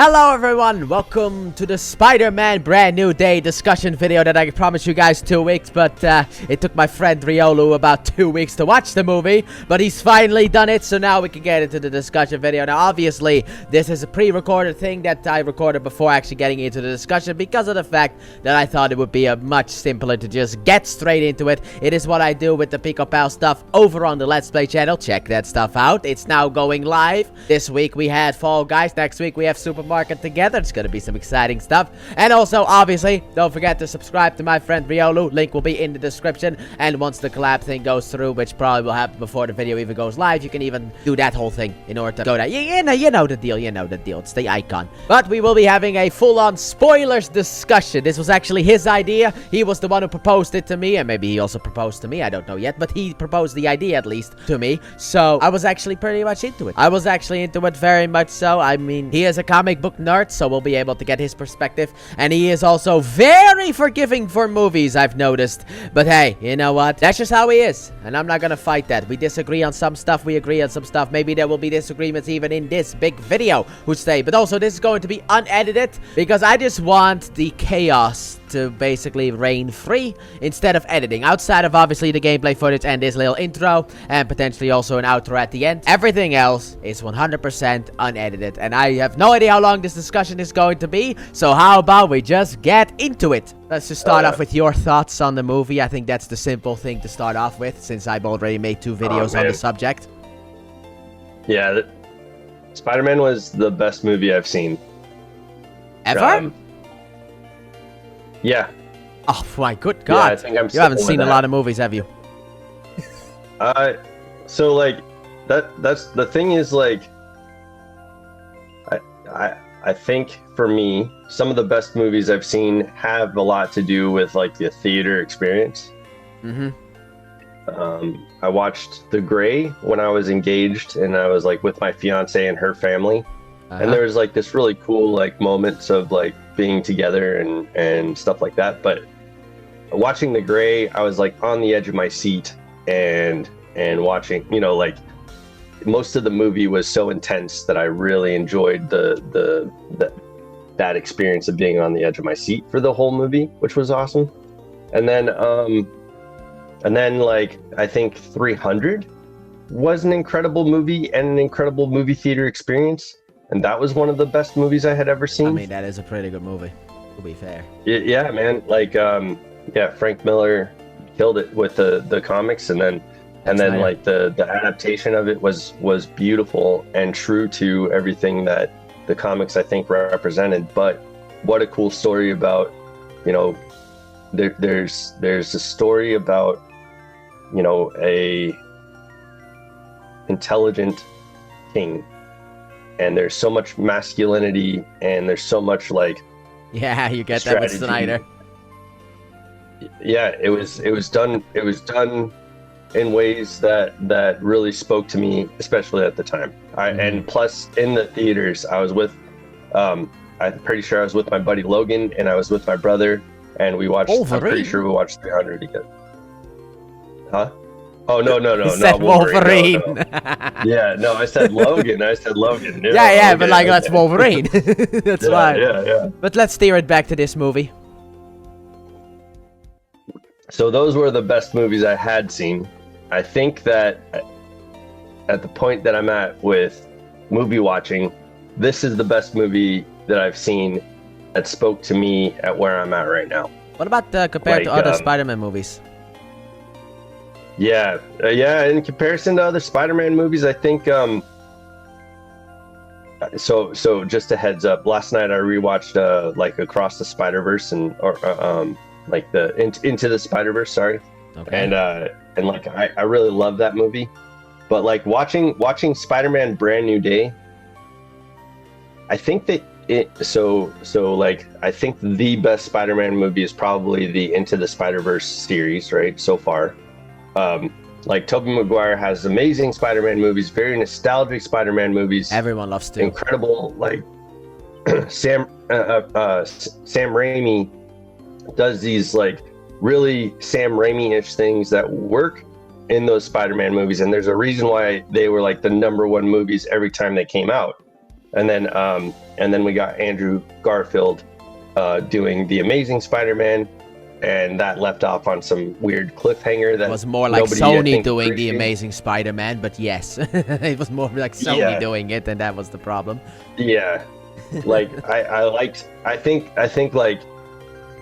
Hello everyone, welcome to the Spider-Man brand new day discussion video that I promised you guys 2 weeks, but it took my friend Riolu about 2 weeks to watch the movie, but he's finally done it, so now we can get into the discussion video. Now obviously, this is a pre-recorded thing that I recorded before actually getting into the discussion because of the fact that I thought it would be much simpler to just get straight into it. It is what I do with the Pico Pal stuff over on the Let's Play channel. Check that stuff out. It's now going live. This week we had Fall Guys, next week we have Supermarket Together. It's gonna be some exciting stuff. And also, obviously, don't forget to subscribe to my friend Riolu. Link will be in the description. And once the collab thing goes through, which probably will happen before the video even goes live, you can even do that whole thing in order to go there. You know the deal. You know the deal. It's the icon. But we will be having a full-on spoilers discussion. This was actually his idea. He was the one who proposed it to me, and maybe he also proposed to me. I don't know yet, but he proposed the idea at least to me. So I was actually pretty much into it. I was actually into it very much so. I mean, he is a comic book nerd, so we'll be able to get his perspective, and he is also very forgiving for movies, I've noticed. But hey, you know what, that's just how he is, and I'm not gonna fight that. We disagree on some stuff, we agree on some stuff. Maybe there will be disagreements even in this big video, who'd say, but also this is going to be unedited because I just want the chaos to basically reign free instead of editing. Outside of obviously the gameplay footage and this little intro and potentially also an outro at the end, everything else is 100% unedited, and I have no idea how long this discussion is going to be, so how about we just get into it? Let's just start off with your thoughts on the movie. I think that's the simple thing to start off with, since I've already made 2 videos on the subject. Yeah, Spider-Man was the best movie I've seen. Ever? Yeah. Oh my good god. Yeah, I think I'm you haven't seen that. a lot of movies, have you? So like that's the thing is, like, I think for me, some of the best movies I've seen have a lot to do with like the theater experience. I watched The Gray when I was engaged, and I was like with my fiance and her family. And there was like this really cool like moments of like being together and stuff like that. But watching The Gray, I was like on the edge of my seat and watching, you know, like most of the movie was so intense that I really enjoyed that experience of being on the edge of my seat for the whole movie, which was awesome. And then like I think 300 was an incredible movie and an incredible movie theater experience. And that was one of the best movies I had ever seen. I mean, that is a pretty good movie, to be fair. Yeah, man. Like, yeah, Frank Miller killed it with the comics, and then like the adaptation of it was beautiful and true to everything that the comics I think represented. But what a cool story about, you know, there's a story about, you know, a intelligent king. And there's so much masculinity, and there's so much like, yeah, you get strategy. that with Snyder. Yeah, it was done in ways that really spoke to me, especially at the time. And plus in the theaters, I was with, I'm pretty sure I was with my buddy Logan, and I was with my brother, and we watched. Wolverine. I'm pretty sure we watched 300 together. Huh? Oh no! He said Wolverine. No. Yeah, no, I said Logan. Yeah, yeah, but like that's Wolverine. That's fine. Yeah. But let's steer it back to this movie. So those were the best movies I had seen. I think that at the point that I'm at with movie watching, this is the best movie that I've seen that spoke to me at where I'm at right now. What about compared to other Spider-Man movies? Yeah. In comparison to other Spider-Man movies, I think. So just a heads up. Last night I rewatched like Across the Spider-Verse like the Into the Spider-Verse. Sorry. Okay. And like I really love that movie, but like watching Spider-Man Brand New Day, I think that so like I think the best Spider-Man movie is probably the Into the Spider-Verse series, right? So far. Like Tobey Maguire has amazing Spider-Man movies, very nostalgic Spider-Man movies. Everyone loves to. Incredible, like Sam Raimi does these like really Sam Raimi-ish things that work in those Spider-Man movies, and there's a reason why they were like the #1 movies every time they came out. And then we got Andrew Garfield doing The Amazing Spider-Man, and that left off on some weird cliffhanger that It was more like nobody, I Sony think, doing The appreciated. Amazing Spider-Man, but yes, it was more like Sony doing it, and that was the problem. Yeah, like I think like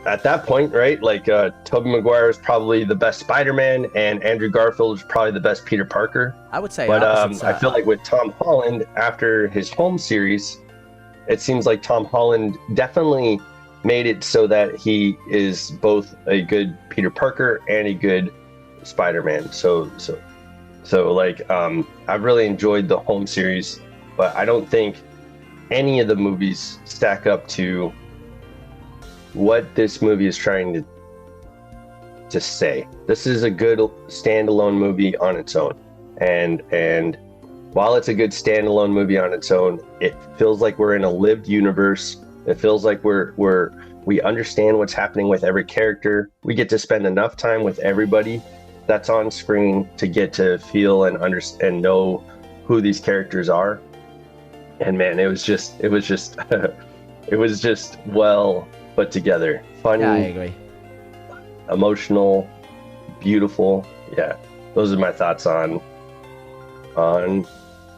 at that point, right? Like Tobey Maguire is probably the best Spider-Man, and Andrew Garfield is probably the best Peter Parker. I would say But opposites. I feel like with Tom Holland after his home series, it seems like Tom Holland definitely made it so that he is both a good Peter Parker and a good Spider-Man. So like I've really enjoyed the home series, but I don't think any of the movies stack up to what this movie is trying to say. This is a good standalone movie on its own, and while it's a good standalone movie on its own, it feels like we're in a lived universe. It feels like we understand what's happening with every character. We get to spend enough time with everybody that's on screen to get to feel and understand and know who these characters are. And man, it was just it was just well put together, funny. Yeah, I agree. Emotional, beautiful. Yeah, those are my thoughts on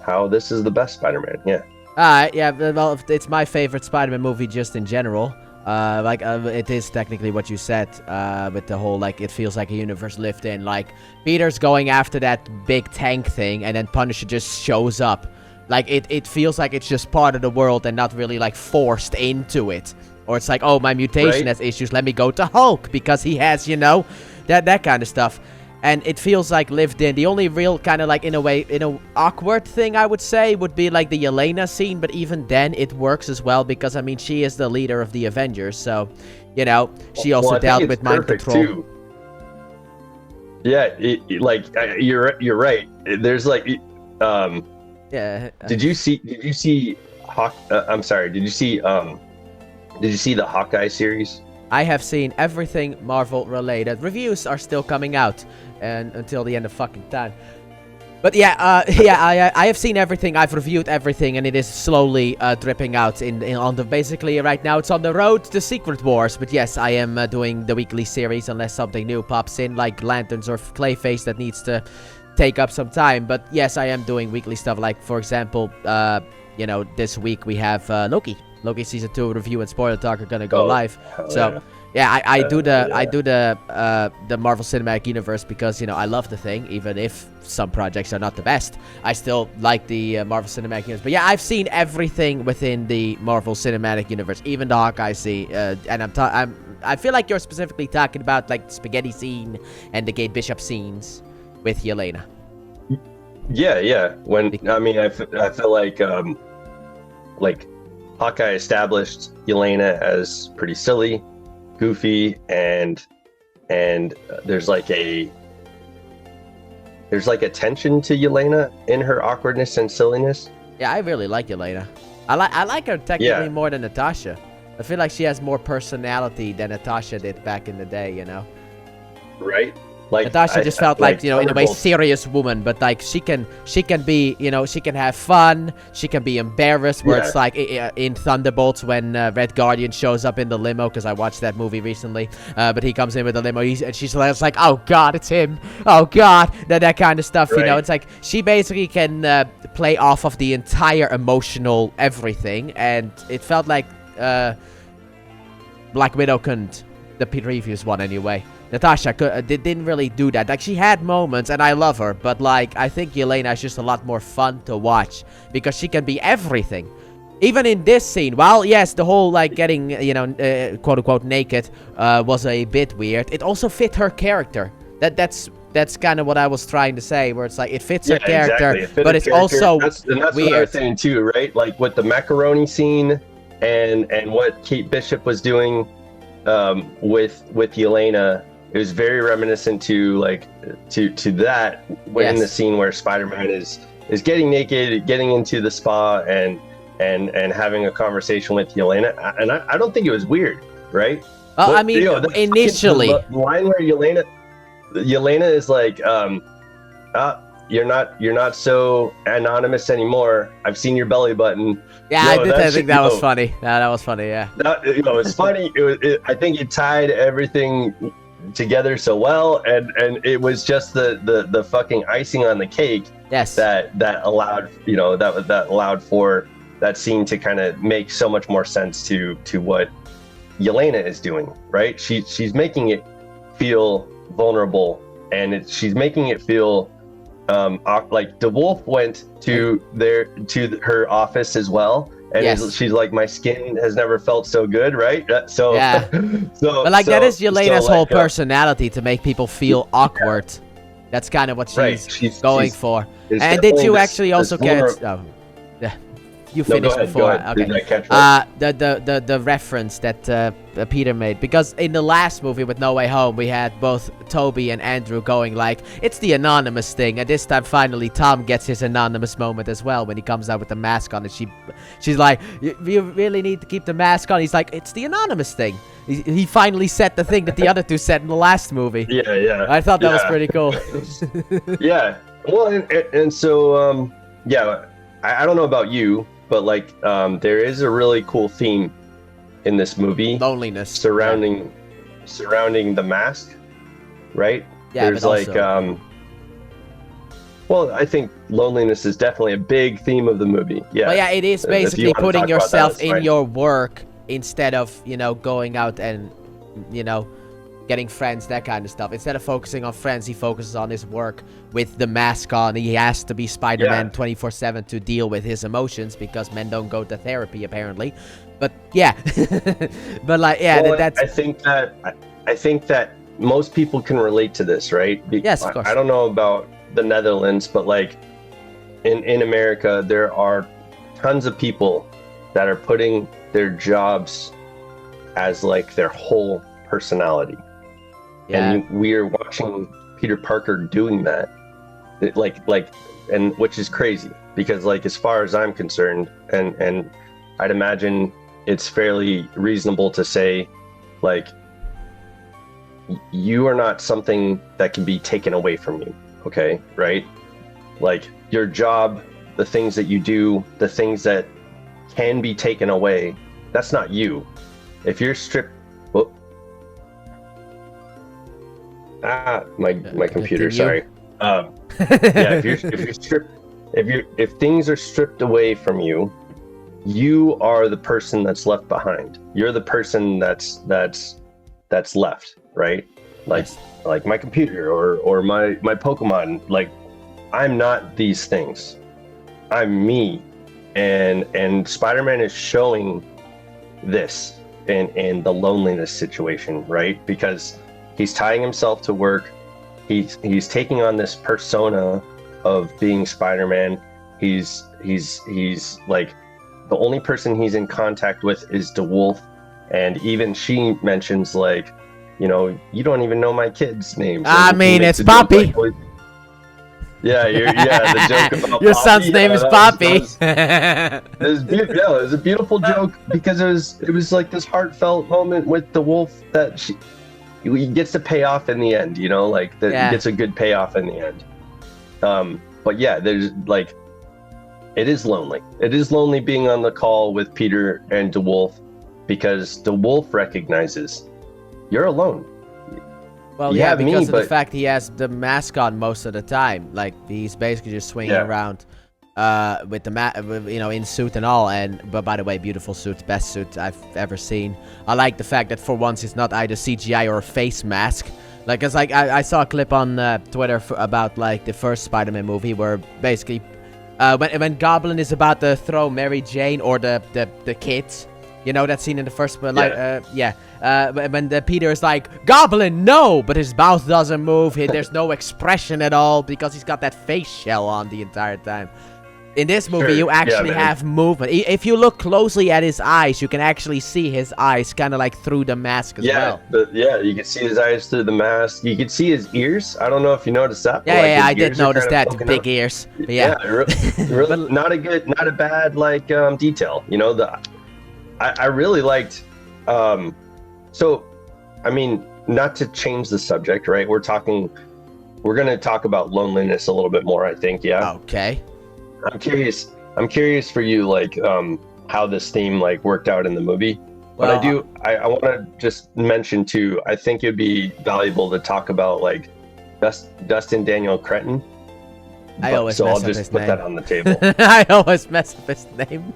how this is the best Spider-Man. Yeah. Yeah, well, it's my favorite Spider-Man movie just in general. It is technically what you said, with the whole, like, it feels like a universe lived in. Like, Peter's going after that big tank thing, and then Punisher just shows up. Like, it feels like it's just part of the world and not really, like, forced into it. Or it's like, oh, my mutation has issues, let me go to Hulk, because he has, you know, that kind of stuff. And it feels like lived in. The only real kind of like, in a way, awkward thing I would say would be like the Yelena scene. But even then, it works as well because, I mean, she is the leader of the Avengers. So, you know, she also dealt with mind control. Too. Yeah, you're right. There's like, yeah. Did you see Did you see the Hawkeye series? I have seen everything Marvel related. Reviews are still coming out and until the end of fucking time. But yeah, I have seen everything. I've reviewed everything, and it is slowly dripping out on the basically right now. It's on the road to Secret Wars. But yes, I am doing the weekly series unless something new pops in, like Lanterns or Clayface that needs to take up some time. But yes, I am doing weekly stuff. Like for example, you know, this week we have Loki. Loki season 2 review and spoiler talk are gonna go live. So yeah, I do the Marvel Cinematic Universe because, you know, I love the thing, even if some projects are not the best. I still like the Marvel Cinematic Universe. But yeah, I've seen everything within the Marvel Cinematic Universe, even the Hawkeye scene. And I feel like you're specifically talking about like the spaghetti scene and the Kate Bishop scenes with Yelena. Yeah. I feel like Hawkeye established Yelena as pretty silly, goofy, and there's like a tension to Yelena in her awkwardness and silliness. Yeah, I really like Yelena. I like her technically more than Natasha. I feel like she has more personality than Natasha did back in the day, you know? Right. Like Natasha just felt like, you know, in a way serious woman, but like she can be, you know, she can have fun, she can be embarrassed, where it's like in Thunderbolts when Red Guardian shows up in the limo, because I watched that movie recently, but he comes in with the limo, and she's like, oh god, it's him, oh god, that kind of stuff, you know. It's like she basically can play off of the entire emotional everything, and it felt like Black Widow couldn't, the previous one anyway. Natasha didn't really do that. Like, she had moments, and I love her, but like, I think Yelena is just a lot more fun to watch because she can be everything. Even in this scene, while yes, the whole like getting, you know, quote unquote naked was a bit weird, it also fit her character. That's kind of what I was trying to say, where it's like it fits her character, exactly. But it's also that's weird. What I was saying too, right? Like with the macaroni scene and what Kate Bishop was doing with Yelena. It was very reminiscent to that when in the scene where Spider-Man is getting naked, getting into the spa and having a conversation with Yelena, and I don't think it was weird, right? I mean, you know, initially the line where Yelena is like, you're not so anonymous anymore. I've seen your belly button. Yeah, I did. I think that was funny. That was funny. Yeah. It's funny. I think it tied everything together so well, and it was just the fucking icing on the cake. Yes. That allowed that allowed for that scene to kind of make so much more sense to what Yelena is doing. Right. She's making it feel vulnerable, and she's making it feel like DeWolf went to her office as well, and yes. she's like, my skin has never felt so good, right? So yeah. But like that is Yelena's whole personality, to make people feel awkward. That's kind of what she's going for. And did you actually also get? Yeah. You finished before. Okay. The reference that Peter made, because in the last movie with No Way Home, we had both Toby and Andrew going like, it's the anonymous thing, and this time finally Tom gets his anonymous moment as well when he comes out with the mask on, and she's like, you really need to keep the mask on. He's like, it's the anonymous thing. He finally said the thing that the other two said in the last movie. Yeah. I thought that was pretty cool. Yeah. Well, and so yeah, I don't know about you, but like there is a really cool theme in this movie, loneliness surrounding the mask, right? Yeah, there's like well, I think loneliness is definitely a big theme of the movie. Yeah. Well, yeah, it is basically putting yourself in your work instead of, going out and, getting friends, that kind of stuff. Instead of focusing on friends, he focuses on his work with the mask on. He has to be Spider-Man 24/7 to deal with his emotions, because men don't go to therapy apparently. But yeah, but like, yeah, well, that's. I think that most people can relate to this, right? Yes, of course. I don't know about the Netherlands, but like in America, there are tons of people that are putting their jobs as like their whole personality. Yeah. And we are watching Peter Parker doing that, and which is crazy, because like, as far as I'm concerned, and I'd imagine it's fairly reasonable to say, like, you are not something that can be taken away from you. Okay, right? Like, your job, the things that you do, the things that can be taken away, that's not you. If you're stripped. My computer. Sorry. Yeah, if things are stripped away from you, you are the person that's left behind. You're the person that's left, right? Like my computer or my Pokemon. Like, I'm not these things. I'm me, and Spider-Man is showing this in the loneliness situation, right? Because he's tying himself to work. He's taking on this persona of being Spider-Man. He's like, the only person he's in contact with is DeWolf, and even she mentions, like, you don't even know my kids' names. I mean, it's Poppy. Like, the joke about your Poppy. son's name is Poppy. It was a beautiful joke, because it was like this heartfelt moment with DeWolf that he gets to pay off in the end, he gets a good payoff in the end. But yeah, there's like, it is lonely. It is lonely being on the call with Peter and DeWolf, because DeWolf recognizes you're alone. Well, yeah, because of the fact he has the mask on most of the time. Like, he's basically just swinging around with the in suit and all. But by the way, beautiful suit, best suit I've ever seen. I like the fact that for once it's not either CGI or a face mask. Like, it's like I saw a clip on Twitter about like the first Spider-Man movie, where basically when Goblin is about to throw Mary Jane or the kids. That scene in the first one, when the Peter is like, Goblin, no! But his mouth doesn't move. There's no expression at all, because he's got that face shell on the entire time. In this movie, you actually have movement. If you look closely at his eyes, you can actually see his eyes kind of like through the mask as well. You can see his eyes through the mask. You can see his ears. I don't know if you noticed that. Yeah, I did notice that. Big ears. But yeah. Really, not a bad detail. I really liked. So, I mean, not to change the subject, right? We're talking we're gonna talk about loneliness a little bit more, I think. Yeah. Okay. I'm curious. I'm curious for you, like, how this theme like worked out in the movie. But Well, I want to just mention too. I think it'd be valuable to talk about like Dustin Daniel Cretton. I always So mess I'll up just his put name. that on the table. I always mess up his name.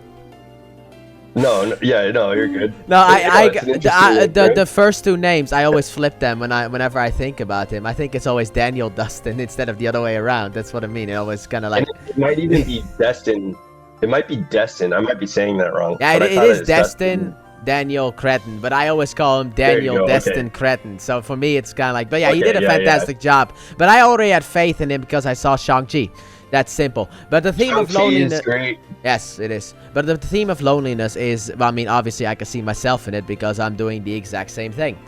No, yeah, no, you're good. No, It's an interesting look, right? the first two names I always flip them whenever I think about him. I think it's always Daniel Dustin instead of the other way around. That's what I mean. It always kind of like And it might even be Destin. It might be Destin. I might be saying that wrong. yeah, but I it thought is was Destin Daniel Cretton, but I always call him There you Daniel go, Destin okay. Cretton. So for me, it's kind of like, but yeah, he Okay, did a yeah, fantastic job. But I already had faith in him because I saw Shang-Chi. That's simple. But the theme of Shang-Chi loneliness. is great. Yes, it is. But the theme of loneliness is, well, I mean, obviously I can see myself in it because I'm doing the exact same thing.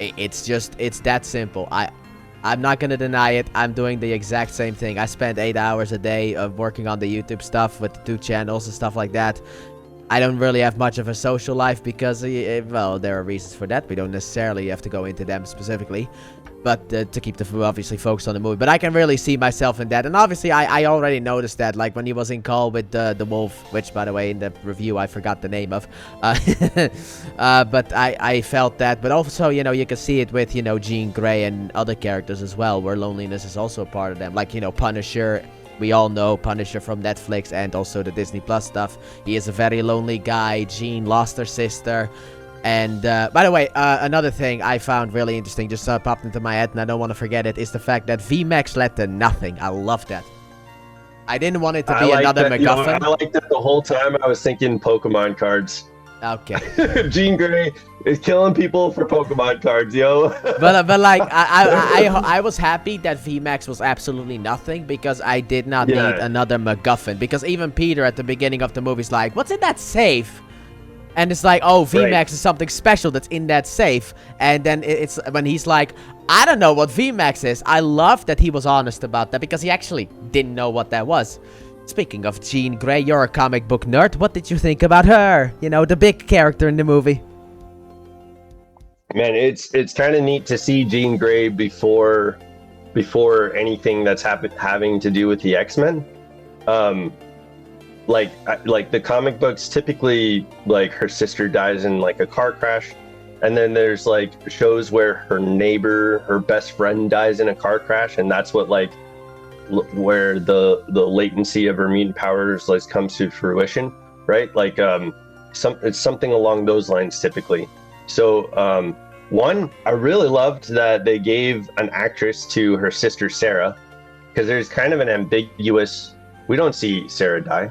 It's that simple. I'm not gonna deny it. I'm doing the exact same thing. I spend 8 hours a day of working on the YouTube stuff with the 2 channels and stuff like that. I don't really have much of a social life because, well, there are reasons for that. We don't necessarily have to go into them specifically. But to keep the obviously focused on the movie. But I can really see myself in that. And obviously, I already noticed that, like, when he was in call with the wolf, which, by the way, in the review, I forgot the name of. But I felt that. But also, you know, you can see it with, you know, Jean Grey and other characters as well, where loneliness is also a part of them. Like, you know, Punisher. We all know Punisher from Netflix and also the Disney Plus stuff. He is a very lonely guy. Jean lost her sister. And, by the way, another thing I found really interesting, just popped into my head and I don't want to forget it, is the fact that VMAX led to nothing. I love that. I didn't want it to be another that, you know, MacGuffin. I like that the whole time I was thinking Pokemon cards. Okay. Jean Grey is killing people for Pokemon cards, yo. But like, I was happy that VMAX was absolutely nothing because I did not need another MacGuffin. Because even Peter at the beginning of the movie is like, what's in that safe? And it's like, oh, VMAX is something special that's in that safe. And then it's when he's like, I don't know what VMAX is. I love that he was honest about that because he actually didn't know what that was. Speaking of Jean Grey, you're a comic book nerd. What did you think about her? You know, the big character in the movie. Man, it's kind of neat to see Jean Grey before anything that's having to do with the X-Men. Like the comic books, typically, like, her sister dies in like a car crash, and then there's like shows where her neighbor, her best friend, dies in a car crash, and that's what like where the latency of her mutant powers like comes to fruition, right? Like it's something along those lines typically. So one, I really loved that they gave an actress to her sister Sarah, because there's kind of an ambiguous, we don't see Sarah die.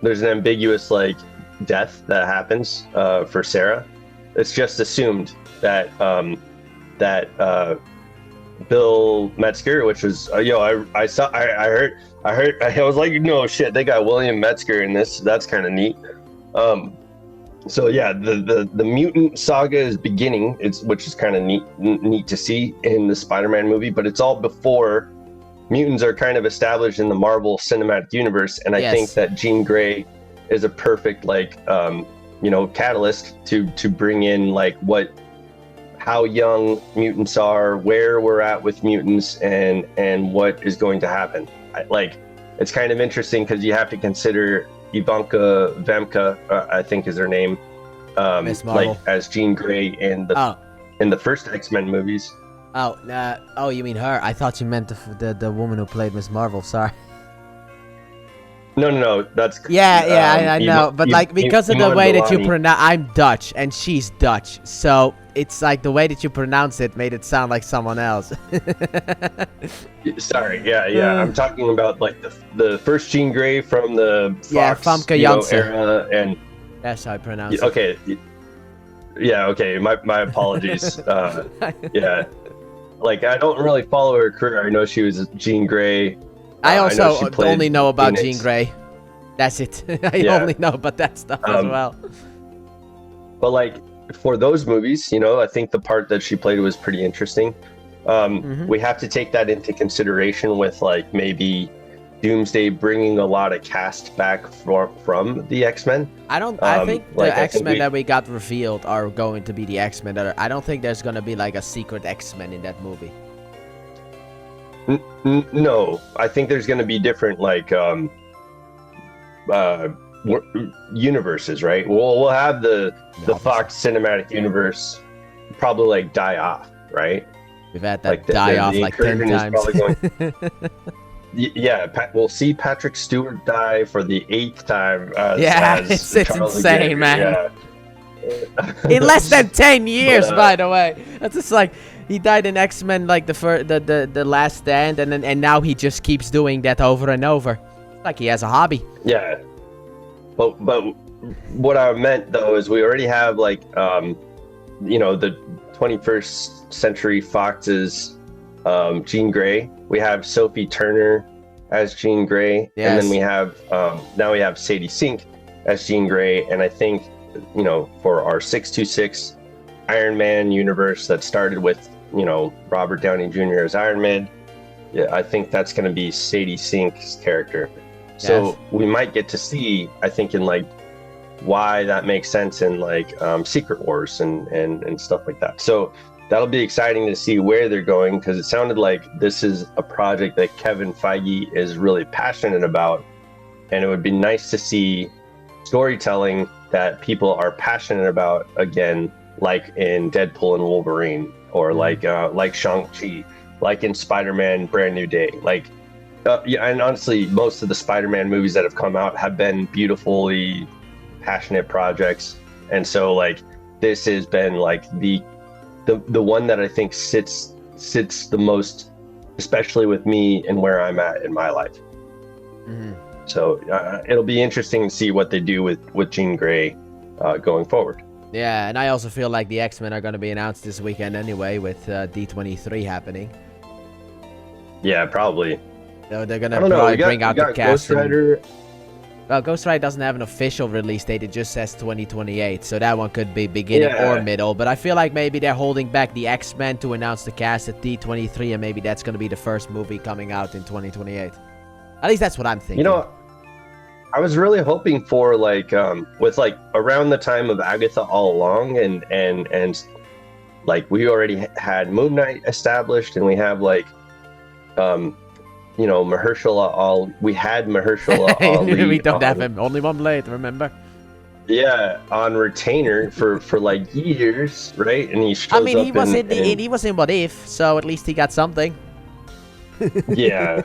There's an ambiguous like death that happens for Sarah. It's just assumed that Bill Metzger, which was I heard I was like, no shit, they got William Metzger in this. That's kind of neat. So yeah, the mutant saga is beginning. Which is kind of neat to see in the Spider-Man movie, but it's all before mutants are kind of established in the Marvel Cinematic Universe, and I think that Jean Grey is a perfect like catalyst to bring in like how young mutants are, where we're at with mutants, and what is going to happen. It's kind of interesting because you have to consider Ivanka Vamka, I think is her name, like as Jean Grey in the first X-Men movies. Oh, you mean her? I thought you meant the woman who played Miss Marvel. Sorry. No, that's I know, but like because of the way that you pronounce, I'm Dutch and she's Dutch, so it's like the way that you pronounce it made it sound like someone else. Sorry, yeah. I'm talking about like the first Jean Grey from the Fox Famke Janssen era, and that's how I pronounce it. Okay, yeah, okay. My apologies. Yeah, like I don't really follow her career. I know she was Jean Grey. I also only know about Jean Grey. That's it. I only know about that stuff as well. But like for those movies, I think the part that she played was pretty interesting. We have to take that into consideration with like maybe Doomsday bringing a lot of cast back from the X-Men. I think the X-Men that we got revealed are going to be the X-Men I don't think there's going to be like a secret X-Men in that movie. No, I think there's going to be different like uh universes, right? We'll have the Fox cinematic universe probably like die off, right? We've had that Like die off the like 10 incursion is times. probably going. Yeah, we'll see Patrick Stewart die for the 8th time Yeah, as it's Charles insane, Xavier. man. Yeah. In less than 10 years, But, by the way. That's just like he died in X-Men like the Last Stand, and now he just keeps doing that over and over. It's like he has a hobby. yeah, but what I meant though is we already have like the 21st Century Fox's Jean Grey. We have Sophie Turner as Jean Grey, Yes. and then we have now we have Sadie Sink as Jean Grey, and I think for our 626 Iron Man universe that started with Robert Downey Jr. as Iron Man, yeah, I think that's going to be Sadie Sink's character. So Yes. we might get to see, I think, in like why that makes sense in like Secret Wars and stuff like that. So that'll be exciting to see where they're going, because it sounded like this is a project that Kevin Feige is really passionate about, and it would be nice to see storytelling that people are passionate about again, like in Deadpool and Wolverine, or like Shang-Chi, like in Spider-Man Brand New Day. Like yeah, and honestly, most of the Spider-Man movies that have come out have been beautifully passionate projects, and so like this has been like the one that I think sits the most, especially with me and where I'm at in my life. Mm-hmm. So it'll be interesting to see what they do with Jean Grey going forward. Yeah, and I also feel like the X-Men are going to be announced this weekend anyway, with D23 happening. Yeah, probably. So they're going to I don't know. probably We got, bring out we got the cast. Ghost Rider. Well, Ghost Rider doesn't have an official release date. It just says 2028. So that one could be beginning or middle. But I feel like maybe they're holding back the X-Men to announce the cast at D23. And maybe that's going to be the first movie coming out in 2028. At least that's what I'm thinking. I was really hoping for like with like around the time of Agatha All Along, and like we already had Moon Knight established, and we have like Mahershala Ali. We had Mahershala Ali. We don't have him. Only one blade, remember? Yeah, on retainer for like years, right? And he shows he up was in he was in What If, so at least he got something. Yeah.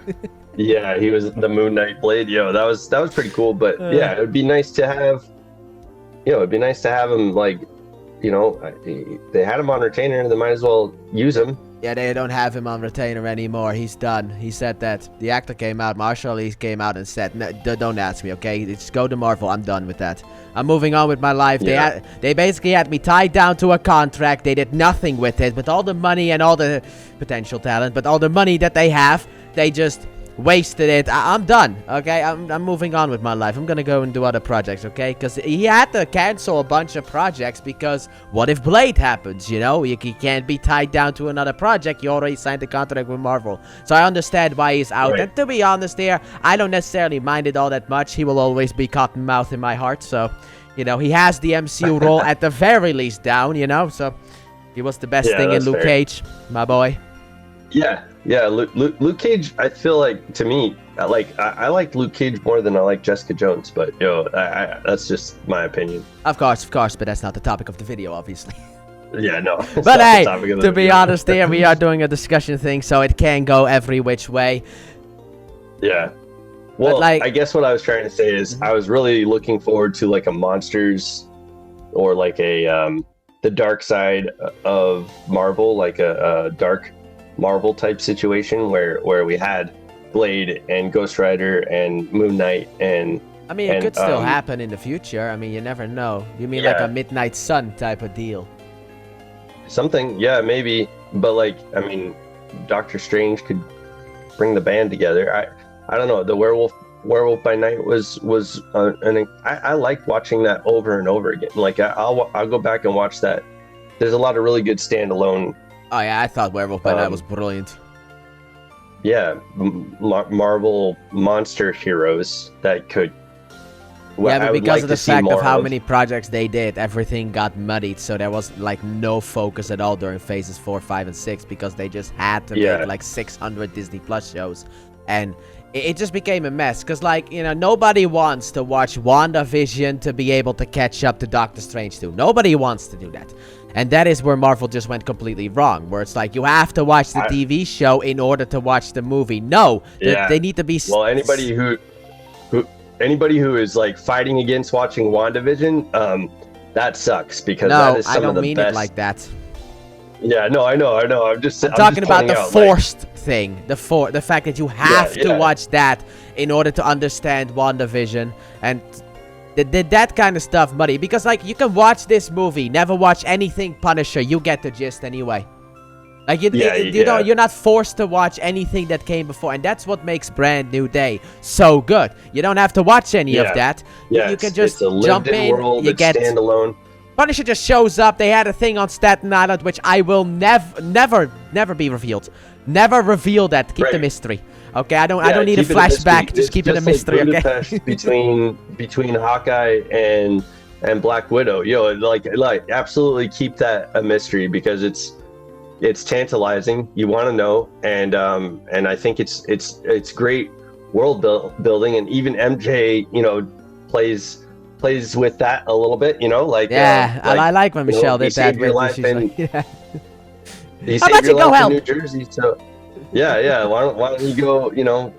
Yeah, he was the Moon Knight blade. Yo, that was pretty cool. But yeah, it would be nice to have, him like, they had him on retainer, they might as well use him. Yeah, they don't have him on retainer anymore. He's done. He said that. The actor came out, Marshall Ali came out and said, no, don't ask me, okay? Just go to Marvel. I'm done with that. I'm moving on with my life. Yeah. They basically had me tied down to a contract. They did nothing with it. With all the money and all the potential talent, but all the money that they have, they just wasted it. I'm done, okay? I'm moving on with my life. I'm gonna go and do other projects, okay? Because he had to cancel a bunch of projects because what if Blade happens, You can't be tied down to another project. You already signed a contract with Marvel. So I understand why he's out. Right. And to be honest here, I don't necessarily mind it all that much. He will always be Cottonmouth in my heart. So, he has the MCU role at the very least down, So he was the best thing in Luke Cage, my boy. Yeah, Luke Cage, I feel like, to me, I like Luke Cage more than I like Jessica Jones, but that's just my opinion. Of course, but that's not the topic of the video, obviously. Yeah, no. But hey, to be honest here, we are doing a discussion thing, so it can go every which way. Yeah. Well, I guess what I was trying to say is I was really looking forward to like a Monsters or like a the dark side of Marvel, like a dark Marvel type situation where we had Blade and Ghost Rider and Moon Knight and it could still happen in the future. You never know. You mean like a Midnight Sun type of deal? Something, yeah, maybe. But Doctor Strange could bring the band together. I don't know. The Werewolf by Night was I liked watching that over and over again. Like I'll go back and watch that. There's a lot of really good standalone. Oh yeah, I thought Werewolf by Night was brilliant. Yeah, Marvel monster heroes that could Yeah, but I would because like of the to see fact of more how many projects they did, everything got muddied. So there was like no focus at all during phases 4, 5, and 6 because they just had to Yeah. make like 600 Disney Plus shows, and it just became a mess. Cause like, you know, nobody wants to watch WandaVision to be able to catch up to Doctor Strange 2. Nobody wants to do that. And that is where Marvel just went completely wrong, where it's like you have to watch the TV show in order to watch the movie. No, Yeah. they need to be. Well, anybody who is like fighting against watching WandaVision, that sucks because that is I some don't of the mean best. it like that. Yeah, no, I know. I'm talking about the pointing out, forced thing, the fact that you have to watch that in order to understand WandaVision, and that kind of stuff muddy. Because like you can watch this movie, never watch anything Punisher, you get the gist anyway. Like you're not forced to watch anything that came before, and that's what makes Brand New Day so good. You don't have to watch any of that. Yeah, you can just it's a jump in. World, you get standalone. Punisher just shows up. They had a thing on Staten Island, which I will never be revealed. Never reveal that. Keep the mystery. Okay, I don't need a flashback. Just keep it a mystery. Like okay. between Hawkeye and Black Widow, like absolutely keep that a mystery because it's tantalizing. You want to know, and I think it's great world building, and even MJ, plays with that a little bit, like I like when Michelle did that. He saved your life in New Jersey, so yeah. Why don't you go,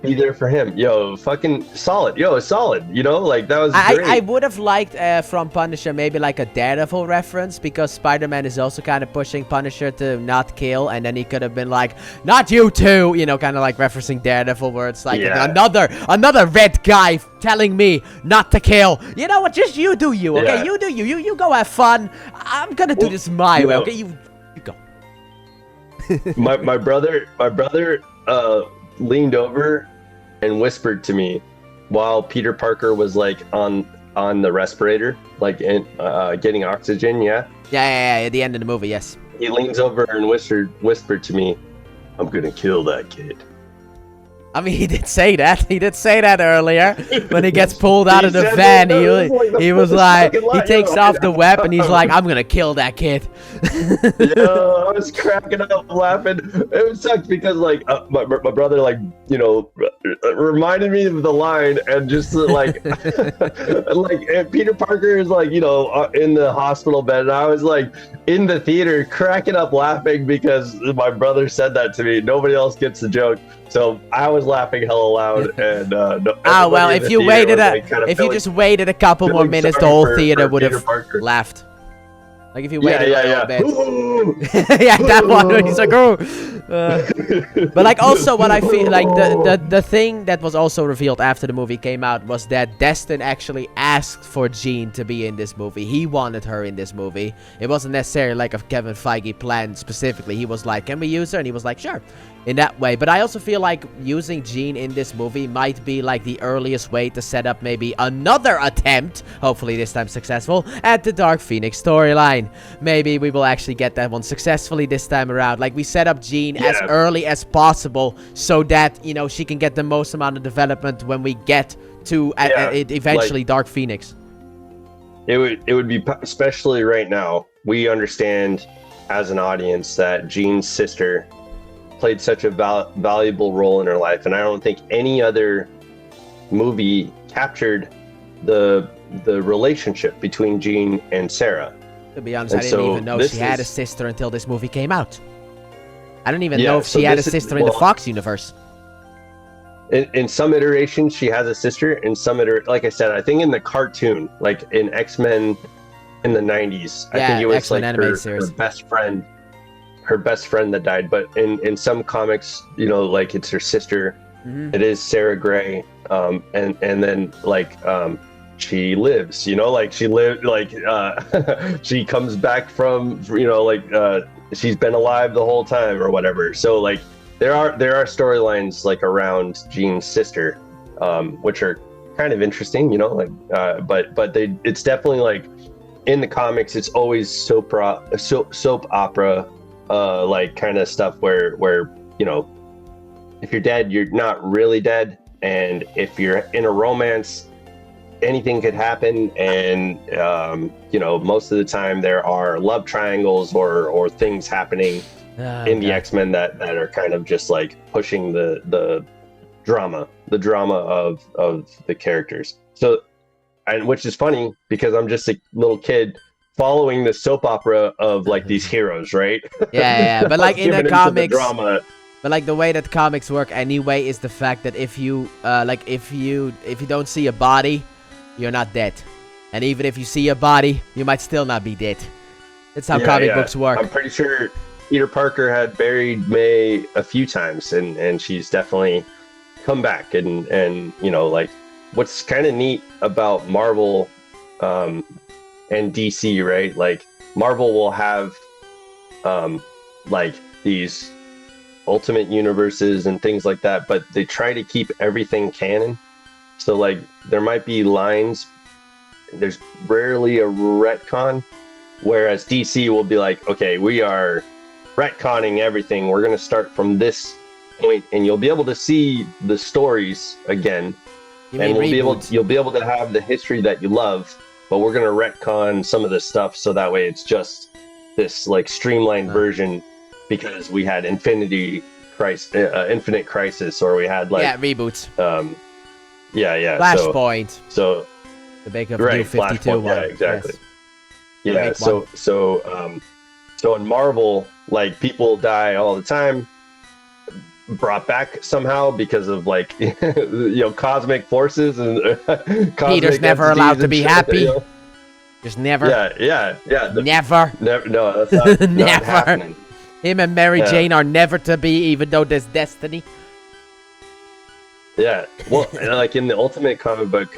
be there for him? Fucking solid. Like that was great. I would have liked from Punisher maybe like a Daredevil reference, because Spider-Man is also kind of pushing Punisher to not kill, and then he could have been like, not you too, kind of like referencing Daredevil, where it's like another red guy telling me not to kill. You know what? Just you do you, okay? You do you. You go have fun. I'm gonna do this my way, okay? You go. my brother leaned over and whispered to me while Peter Parker was like on the respirator, like getting oxygen. Yeah, at the end of the movie, yes. He leans over and whispered to me, "I'm gonna kill that kid." I mean, he did say that. He did say that earlier when he gets pulled out of the van. He was like, he takes off the weapon. He's like, I'm gonna kill that kid. I was cracking up laughing. It sucked because like my brother reminded me of the line, and just like and Peter Parker is like in the hospital bed, and I was like in the theater cracking up laughing because my brother said that to me. Nobody else gets the joke. So I was laughing hella loud, and well, if you just waited a couple more minutes, the whole theater would have laughed. Like if you waited a little bit. Yeah, that one. He's like, oh. But like also what I feel like the thing that was also revealed after the movie came out was that Destin actually asked for Jean to be in this movie. He wanted her in this movie. It wasn't necessarily like a Kevin Feige plan specifically. He was like, can we use her? And he was like, sure. In that way. But I also feel like using Jean in this movie might be like the earliest way to set up maybe another attempt, hopefully this time successful, at the Dark Phoenix storyline. Maybe we will actually get that one successfully this time around. Like we set up Jean as early as possible so that, she can get the most amount of development when we get to eventually Dark Phoenix. It would be, especially right now, we understand as an audience that Jean's sister played such a valuable role in her life, and I don't think any other movie captured the relationship between Jean and Sarah. To be honest, I didn't even know she had a sister until this movie came out. I don't even know if she had a sister in the Fox universe. In some iterations, she has a sister. In some like I said, I think in the cartoon, like in X-Men in the 90s, I think it was X-Men like her best friend that died. But in some comics, like it's her sister. Mm-hmm. It is Sarah Gray, and then like she lives, like she lived, like she comes back from, she's been alive the whole time or whatever. So like there are storylines like around Jean's sister, which are kind of interesting, but it's definitely like in the comics, it's always soap opera, like kind of stuff where if you're dead, you're not really dead, and if you're in a romance, anything could happen, and you know, most of the time there are love triangles or things happening in the X-Men that are kind of just like pushing the drama of the characters. So, and which is funny because I'm just a little kid following the soap opera of like these heroes, right? Yeah. But like in the Given into comics, drama. but like the way that comics work anyway is the fact that if you if you don't see a body, you're not dead, and even if you see a body, you might still not be dead. That's how comic books work. I'm pretty sure Peter Parker had buried May a few times, and she's definitely come back. And you know, like what's kind of neat about Marvel and DC, right? Like Marvel will have like these ultimate universes and things like that, but they try to keep everything canon. So like there might be lines, there's rarely a retcon, whereas DC will be like, okay, we are retconning everything. We're going to start from this point, and you'll be able to see the stories again, and you'll be able to have the history that you love, but we're going to retcon some of this stuff so that way it's just this like streamlined version, because we had Infinite Crisis, or we had like reboots. Flashpoint. So the big of New 52 one. Yeah, exactly. Yes. Yeah, so in Marvel, like people die all the time, brought back somehow because of like you know, cosmic forces and Peter's never allowed to be happy. You know? Just never. Never. No, that's not, never. not happening. Him and Mary Jane are never to be, even though there's destiny. Yeah, well, like in the Ultimate comic book,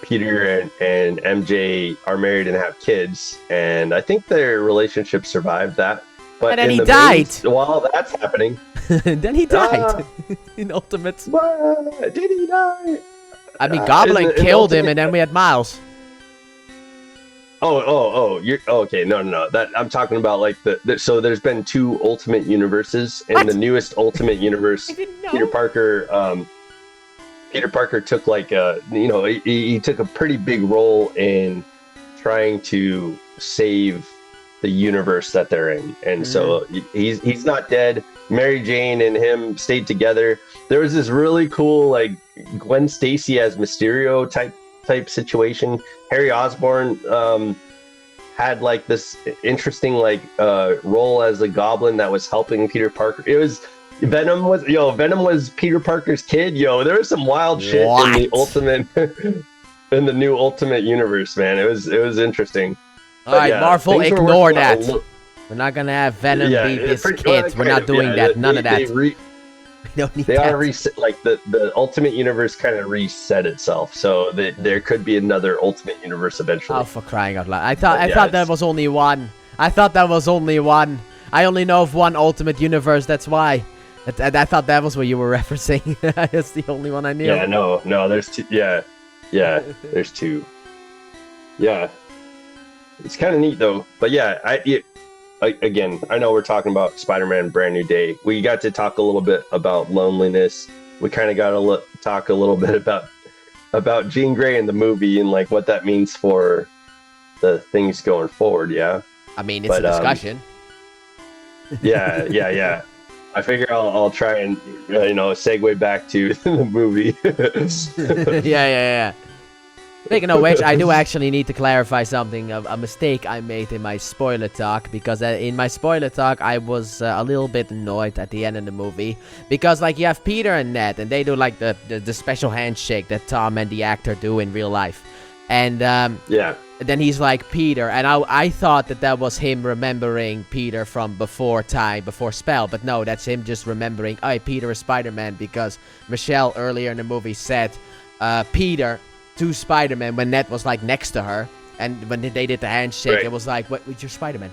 Peter and MJ are married and have kids, and I think their relationship survived that. But and then he died. While that's happening, then he died in Ultimate. Did he die? I mean, Goblin killed him, and then we had Miles. You're okay. No. That I'm talking about like so there's been 2 Ultimate universes. In the newest Ultimate universe, Peter Parker took like he took a pretty big role in trying to save the universe that they're in, and so he's not dead. Mary Jane and him stayed together. There was this really cool like Gwen Stacy as Mysterio type situation. Harry Osborn had like this interesting like role as a goblin that was helping Peter Parker. It was Venom was Peter Parker's kid. There was some wild shit in the Ultimate in the new Ultimate universe, man. It was interesting. All right, Marvel, ignore that. We're not gonna have Venom be his kid. We're not doing that. None of that. We don't need that. They are reset. Like the Ultimate universe kind of reset itself, so there could be another Ultimate universe eventually. Oh, for crying out loud! I thought that was only one. I only know of one Ultimate universe. That's why. I thought that was what you were referencing. That's the only one I knew. Yeah, no. There's 2. Yeah, there's 2. Yeah, it's kind of neat though. But yeah, again, I know we're talking about Spider-Man Brand New Day. We got to talk a little bit about loneliness. We kind of got to talk a little bit about Jean Grey in the movie and like what that means for the things going forward. Yeah, I mean, it's a discussion. Yeah. I figure I'll try and segue back to the movie. Yeah. Speaking of which, I do actually need to clarify something of a mistake I made in my spoiler talk, because in my spoiler talk I was a little bit annoyed at the end of the movie, because like you have Peter and Ned and they do like the special handshake that Tom and the actor do in real life, and then he's like Peter, and I thought that was him remembering Peter from before Spell, but no, that's him just remembering, oh, Peter is Spider-Man, because Michelle earlier in the movie said Peter to Spider-Man when Ned was like next to her, and when they did the handshake, It was like, what, you're Spider-Man.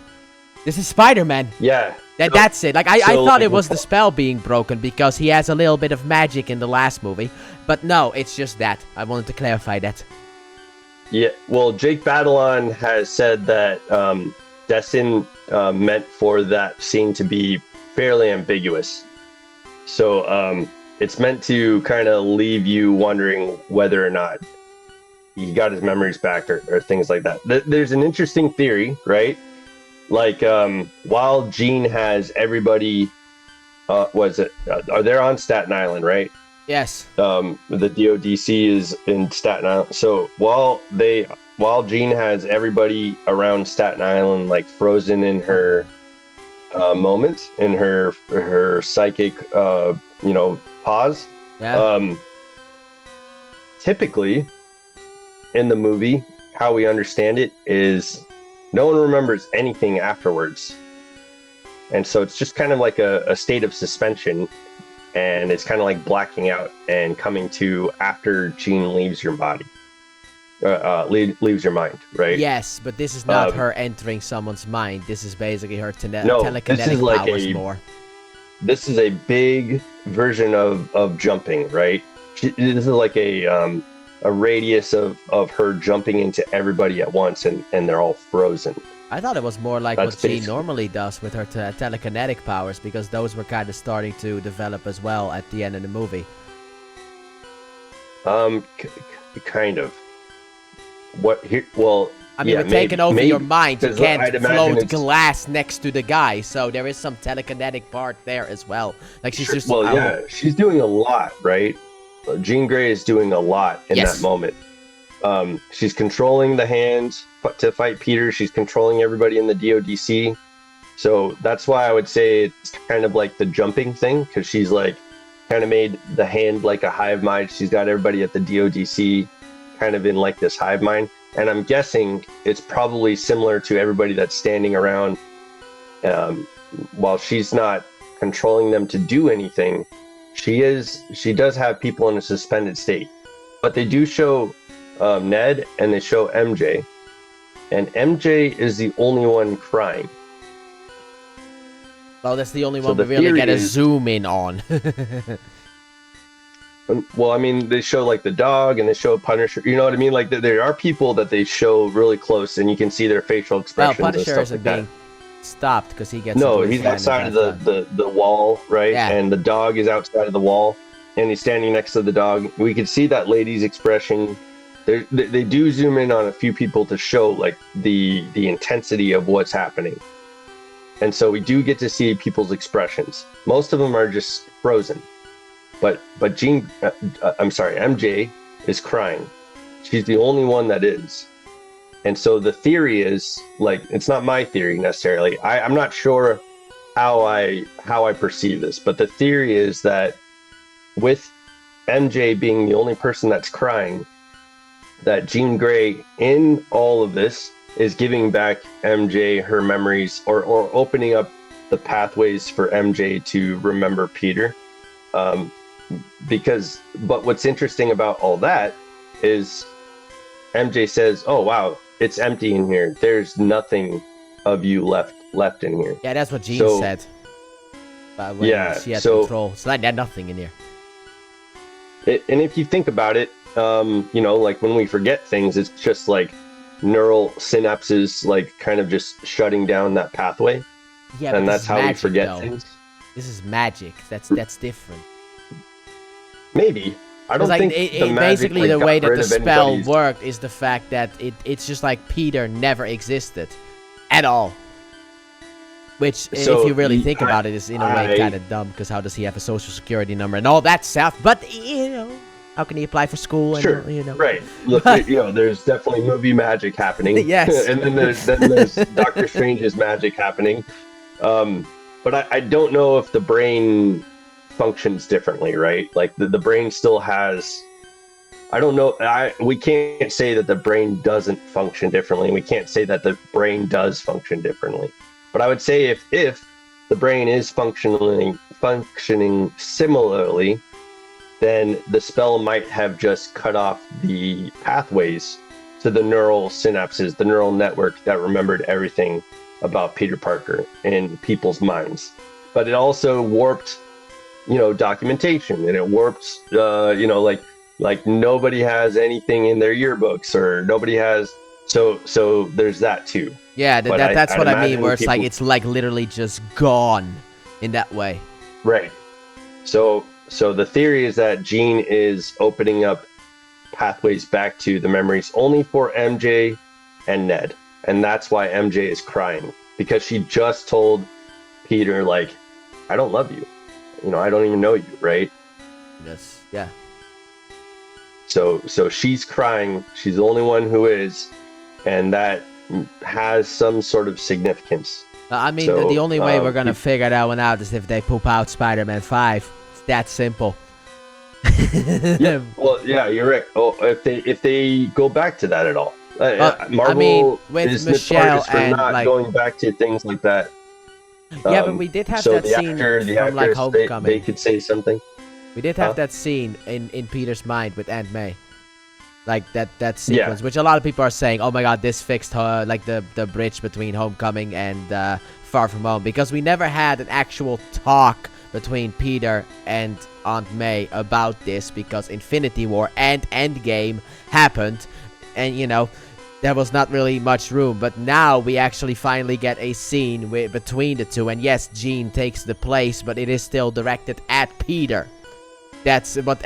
This is Spider-Man. Yeah. That's it. Like I thought it was the spell being broken because he has a little bit of magic in the last movie, but no, it's just that. I wanted to clarify that. Yeah, well, Jake Batalon has said that Destin meant for that scene to be fairly ambiguous. So it's meant to kind of leave you wondering whether or not he got his memories back or things like that. There's an interesting theory, right? Like while Jean has everybody, are they on Staten Island, right? Yes. The DODC is in Staten Island. So while Jean has everybody around Staten Island like frozen in her moment, in her psychic pause. Yeah. Typically in the movie, how we understand it is no one remembers anything afterwards. And so it's just kind of like a state of suspension, and it's kind of like blacking out and coming to after Jean leaves your body, leaves your mind, right? Yes, but this is not her entering someone's mind. This is basically her telekinetic this is like powers more. This is a big version of jumping, right? This is like a radius of her jumping into everybody at once, and they're all frozen. I thought it was more like what she normally does with her telekinetic powers, because those were kind of starting to develop as well at the end of the movie. Kind of. What here? Well, I mean, yeah, with taking over your mind, you can't float glass next to the guy, so there is some telekinetic part there as well. Like she's just she's doing a lot, right? Jean Grey is doing a lot in that moment. She's controlling the hand to fight Peter. She's controlling everybody in the DODC. So that's why I would say it's kind of like the jumping thing, because she's like kind of made the hand like a hive mind. She's got everybody at the DODC kind of in like this hive mind. And I'm guessing it's probably similar to everybody that's standing around. While she's not controlling them to do anything, she does have people in a suspended state. But they do show Ned and they show MJ, and MJ is the only one crying. Well, that's the only one we really get a zoom in on. Well, I mean, they show like the dog and they show Punisher. You know what I mean? Like there are people that they show really close, and you can see their facial expressions. Well, Punisher and isn't stuff like being stopped because he gets. No, he's outside of the wall, right? Yeah. And the dog is outside of the wall, and he's standing next to the dog. We can see that lady's expression. They do zoom in on a few people to show like the intensity of what's happening, and so we do get to see people's expressions. Most of them are just frozen, but MJ is crying. She's the only one that is, and so the theory is like, it's not my theory necessarily. I'm not sure how I perceive this, but the theory is that with MJ being the only person that's crying, that Jean Grey in all of this is giving back MJ her memories, or opening up the pathways for MJ to remember Peter. But what's interesting about all that is MJ says, "Oh wow, it's empty in here. There's nothing of you left in here." Yeah, that's what Jean said. When she had control. So I had nothing in here. And if you think about it, like when we forget things, it's just like neural synapses, like kind of just shutting down that pathway. Yeah, and that's how magic, we forget things. This is magic. That's different. Maybe. I don't think basically the way that the spell worked is the fact that it's just like Peter never existed at all. Which, if you really think about it, is in a way kind of dumb, because how does he have a social security number and all that stuff? But, how can he apply for school? And, sure, right. Look, there's definitely movie magic happening. Yes. And then there's Doctor Strange's magic happening. But I don't know if the brain functions differently, right? Like the brain still has... I don't know. We can't say that the brain doesn't function differently. We can't say that the brain does function differently. But I would say if the brain is functioning similarly, then the spell might have just cut off the pathways to the neural synapses, the neural network that remembered everything about Peter Parker in people's minds. But it also warped, documentation, and it warped, like nobody has anything in their yearbooks, or nobody has. So there's that too. Yeah, that's what I mean, where it's like literally just gone in that way. Right. So the theory is that Jean is opening up pathways back to the memories only for MJ and Ned. And that's why MJ is crying, because she just told Peter, like, I don't love you. You know, I don't even know you, right? Yes. Yeah. So she's crying. She's the only one who is, and that has some sort of significance. I mean, the only way we're gonna figure that one out is if they poop out Spider-Man 5. It's that simple. Yeah, well, yeah, you're right. Oh, if they go back to that at all, Marvel I mean, with is Michelle notorious for and not like going back to things like that. yeah, but we did have So that the scene actor, from like Homecoming. they could say something. We did have that scene in Peter's mind with Aunt May, like that sequence, which a lot of people are saying, "Oh my God, this fixed like the bridge between Homecoming and Far From Home," because we never had an actual talk between Peter and Aunt May about this, because Infinity War and Endgame happened, and you know, there was not really much room. But now we actually finally get a scene between the two, and yes, Jean takes the place, but it is still directed at Peter. That's what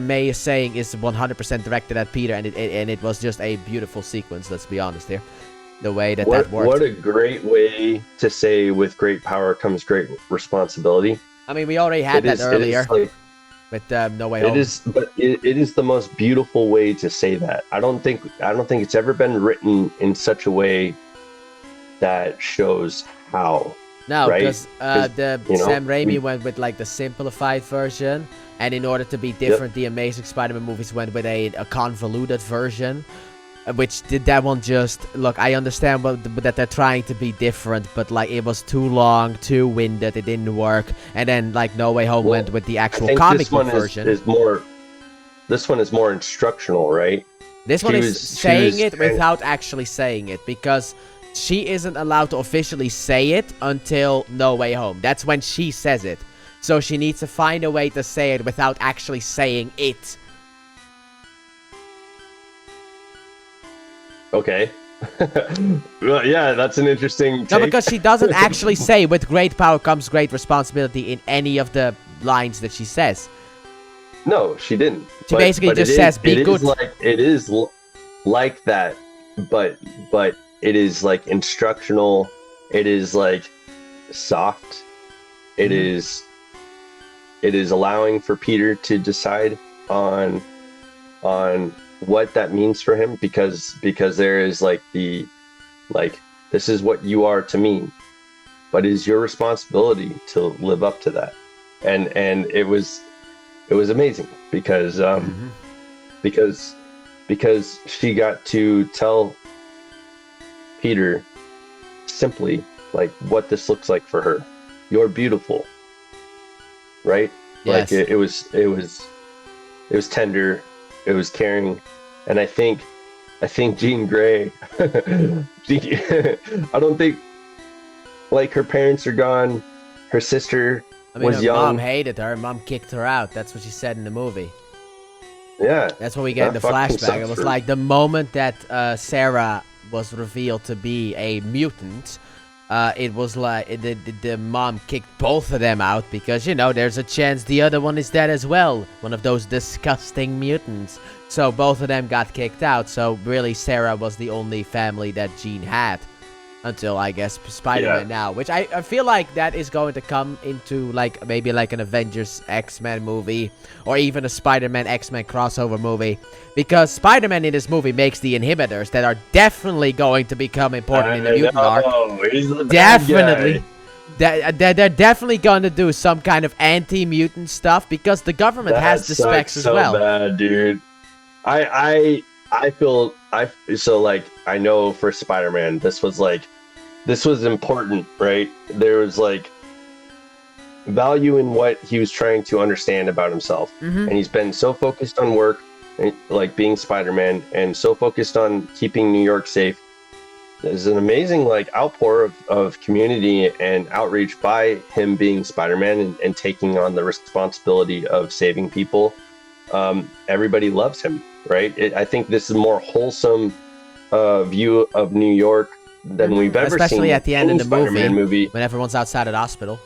May is saying is 100% directed at Peter, and it was just a beautiful sequence. Let's be honest here, the way that worked. What a great way to say, with great power comes great responsibility. I mean, we already had that earlier with No Way Home. It is the most beautiful way to say that. I don't think it's ever been written in such a way that shows how. No, right? because Sam Raimi went with like the simplified version, and in order to be different, the Amazing Spider-Man movies went with a convoluted version. Which did that one just look? I understand that they're trying to be different, but like it was too long, too winded. It didn't work. And then like No Way Home went with the actual comic book version. This one is more instructional, right? This one is saying it without actually saying it, because she isn't allowed to officially say it until No Way Home. That's when she says it. So she needs to find a way to say it without actually saying it. Okay. Well, yeah, that's an interesting take. No, because she doesn't actually say "with great power comes great responsibility" in any of the lines that she says. No, she didn't. She basically just says, "Be good." It is like that, but it is like instructional. It is like soft. It is allowing for Peter to decide on what that means for him, because there is like this is what you are to me, but it is your responsibility to live up to that. And it was amazing because because she got to tell Peter simply like what this looks like for her. You're beautiful, right? Yes. Like it was tender, it was caring. And I think Jean Grey, I don't think, like, her parents are gone, her sister was young. Her mom hated her, mom kicked her out. That's what she said in the movie. Yeah. That's what we get in the flashback. It was like the moment that Sarah was revealed to be a mutant, it was like the mom kicked both of them out, because, you know, there's a chance the other one is dead as well. One of those disgusting mutants. So both of them got kicked out. So really Sarah was the only family that Jean had. Until, I guess, Spider-Man now. Which I feel like that is going to come into like maybe like an Avengers X-Men movie. Or even a Spider-Man X-Men crossover movie. Because Spider-Man in this movie makes the inhibitors that are definitely going to become important in the mutant arc. He's the Definitely. They're definitely going to do some kind of anti-mutant stuff, because the government has the specs as well. Bad, dude. I know for Spider-Man this was important, right? There was like value in what he was trying to understand about himself. And he's been so focused on work, like being Spider-Man, and so focused on keeping New York safe. There's an amazing like outpour of community and outreach by him being Spider-Man and taking on the responsibility of saving people. Everybody loves him, right? I think this is a more wholesome view of New York than we've ever seen. Especially at the end of the Spider-Man movie. when everyone's outside of the hospital.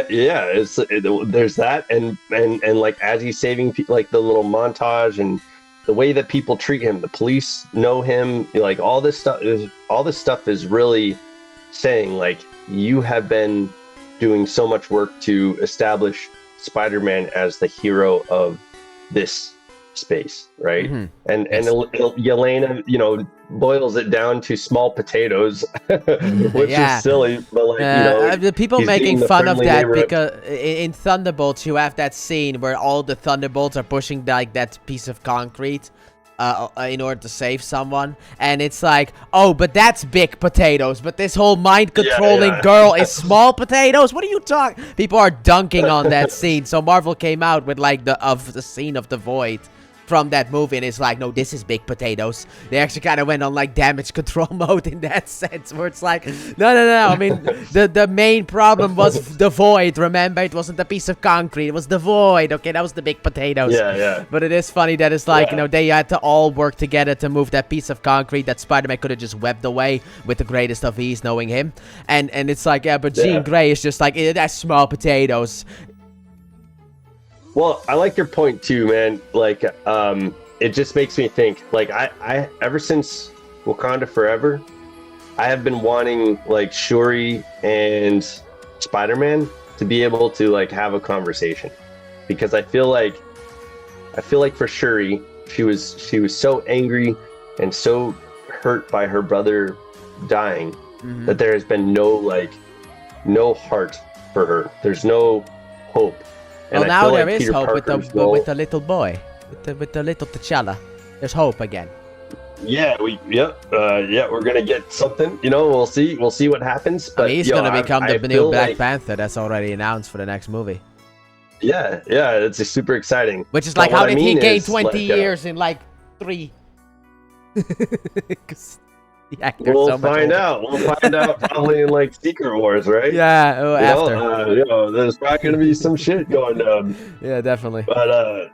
yeah. There's that, and like as he's saving people, like the little montage and the way that people treat him, the police know him, like all this stuff is really saying like you have been doing so much work to establish Spider-Man as the hero of this space, right? Mm-hmm. And Yes. Yelena, boils it down to small potatoes, which Yeah. is silly, but like The people he's making being the fun of friendly that neighborhood. because in Thunderbolts you have that scene where all the Thunderbolts are pushing like that piece of concrete in order to save someone, and it's like, oh, but that's big potatoes, but this whole mind controlling Yeah. girl is small potatoes. What are you talking? People are dunking on that scene. So Marvel came out with like the scene of the Void from that movie, and it's like, no, this is big potatoes. They actually kind of went on like damage control mode in that sense, where it's like, no. I mean, the main problem was the Void. Remember, it wasn't a piece of concrete; it was the Void. Okay, that was the big potatoes. Yeah. But it is funny that it's like, Yeah. they had to all work together to move that piece of concrete that Spider-Man could have just webbed away with the greatest of ease, knowing him. And it's like, yeah, but Jean Yeah. Grey is just like, that's small potatoes. Well, I like your point too, man. Like, it just makes me think. Like, I ever since Wakanda Forever, I have been wanting like Shuri and Spider-Man to be able to like have a conversation, because I feel like for Shuri, she was so angry and so hurt by her brother dying that there has been no heart for her. There's no hope. Well, And I now feel there like is Peter hope with Parker's the role- little boy, with the little T'Challa. There's hope again. Yeah, we're gonna get something. We'll see what happens. But I mean, he's yo, gonna become I the new feel Black like- Panther. That's already announced for the next movie. Yeah, it's just super exciting. Which is But like, what how I did he mean gain is, 20 like, years in like 3? 'Cause the actor's We'll so much find older. out. We'll find out probably in like Secret Wars, right? Yeah, oh, after. There's probably gonna be some shit going down. Yeah, definitely. But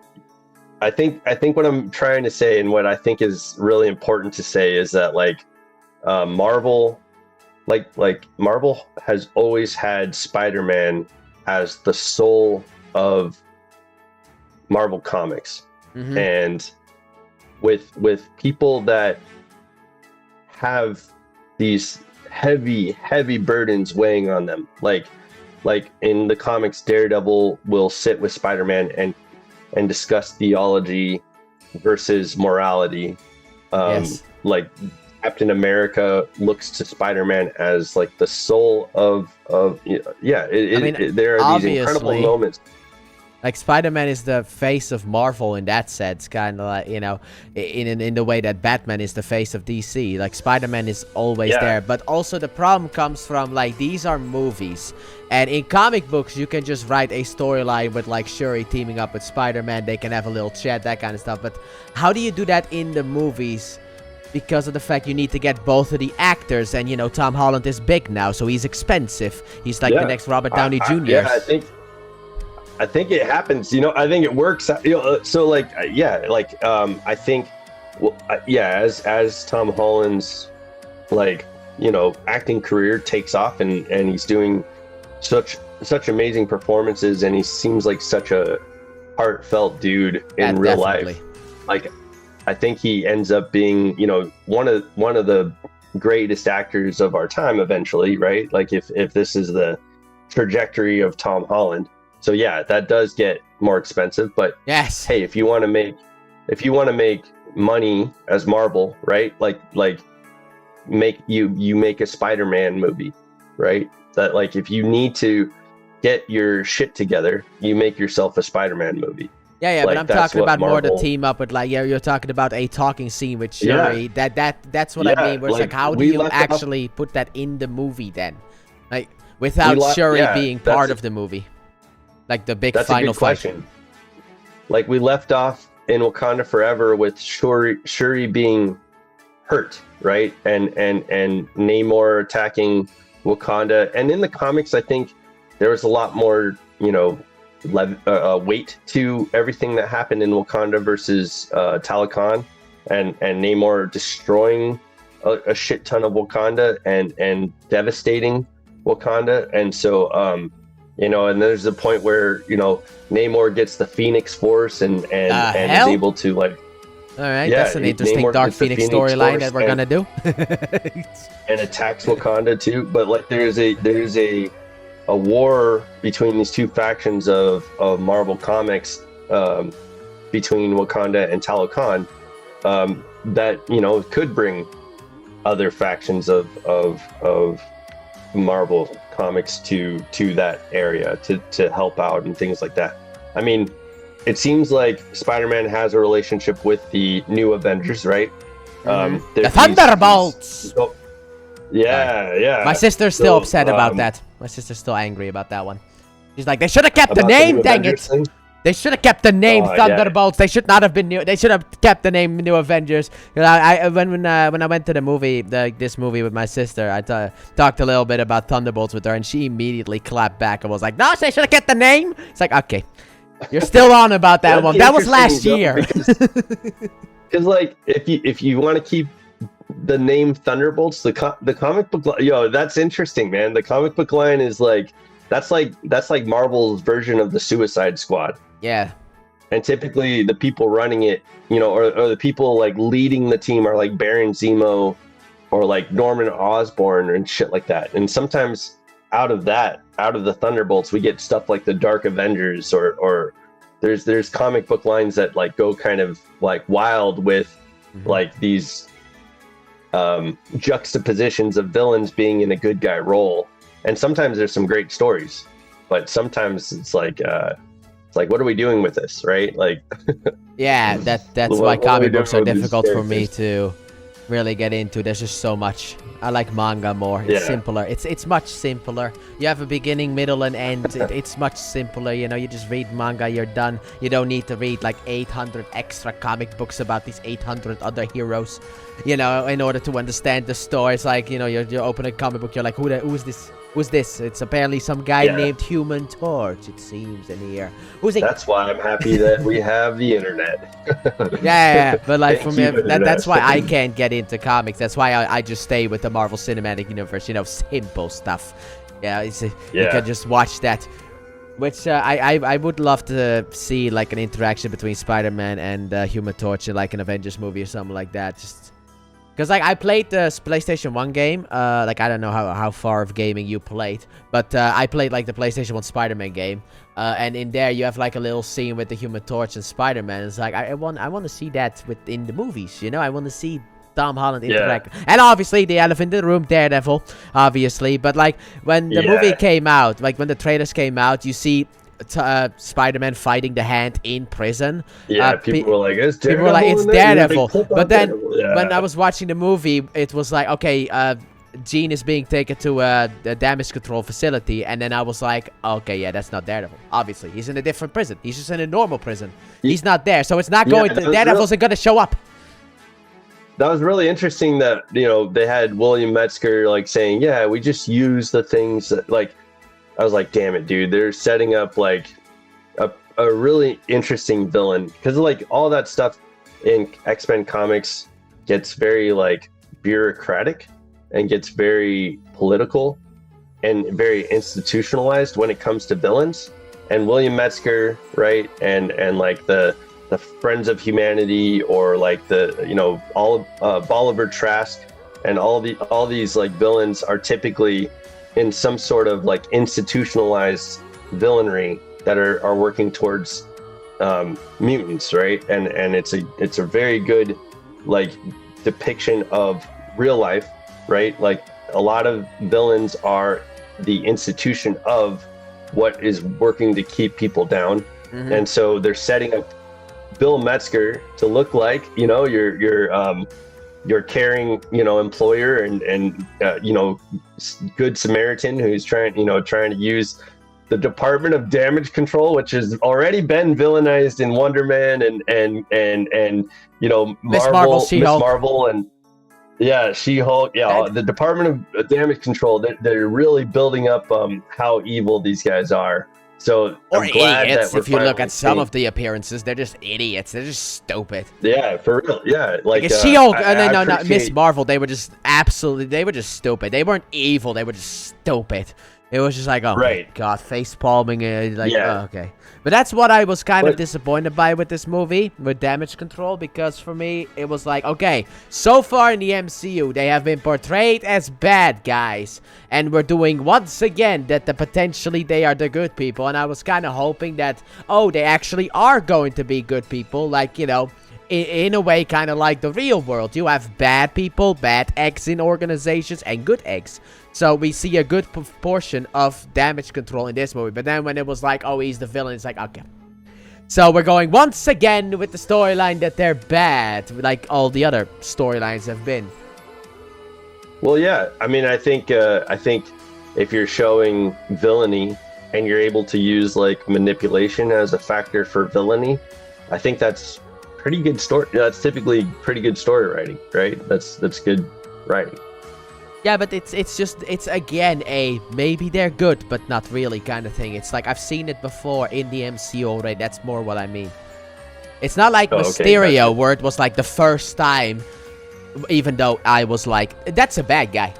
I think what I'm trying to say, and what I think is really important to say, is that like Marvel, like Marvel has always had Spider-Man as the soul of Marvel Comics, Mhm. and with people that have these heavy burdens weighing on them, like in the comics, Daredevil will sit with Spider-Man and discuss theology versus morality. Yes. Like Captain America looks to Spider-Man as like the soul of there are these incredible obviously, moments. Like, Spider-Man is the face of Marvel in that sense, kind of like, in the way that Batman is the face of DC. Like, Spider-Man is always Yeah. there. But also the problem comes from, like, these are movies. And in comic books, you can just write a storyline with, like, Shuri teaming up with Spider-Man. They can have a little chat, that kind of stuff. But how do you do that in the movies? Because of the fact you need to get both of the actors. And, Tom Holland is big now, so he's expensive. He's like the next Robert Downey Jr. I think it happens. I think it works. So like, I think, as Tom Holland's acting career takes off, and he's doing such amazing performances, and he seems like such a heartfelt dude in real Definitely. life. Like, I think he ends up being, one of the greatest actors of our time eventually, right? Like, if this is the trajectory of Tom Holland. So yeah, that does get more expensive, but Yes. hey, if you want to make money as Marvel, right? Like you make a Spider-Man movie, right? That, like, if you need to get your shit together, you make yourself a Spider-Man movie. Yeah, Like, but I'm that's talking what about more the Marvel- team up with, like, you're talking about a talking scene with Yeah. Shuri. That's what I Yeah, mean. Where it's like, like, how do we you left off- actually put that in the movie then? Like, without We Shuri yeah, being that's part a- of the movie. Like the big That's a final good fight. question. Like, we left off in Wakanda Forever with Shuri being hurt, right? And Namor attacking Wakanda. And in the comics, I think there was a lot more, weight to everything that happened in Wakanda versus Talokan, and Namor destroying a shit ton of Wakanda and devastating Wakanda. And so, And there's a point where Namor gets the Phoenix Force and is able to like. All right, that's an interesting Namor Dark Phoenix storyline that we're gonna do. And attacks Wakanda too, but like there's a war between these two factions of Marvel Comics, between Wakanda and Talokan, that could bring other factions of Marvel Comics to that area to help out and things like that. I mean, it seems like Spider-Man has a relationship with the new Avengers, right? The Thunderbolts. Yeah. My sister's still upset about that. My sister's still angry about that one. She's like, they should have kept the name. Dang it! Thing? They should have kept the name Thunderbolts. Yeah. They should not have been new. They should have kept the name New Avengers. When I went to the movie, this movie with my sister, I talked a little bit about Thunderbolts with her, and she immediately clapped back and was like, "No, they should have kept the name." It's like, okay, you're still on about that one. That was last year. Because like, if you want to keep the name Thunderbolts, the comic book, that's interesting, man. The comic book line is like, that's like Marvel's version of the Suicide Squad. Yeah. And typically the people running it, or the people like leading the team are like Baron Zemo or like Norman Osborn and shit like that. And sometimes out of the Thunderbolts, we get stuff like the Dark Avengers, or there's comic book lines that like go kind of like wild with like these juxtapositions of villains being in a good guy role. And sometimes there's some great stories, but sometimes it's like what are we doing with this, right? Like, yeah, that's why comic books are difficult for me to really get into. There's just so much. I like manga more. It's simpler. It's much simpler. You have a beginning, middle, and end. It's much simpler. You just read manga, you're done. You don't need to read like 800 extra comic books about these 800 other heroes, in order to understand the story. It's like, you open a comic book, you're like, who's this? Who's this? It's apparently some guy named Human Torch, it seems, in here. That's why I'm happy that we have the internet. yeah, but like for me, that's why I can't get into comics. That's why I just stay with the Marvel Cinematic Universe, simple stuff. Yeah, you can just watch that. Which I would love to see, like, an interaction between Spider-Man and Human Torch in like an Avengers movie or something like that. Just because, like, I played the PlayStation 1 game. Like, I don't know how far of gaming you played. But I played, like, the PlayStation 1 Spider-Man game. And in there, you have, like, a little scene with the Human Torch and Spider-Man. It's like, I want to see that within the movies, I want to see Tom Holland interact. And obviously, the elephant in the room, Daredevil, obviously. But, like, when the movie came out, like, when the trailers came out, you see Spider-Man fighting the Hand in prison. Yeah, people were like, it's Daredevil. People were like, it's Daredevil. But then when I was watching the movie, it was like, okay, Jean is being taken to a damage control facility, and then I was like, okay, yeah, that's not Daredevil. Obviously, he's in a different prison. He's just in a normal prison. He's not there, so it's not going to. Daredevil isn't going to show up. That was really interesting that they had William Metzger like saying, yeah, we just use the things that, like. I was like, damn it, dude. They're setting up like a really interesting villain, because like all that stuff in X-Men comics gets very like bureaucratic and gets very political and very institutionalized when it comes to villains. And William Metzger, right, and like the Friends of Humanity, or like the Bolivar Trask, and all these like villains are typically in some sort of like institutionalized villainry that are working towards mutants, right? And it's a very good like depiction of real life, right? Like a lot of villains are the institution of what is working to keep people down. And so they're setting up Bill Metzger to look like your caring, employer and good Samaritan who's trying to use the Department of Damage Control, which has already been villainized in Wonder Man and Miss Marvel, She-Hulk. Miss Marvel, and She-Hulk. The Department of Damage Control. They're really building up how evil these guys are. So or idiots. If you look at some of the appearances, they're just idiots. They're just stupid. Yeah, for real. Yeah, like She-Hulk. No, Miss Marvel. They were just stupid. They weren't evil. They were just stupid. It was just like, oh Right. my god, face palming, like, Yeah. oh, okay. But that's what I was kind of disappointed by with this movie, with Damage Control, because for me, it was like, okay, so far in the MCU, they have been portrayed as bad guys, and we're doing once again that potentially they are the good people, and I was kind of hoping that, oh, they actually are going to be good people, like, you know, in a way, kind of like the real world. You have bad people, bad eggs in organizations, and good eggs. So we see a good proportion of Damage Control in this movie. But then when it was like, oh, he's the villain, it's like, okay. So we're going once again with the storyline that they're bad, like all the other storylines have been. Well, yeah. I mean, I think if you're showing villainy and you're able to use like manipulation as a factor for villainy, I think that's pretty good story. That's typically pretty good story writing, right? That's good writing. Yeah, but it's again a maybe they're good but not really kind of thing. It's like I've seen it before in the MCU already. That's more what I mean. It's not like Mysterio, gotcha. where it was like the first time, even though I was like, that's a bad guy.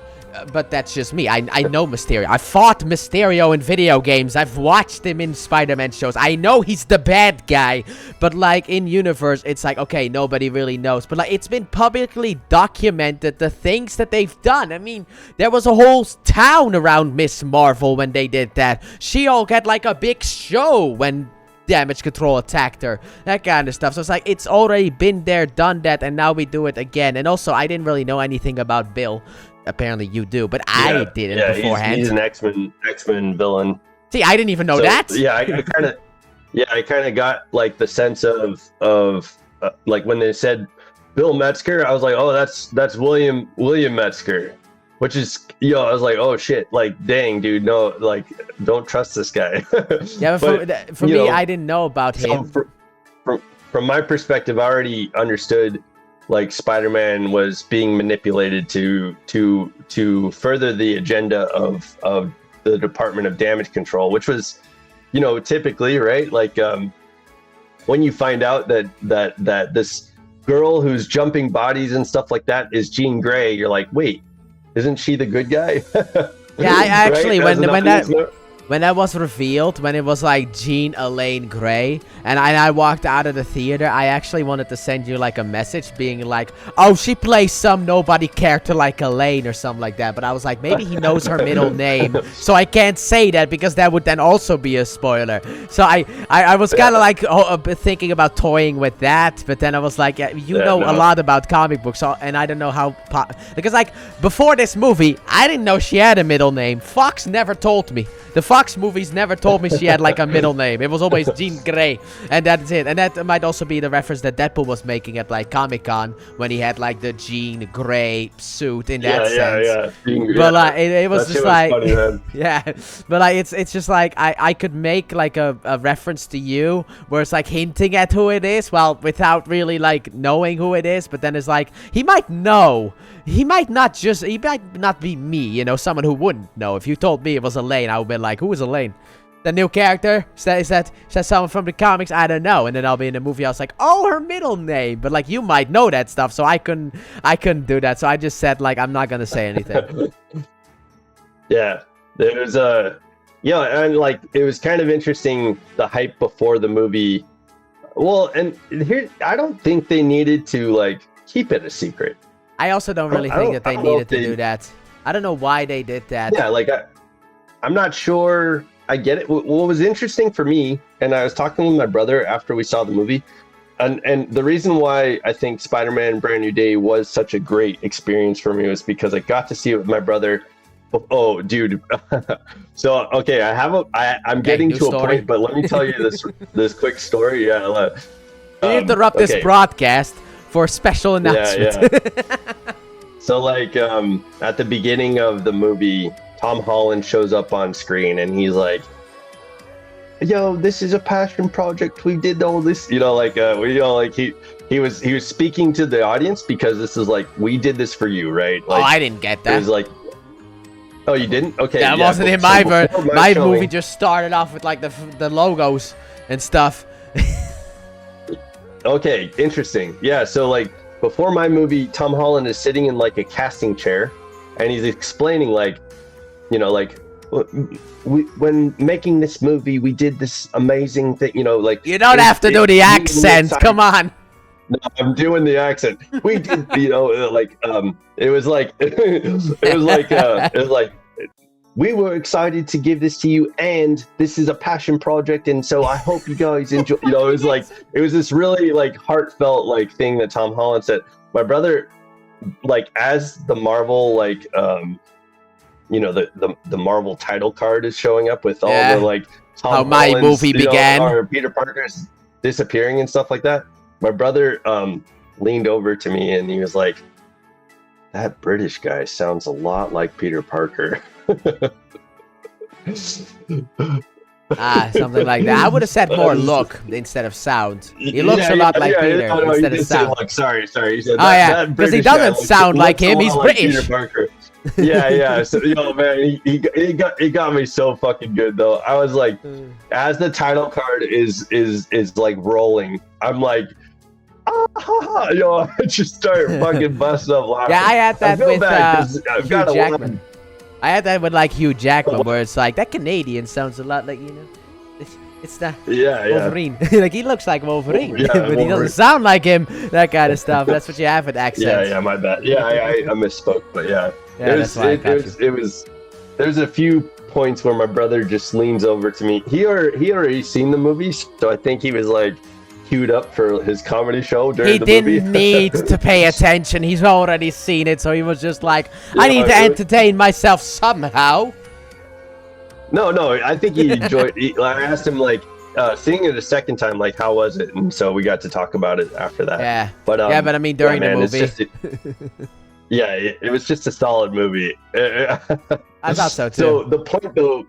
But that's just me. I know Mysterio. I fought Mysterio in video games. I've watched him in Spider-Man shows. I know he's the bad guy. But like in universe, it's like, okay, nobody really knows. But like it's been publicly documented, the things that they've done. I mean, there was a whole town around Miss Marvel when they did that. She-Hulk had like a big show when Damage Control attacked her, that kind of stuff. So it's like it's already been there, done that, and now we do it again. And also, I didn't really know anything about Bill. Apparently you do, but I didn't beforehand. He's an X-Men villain. See, I didn't even know that. Yeah, I kind of got like the sense of like when they said Bill Metzger, I was like, oh, that's William Metzger, which is, I was like, oh shit, like dang, dude, no, like don't trust this guy. Yeah, but for me, I didn't know about him. From my perspective, I already understood. Like Spider-Man was being manipulated to further the agenda of the Department of Damage Control, which was, typically, right? Like when you find out that this girl who's jumping bodies and stuff like that is Jean Grey, you're like, wait, isn't she the good guy? Yeah, I actually right? when that was revealed, when it was like Jean Elaine Grey, and I walked out of the theater, I actually wanted to send you like a message being like, oh, she plays some nobody character like Elaine or something like that. But I was like, maybe he knows her middle name, so I can't say that because that would then also be a spoiler. So I was kind of like thinking about toying with that, but then I was like, yeah, a lot about comic books, and I don't know how, because like before this movie, I didn't know she had a middle name. Fox never told me. The Fox movies never told me she had like a middle name. It was always Jean Grey, and that's it. And that might also be the reference that Deadpool was making at like Comic-Con when he had like the Jean Grey suit in that sense. Yeah. But like it was just like, funny, yeah. But like it's just like I could make like a reference to you where it's like hinting at who it is, well, without really like knowing who it is. But then it's like he might know. He might not be me, someone who wouldn't know. If you told me it was Elaine, I would be like, who is Elaine? The new character? Is that someone from the comics? I don't know. And then I'll be in the movie, I was like, oh, her middle name. But like you might know that stuff, so I couldn't do that. So I just said like I'm not gonna say anything. Yeah. There was and like it was kind of interesting, the hype before the movie. Well, and here I don't think they needed to like keep it a secret. I also don't really think that they needed to do that. I don't know why they did that. Yeah, like I'm not sure. I get it. What was interesting for me, and I was talking with my brother after we saw the movie, and the reason why I think Spider-Man: Brand New Day was such a great experience for me was because I got to see it with my brother. Oh, dude. So okay, I'm getting to a point, but let me tell you this quick story. Yeah. You interrupt this broadcast for special announcement. Yeah. So like at the beginning of the movie, Tom Holland shows up on screen and he's like, yo, this is a passion project, we did all this, he was speaking to the audience because this is like, we did this for you, right? Like, I didn't get that. It was like, oh, you didn't? Okay. That wasn't in my version. My movie just started off with like the logos and stuff. Okay, interesting. Yeah, so like before my movie, Tom Holland is sitting in like a casting chair and he's explaining like, when making this movie, we did this amazing thing, you know, like You don't have to do the accent. Come on. No, I'm doing the accent. We did, you know, like it was like it was like we were excited to give this to you, and this is a passion project, and so I hope you guys enjoy. You know, it was this really like heartfelt like thing that Tom Holland said. My brother, like as the Marvel like you know, the Marvel title card is showing up with all the like Tom how my Holland's, movie began, or Peter Parker's disappearing and stuff like that. My brother leaned over to me and he was like, "That British guy sounds a lot like Peter Parker." Something like that. I would have said more look instead of sound. He looks a lot like Peter instead of sound. Sorry. He said, because he doesn't sound like him. He's British. Peter Parker. Yeah. So, you know, man, he got me so fucking good though. I was like, as the title card is like rolling, I'm like, you know, I just start fucking busting up laughing. Yeah, I had that with Hugh Jackman. I had that with like Hugh Jackman, where it's like that Canadian sounds a lot like, you know, it's that Wolverine. Like he looks like Wolverine, but he doesn't sound like him. That kind of stuff. That's what you have with accents. Yeah, my bad. Yeah, I misspoke, but yeah. That's why it was. There's a few points where my brother just leans over to me. He already seen the movie, so I think he was like queued up for his comedy show during the movie. He didn't need to pay attention. He's already seen it, so he was just like, I need to entertain myself somehow. No, I think he enjoyed it. I asked him, like, seeing it a second time, like, how was it? And so we got to talk about it after that. Yeah. But I mean, during the movie. It was just a solid movie. I thought so, too. So the point, though,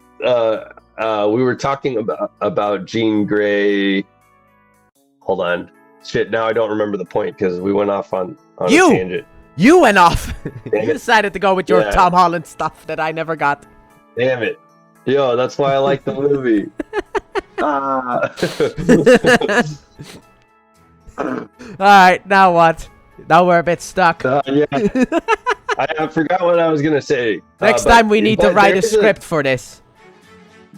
we were talking about Jean Grey. Hold on. Shit, now I don't remember the point because we went off on a tangent. You went off. You decided to go with your Tom Holland stuff that I never got. Damn it. Yo, that's why I like the movie. Alright, now what? Now we're a bit stuck. Yeah. I forgot what I was going to say. Next time we need to write a script for this.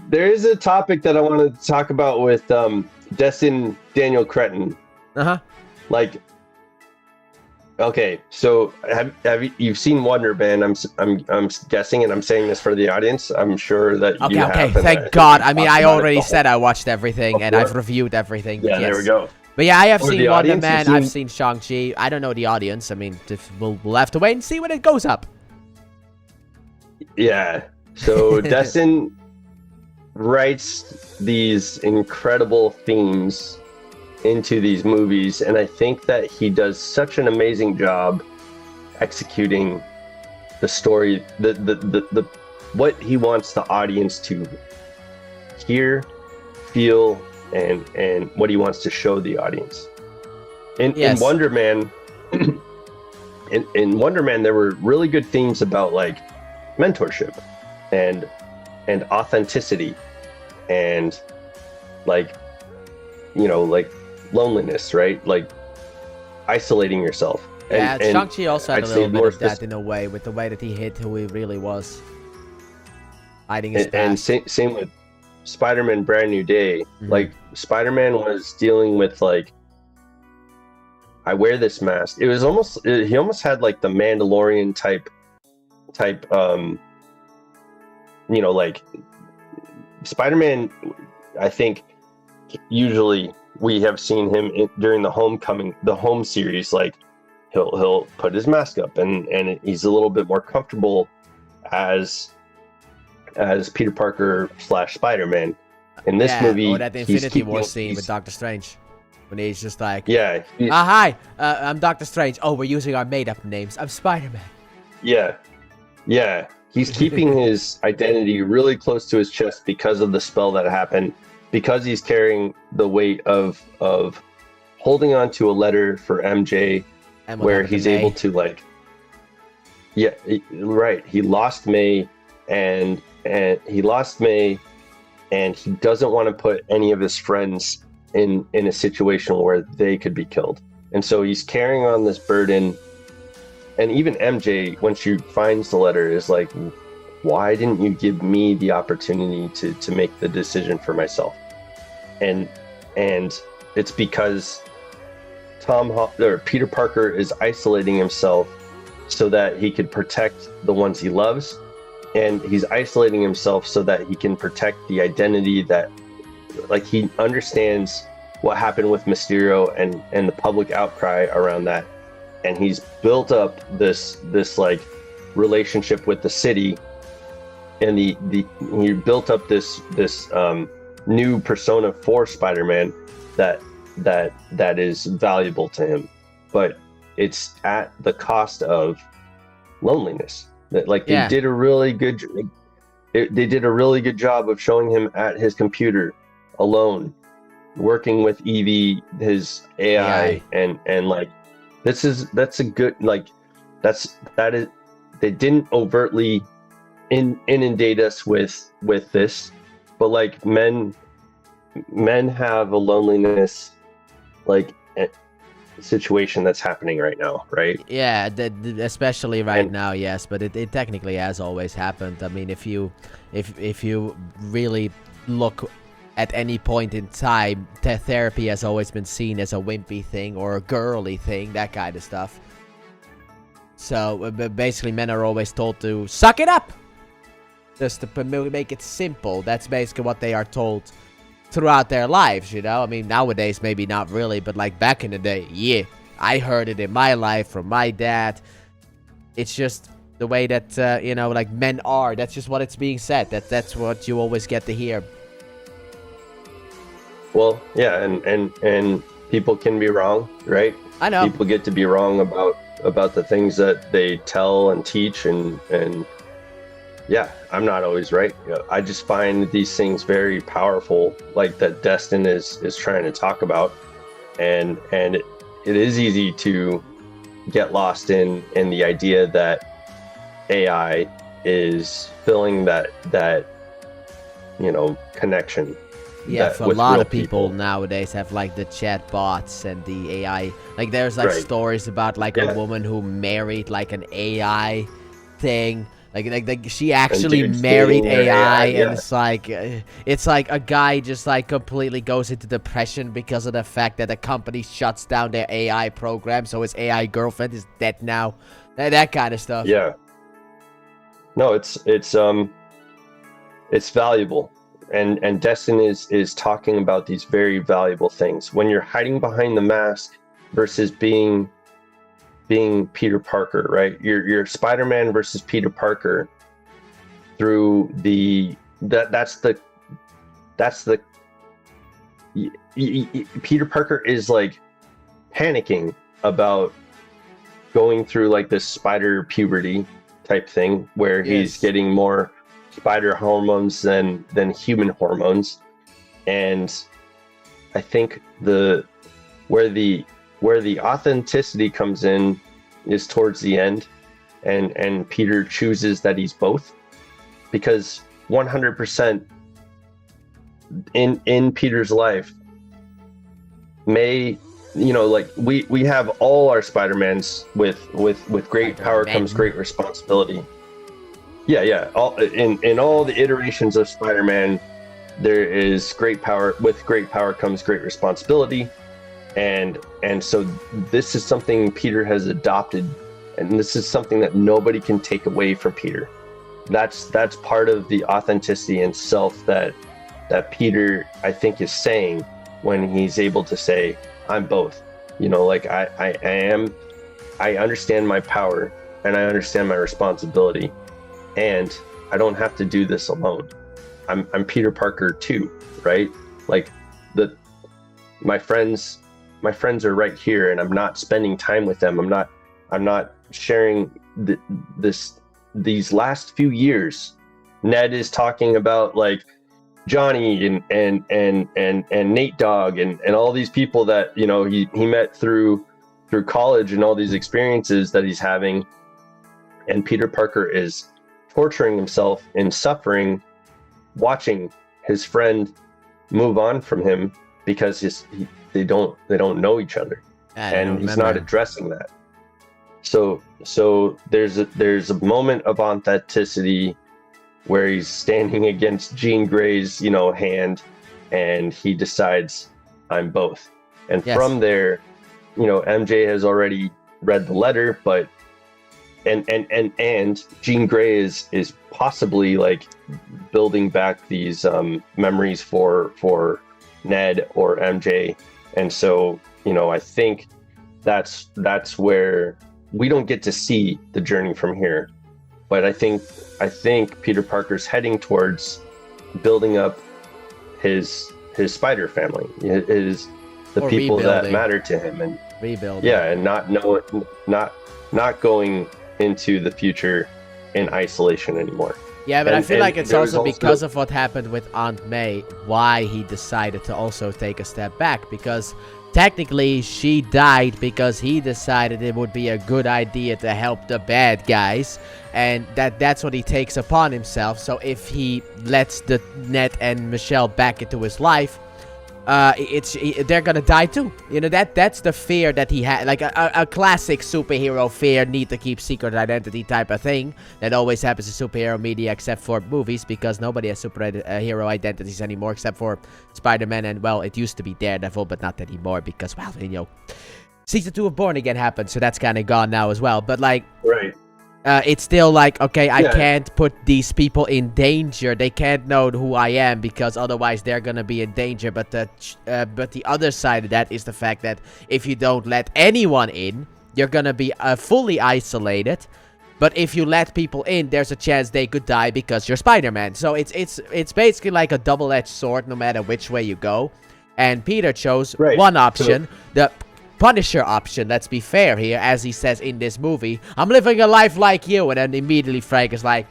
There is a topic that I wanted to talk about with Destin Daniel Cretton. Like, okay, so have you've seen Wonder Man? I'm guessing, and I'm saying this for the audience. I'm sure that you have. Okay, thank God. I mean, I already said I watched everything and I've reviewed everything. Yeah, there we go. But yeah, I have seen Wonder Man. I've seen Shang-Chi. I don't know the audience. I mean, we'll have to wait and see when it goes up. Yeah. So Destin writes these incredible themes into these movies, and I think that he does such an amazing job executing the story, the what he wants the audience to hear, feel, and what he wants to show the audience. In Wonder Man, in Wonder Man, there were really good themes about like mentorship and authenticity and like, you know, like loneliness, right? Like isolating yourself. Yeah, Shang-Chi also had a little bit of that in a way, with the way that he hid who he really was, hiding his past. And same with Spider-Man Brand New Day. Like Spider-Man was dealing with like, I wear this mask. It was almost, he almost had like the Mandalorian type you know, like Spider-Man, I think usually we have seen him during the home series, like he'll put his mask up and he's a little bit more comfortable as Peter Parker / Spider-Man. In this movie, or that Infinity War scene with Doctor Strange, when he's just like, hi, I'm Doctor Strange. Oh, we're using our made-up names. I'm Spider-Man. Yeah. He's keeping his identity really close to his chest because of the spell that happened, because he's carrying the weight of holding on to a letter for MJ, where he's able to like, he lost May, and he doesn't want to put any of his friends in a situation where they could be killed, and so he's carrying on this burden. And even MJ, when she finds the letter, is like, why didn't you give me the opportunity to make the decision for myself? And it's because Peter Parker is isolating himself so that he could protect the ones he loves, and he's isolating himself so that he can protect the identity that, like, he understands what happened with Mysterio and the public outcry around that, and he's built up this like relationship with the city, and he built up this new persona for Spider-Man that is valuable to him, but it's at the cost of loneliness. That, like, they did a really good job of showing him at his computer alone, working with Evie, his AI. and like, that's a good, like, that is, they didn't overtly inundate us with this, but like, men have a loneliness, like, situation that's happening right now, right? Yeah, especially right now, yes, but it technically has always happened. I mean, if you really look at any point in time, therapy has always been seen as a wimpy thing or a girly thing, that kind of stuff. So basically, men are always told to suck it up, just to make it simple. That's basically what they are told throughout their lives, you know? I mean, nowadays, maybe not really, but like back in the day, yeah, I heard it in my life from my dad. It's just the way that, you know, like, men are. That's just what it's being said. That's what you always get to hear. Well, yeah, and people can be wrong, right? I know. People get to be wrong about the things that they tell and teach, and yeah, I'm not always right. You know, I just find these things very powerful, like that Destin is trying to talk about, and it is easy to get lost in the idea that AI is filling that you know, connection. Yeah, for a lot of people nowadays have like the chat bots and the AI. Like, there's like stories about like a woman who married like an AI thing. Like she actually married AI, and it's like a guy just like completely goes into depression because of the fact that the company shuts down their AI program, so his AI girlfriend is dead now. That kind of stuff. Yeah. No, it's valuable, and Destin is talking about these very valuable things. When you're hiding behind the mask versus being Peter Parker, right? You're Spider-Man versus Peter Parker through that's the Peter Parker is like panicking about going through like this spider puberty type thing where he's getting more spider hormones than human hormones, and I think where the authenticity comes in is towards the end, and Peter chooses that he's both, because 100% in Peter's life, you know, like, we have all our Spider-Mans with great power comes great responsibility. Yeah. In all the iterations of Spider-Man, there is great power. With great power comes great responsibility. And so this is something Peter has adopted, and this is something that nobody can take away from Peter. That's part of the authenticity and self that Peter, I think, is saying when he's able to say, I'm both. You know, like, I understand my power, and I understand my responsibility, and I don't have to do this alone. I'm Peter Parker too, right? Like, my friends are right here, and I'm not spending time with them. I'm not sharing these last few years. Ned is talking about like Johnny and Nate Dogg and all these people that, you know, he met through college and all these experiences that he's having. And Peter Parker is torturing himself and suffering, watching his friend move on from him because they don't know each other, and he's not addressing that. So there's a moment of authenticity where he's standing against Jean Grey's, hand, and he decides, I'm both. And from there, MJ has already read the letter, but and Jean Grey is possibly like building back these memories for Ned or MJ, and so I think that's where we don't get to see the journey from here, but I think Peter Parker's heading towards building up his spider family, the people that matter to him, and rebuilding. Yeah, and not going into the future in isolation anymore. Yeah, but I feel like it's also because of what happened with Aunt May why he decided to also take a step back, because technically she died because he decided it would be a good idea to help the bad guys, and that's what he takes upon himself. So if he lets the Ned and Michelle back into his life, they're gonna die too. That's the fear that he had, like a classic superhero fear, need to keep secret identity type of thing that always happens in superhero media, except for movies, because nobody has superhero identities anymore except for Spider-Man, and well, it used to be Daredevil, but not anymore because, well, season 2 of Born Again happened, so that's kind of gone now as well. But like, right. It's still like, okay, I can't put these people in danger. They can't know who I am, because otherwise they're gonna be in danger. But the other side of that is the fact that if you don't let anyone in, you're gonna be fully isolated. But if you let people in, there's a chance they could die because you're Spider-Man. So it's basically like a double-edged sword, no matter which way you go. And Peter chose one option, the Punisher option. Let's be fair here, as he says in this movie, I'm living a life like you, and then immediately Frank is like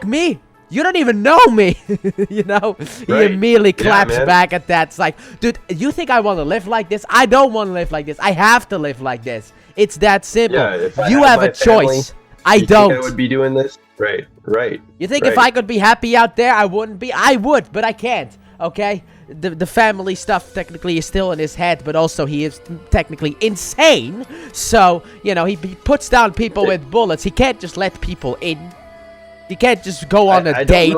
me? You don't even know me. He immediately claps back at that. It's like, dude, you think I want to live like this? I don't want to live like this. I have to live like this. It's that simple. You have a choice. I don't. I would be doing this. Right. You think if I could be happy out there, I wouldn't be? I would, but I can't. Okay? The family stuff technically is still in his head, but also he is technically insane. So, he puts down people with bullets. He can't just let people in. He can't just go on a date.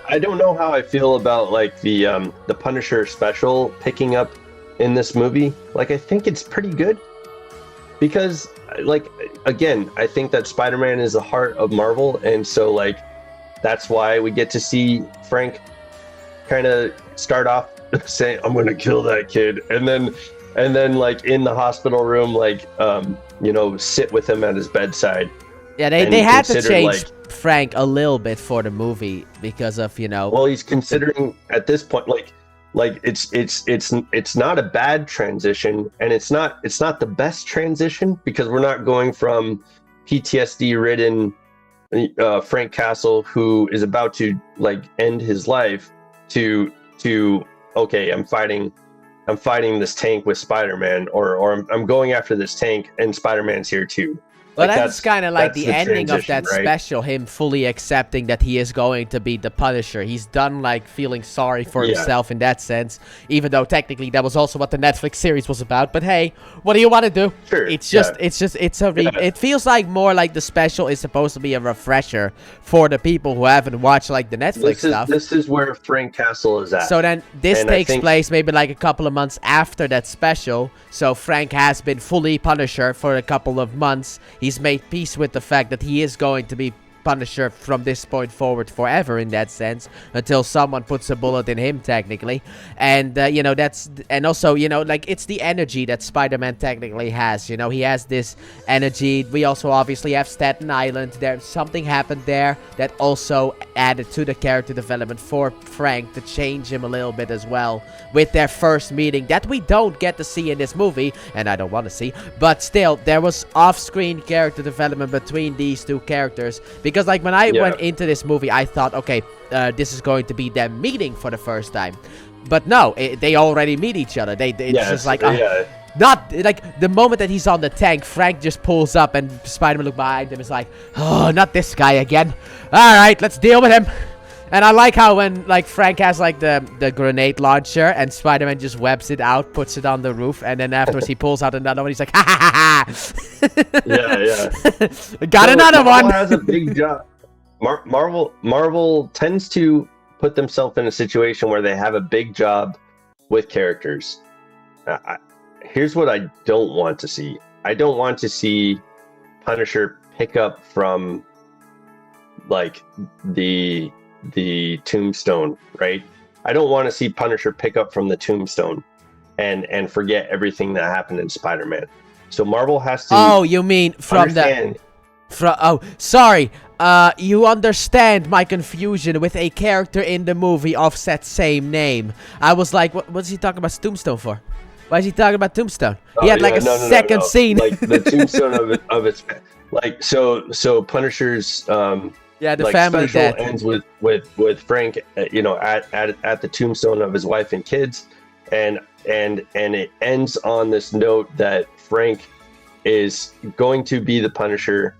I don't know how I feel about like the Punisher special picking up in this movie. Like, I think it's pretty good, because like, again, I think that Spider-Man is the heart of Marvel, and so like that's why we get to see Frank kind of start off saying, I'm gonna kill that kid, and then like in the hospital room, like sit with him at his bedside. Yeah, they had to change Frank a little bit for the movie because of well, he's considering at this point like it's not a bad transition, and it's not the best transition, because we're not going from PTSD ridden Frank Castle, who is about to like end his life, to okay, I'm fighting this tank with Spider-Man, or I'm going after this tank and Spider-Man's here too. Well, that's kind of like the ending of that special, him fully accepting that he is going to be the Punisher. He's done like feeling sorry for himself in that sense, even though technically that was also what the Netflix series was about. But hey, what do you want to do? Sure. It feels like more like the special is supposed to be a refresher for the people who haven't watched like the Netflix stuff. This is where Frank Castle is at. So then this takes place maybe like a couple of months after that special. So Frank has been fully Punisher for a couple of months. He's made peace with the fact that he is going to be Punisher from this point forward forever, in that sense, until someone puts a bullet in him technically. And that's, and also like, it's the energy that Spider-Man technically has. He has this energy. We also obviously have Staten Island. There's something happened there that also added to the character development for Frank to change him a little bit as well, with their first meeting that we don't get to see in this movie, and I don't want to see, but still there was off-screen character development between these two characters. Because like when I went into this movie, I thought, okay, this is going to be them meeting for the first time. But no, they already meet each other. It's just like, not like the moment that he's on the tank, Frank just pulls up and Spider-Man looks behind him. Is like, oh, not this guy again. All right, let's deal with him. And I like how when like Frank has like the grenade launcher and Spider-Man just webs it out, puts it on the roof, and then afterwards he pulls out another one. He's like, ha ha ha ha. Yeah. Got another one. Has a big job. Marvel tends to put themselves in a situation where they have a big job with characters. Here's what I don't want to see. I don't want to see Punisher pick up from like the tombstone, right? I don't want to see Punisher pick up from the tombstone and forget everything that happened in Spider-Man. So Marvel has to. Oh, you mean from understand. Oh, sorry. You understand my confusion with a character in the movie of that same name. I was like, what's he talking about Tombstone for? Why is he talking about Tombstone? He had like a second scene. Like the tombstone of its like so Punisher's yeah, the like family special death ends with Frank, you know, at the tombstone of his wife and kids, and it ends on this note that Frank is going to be the Punisher.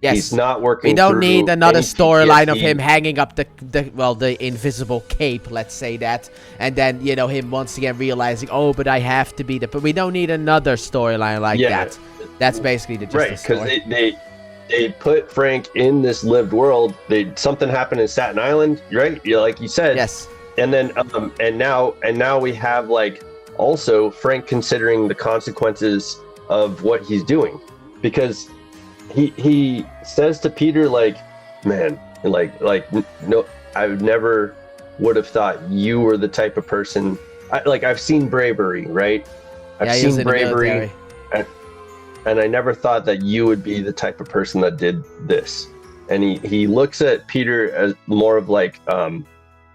Yes. He's not working. We don't need another storyline of him PTSD. hanging up the invisible cape, let's say that, and then, you know, him once again realizing, oh, but I have to be the. But we don't need another storyline like that. That's basically the right, because they put Frank in this lived world. Something happened in Staten Island, right? Like you said. Yes. And then and now we have like also Frank considering the consequences of what he's doing, because he says to Peter, like, man, like no, I never would have thought you were the type of person. I've seen Bravery, right? I've seen Bravery, and I never thought that you would be the type of person that did this. And he looks at Peter as more of like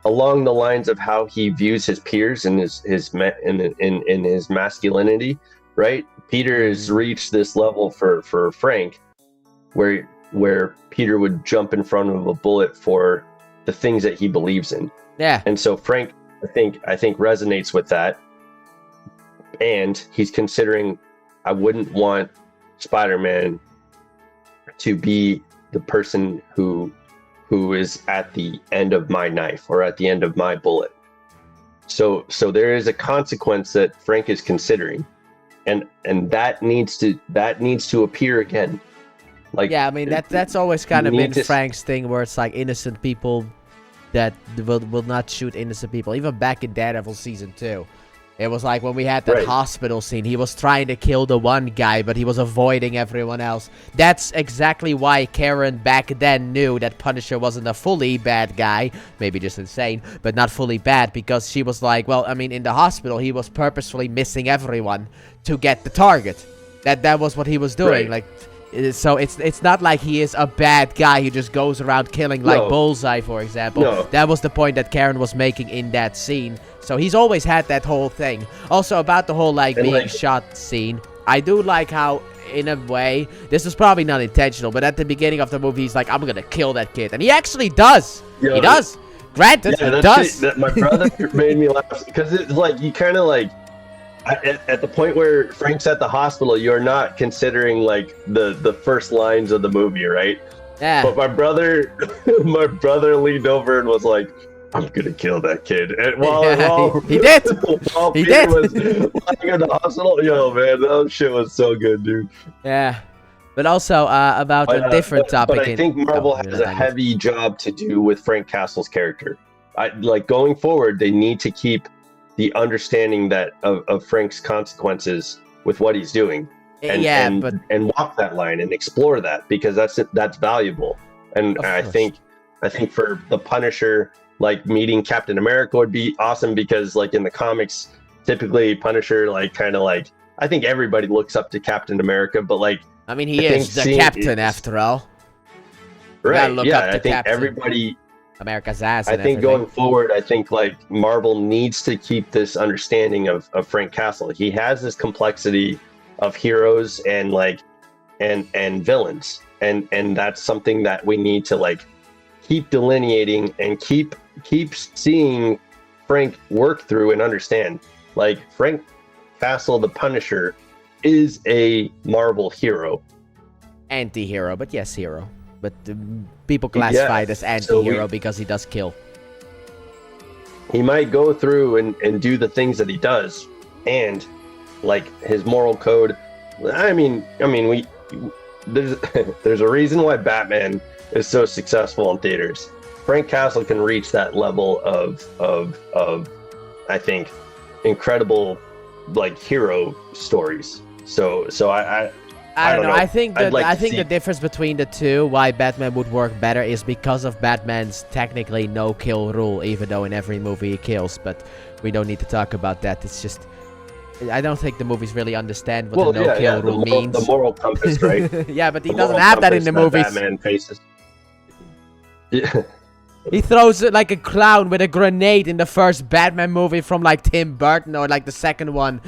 along the lines of how he views his peers and in his masculinity, right? Peter has reached this level for Frank where Peter would jump in front of a bullet for the things that he believes in. Yeah. And so Frank, I think resonates with that. And he's considering, I wouldn't want Spider-Man to be the person who is at the end of my knife or at the end of my bullet. So there is a consequence that Frank is considering, and that needs to appear again. Like, yeah, I mean that's always kind of been Frank's thing, where it's like innocent people that will not shoot innocent people. Even back in Daredevil season 2, it was like when we had that hospital scene, he was trying to kill the one guy, but he was avoiding everyone else. That's exactly why Karen back then knew that Punisher wasn't a fully bad guy, maybe just insane, but not fully bad, because she was like, well, I mean, in the hospital, he was purposefully missing everyone to get the target. That was what he was doing. Like, so it's not like he is a bad guy who just goes around killing, like Bullseye, for example. No. That was the point that Karen was making in that scene. So he's always had that whole thing. Also, about the whole being shot scene, I do like how, in a way, this is probably not intentional, but at the beginning of the movie, he's like, I'm gonna kill that kid. And he actually does. He does. Granted, he does. My brother made me laugh, because it's like, you kind of like, at the point where Frank's at the hospital, you're not considering like the first lines of the movie, right? Yeah. But my brother leaned over and was like, I'm gonna kill that kid. And while he did. While he Peter did. was lying in the hospital, yo, man, that shit was so good, dude. Yeah. But also about a different topic. But I think Marvel has a heavy job to do with Frank Castle's character. Like going forward, they need to keep the understanding that of Frank's consequences with what he's doing, and walk that line and explore that, because that's valuable. And I think for the Punisher, like meeting Captain America would be awesome, because like in the comics, typically Punisher like kind of like, I think everybody looks up to Captain America, but like, I mean, he is the captain after all. Right? Yeah, I think everybody. America's ass. I think going forward, I think like Marvel needs to keep this understanding of Frank Castle. He has this complexity of heroes and like and villains, and that's something that we need to like keep delineating and keep seeing Frank work through and understand. Like, Frank Castle, the Punisher, is a Marvel hero, anti-hero, but yes, hero. But people classify it as anti-hero because he does kill. He might go through and do the things that he does, and like his moral code. I mean, there's a reason why Batman is so successful in theaters. Frank Castle can reach that level of I think incredible like hero stories. So I don't know. I think that Like I think the difference between the two, why Batman would work better, is because of Batman's technically no kill rule, even though in every movie he kills. But we don't need to talk about that. It's just I don't think the movies really understand what the no kill rule means. The moral compass, right? Yeah, but he doesn't have that in the movies. Batman faces. Yeah. He throws it like a clown with a grenade in the first Batman movie from like Tim Burton or like the second one.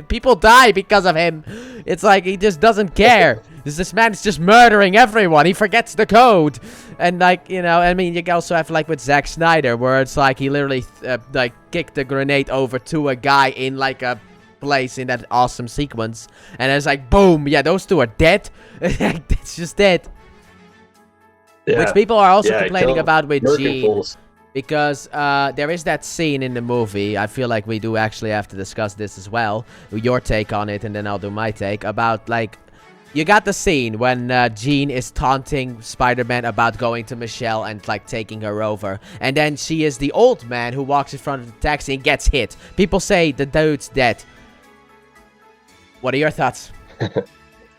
People die because of him. It's like he just doesn't care. This man is just murdering everyone. He forgets the code. And like, you know, I mean, you also have like with Zack Snyder where it's like he literally like kicked a grenade over to a guy in like a place in that awesome sequence. And it's like, boom, yeah, those two are dead. It's just dead. Yeah. Which people are also complaining about with Gene, because there is that scene in the movie. I feel like we do actually have to discuss this as well. Your take on it, and then I'll do my take about like you got the scene when Jean is taunting Spider-Man about going to Michelle and like taking her over, and then she is the old man who walks in front of the taxi and gets hit. People say the dude's dead. What are your thoughts?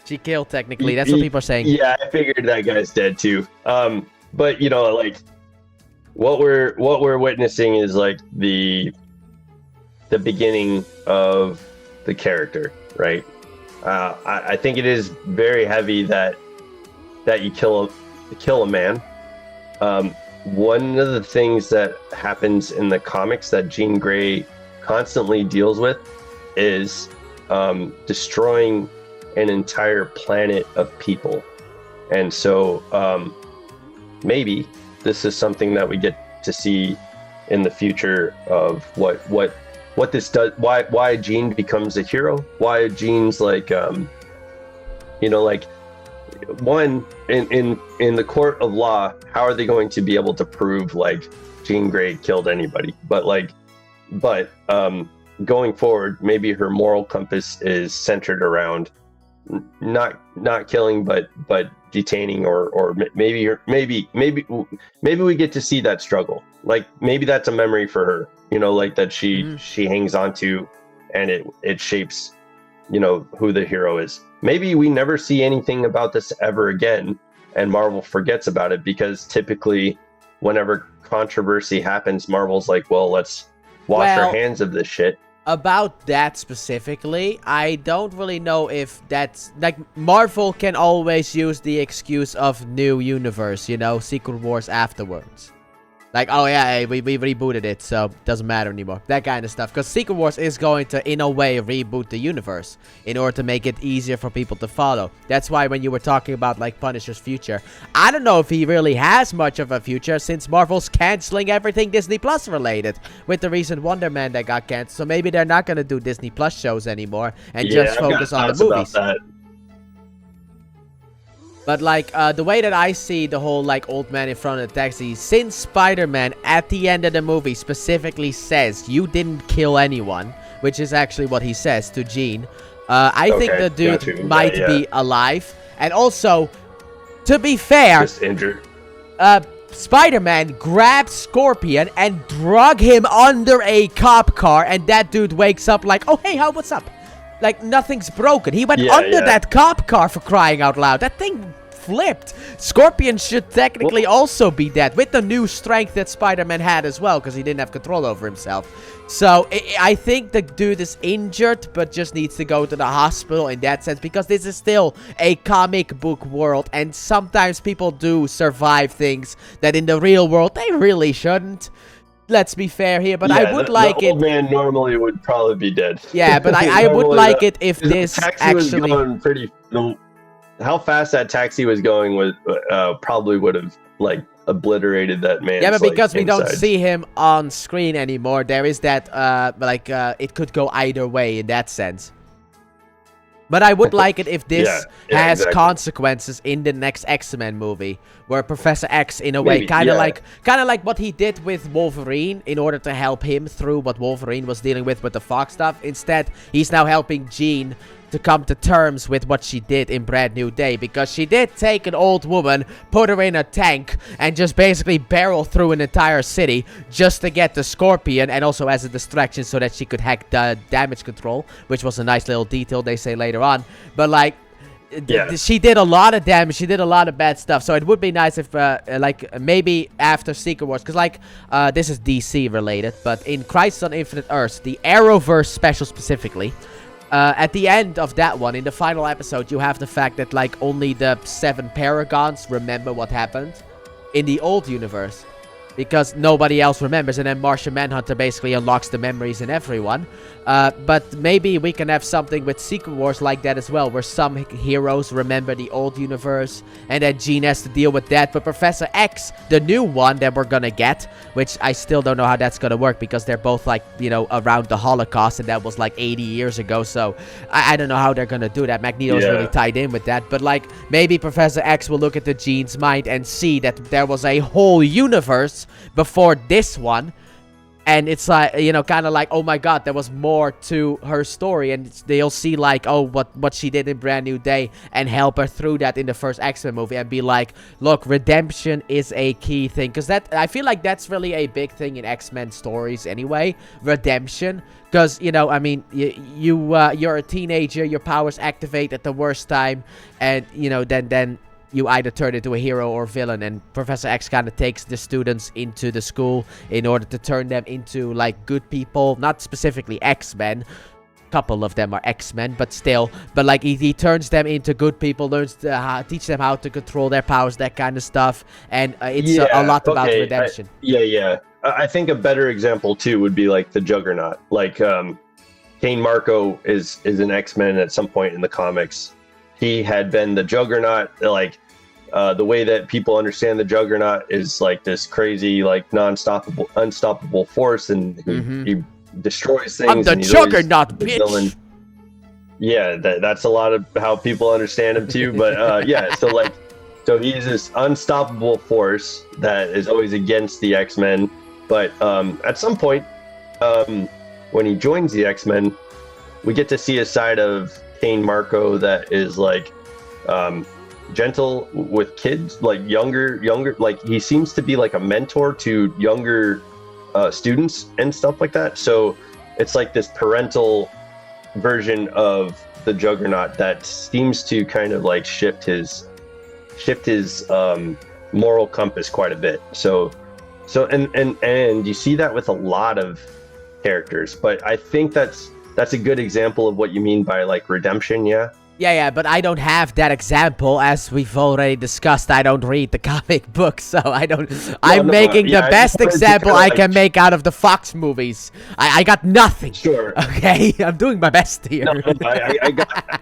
She killed technically. That's what people are saying. Yeah, I figured that guy's dead too. But you know, like what we're witnessing is like the beginning of the character, right? I think it is very heavy that you kill a man. One of the things that happens in the comics that Jean Grey constantly deals with is destroying an entire planet of people. And so maybe this is something that we get to see in the future of what this does, why Jean becomes a hero, why Jean's like you know, like one in the court of law, how are they going to be able to prove like Jean Grey killed anybody? But going forward, maybe her moral compass is centered around not killing, but detaining, or maybe we get to see that struggle. Like maybe that's a memory for her, you know, like that she hangs on to, and it shapes, you know, who the hero is. Maybe we never see anything about this ever again, and Marvel forgets about it, because typically whenever controversy happens, Marvel's like, well, let's wash our hands of this shit. About that specifically, I don't really know if that's like Marvel can always use the excuse of new universe, you know, Secret Wars afterwards. Like, oh yeah, we rebooted it, so it doesn't matter anymore. That kind of stuff. Because Secret Wars is going to, in a way, reboot the universe in order to make it easier for people to follow. That's why when you were talking about, like, Punisher's future, I don't know if he really has much of a future, since Marvel's canceling everything Disney Plus related with the recent Wonder Man that got canceled. So maybe they're not going to do Disney Plus shows anymore and just focus on the movies. But, like, the way that I see the whole, like, old man in front of the taxi, since Spider-Man at the end of the movie specifically says, you didn't kill anyone, which is actually what he says to Jean, I think the dude might be alive. And also, to be fair, just injured. Spider-Man grabbed Scorpion and drug him under a cop car, and that dude wakes up like, oh, hey, what's up? Like, nothing's broken. He went under that cop car, for crying out loud. That thing flipped. Scorpion should technically also be dead, with the new strength that Spider-Man had as well, because he didn't have control over himself. So, I think the dude is injured, but just needs to go to the hospital in that sense, because this is still a comic book world, and sometimes people do survive things that in the real world, they really shouldn't. Let's be fair here, but I would like it. The old man normally would probably be dead. Yeah, but I would like it if this actually was going pretty. How fast that taxi was going was probably would have like obliterated that man. Yeah, but because we don't see him on screen anymore, there is that it could go either way in that sense. But I would like it if this has consequences in the next X-Men movie, where Professor X, in a way, kind of like what he did with Wolverine, in order to help him through what Wolverine was dealing with the Fox stuff. Instead, he's now helping Jean to come to terms with what she did in Brand New Day, because she did take an old woman, put her in a tank, and just basically barrel through an entire city just to get the Scorpion, and also as a distraction so that she could hack the damage control, which was a nice little detail they say later on. But like, she did a lot of damage, she did a lot of bad stuff, so it would be nice if like maybe after Secret Wars, because like this is DC related, but in Crisis on Infinite Earths, the Arrowverse special specifically, at the end of that one, in the final episode, you have the fact that like only the 7 Paragons remember what happened in the old universe, because nobody else remembers, and then Martian Manhunter basically unlocks the memories in everyone. But maybe we can have something with Secret Wars like that as well, where some heroes remember the old universe, and then Jean has to deal with that. But Professor X, the new one that we're gonna get, which I still don't know how that's gonna work, because they're both like, you know, around the Holocaust, and that was like 80 years ago, so I don't know how they're gonna do that. Magneto's really tied in with that, but like, maybe Professor X will look at the Jean's mind and see that there was a whole universe before this one, and it's like, you know, kind of like, oh my god, there was more to her story, and they'll see like, oh, what she did in Brand New Day, and help her through that in the first X-Men movie, and be like, look, redemption is a key thing, because that, I feel like that's really a big thing in X-Men stories anyway, redemption. Because, you know, I mean, you're a teenager, your powers activate at the worst time, and, you know, then you either turn into a hero or villain, and Professor X kind of takes the students into the school in order to turn them into like good people, not specifically X-Men. A couple of them are X-Men, but still, but like he turns them into good people, learns to teach them how to control their powers, that kind of stuff, and it's a lot about redemption. I think a better example too would be like the Juggernaut. Like Kane Marco is an X-Men at some point in the comics. He had been the Juggernaut. Like the way that people understand the Juggernaut is like this crazy, like unstoppable force, and he destroys things. I'm the Juggernaut, bitch. Villain. Yeah, that's a lot of how people understand him too. But yeah, so he's this unstoppable force that is always against the X-Men. But at some point, when he joins the X-Men, we get to see a side of Kane Marco that is like gentle with kids, like younger, like he seems to be like a mentor to younger students and stuff like that. So it's like this parental version of the Juggernaut that seems to kind of like shift his moral compass quite a bit. So and you see that with a lot of characters, but I think that's a good example of what you mean by like redemption. Yeah, but I don't have that example, as we've already discussed. I don't read the comic books, so I'm making the best example I can make out of the Fox movies. I got nothing. Sure. Okay, I'm doing my best here.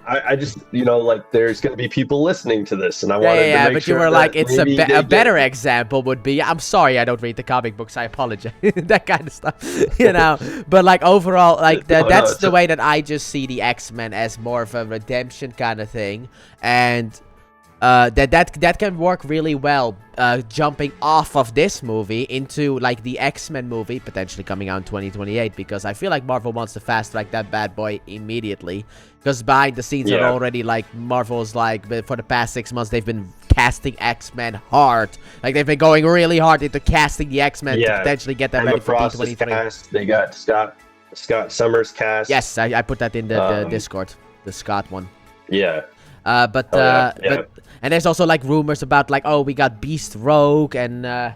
I just, you know, like there's gonna be people listening to this, and I wanted to make but sure you were like, it's a better it. example would be, I'm sorry, I don't read the comic books. I apologize. That kind of stuff, you know. But like overall, like that's the way that I just see the X-Men, as more of a redemption kind of thing, and that can work really well, jumping off of this movie into like the X-Men movie potentially coming out in 2028, because I feel like Marvel wants to fast track that bad boy immediately, because behind the scenes are already like, Marvel's like, for the past 6 months they've been casting X-Men hard. Like they've been going really hard into casting the X-Men to potentially get them ready for D23. They got Scott Summers cast. Yes, I put that in the Discord, the Scott one. But and there's also like rumors about like, oh, we got Beast Rogue, and I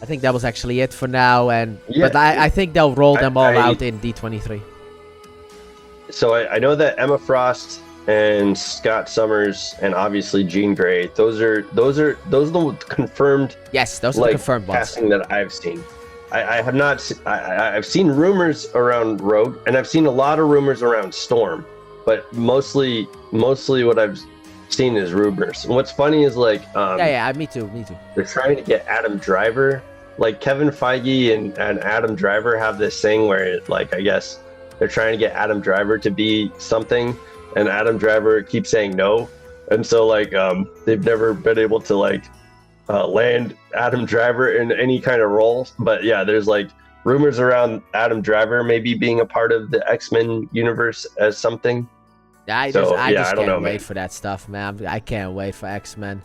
think that was actually it for now. And but I think they'll roll them all out in D23. So I know that Emma Frost and Scott Summers and obviously Jean Grey, those are the confirmed. Yes, those are the confirmed ones. Casting that I've seen. I have not. I've seen rumors around Rogue, and I've seen a lot of rumors around Storm. But mostly what I've seen is rumors. And what's funny is like, me too. They're trying to get Adam Driver. Like Kevin Feige and Adam Driver have this thing where, like, I guess they're trying to get Adam Driver to be something, and Adam Driver keeps saying no, and so like they've never been able to like land Adam Driver in any kind of role. But yeah, there's like rumors around Adam Driver maybe being a part of the X-Men universe as something. I So just yeah, I don't know, can't wait man. for that stuff, man. I can't wait for X-Men.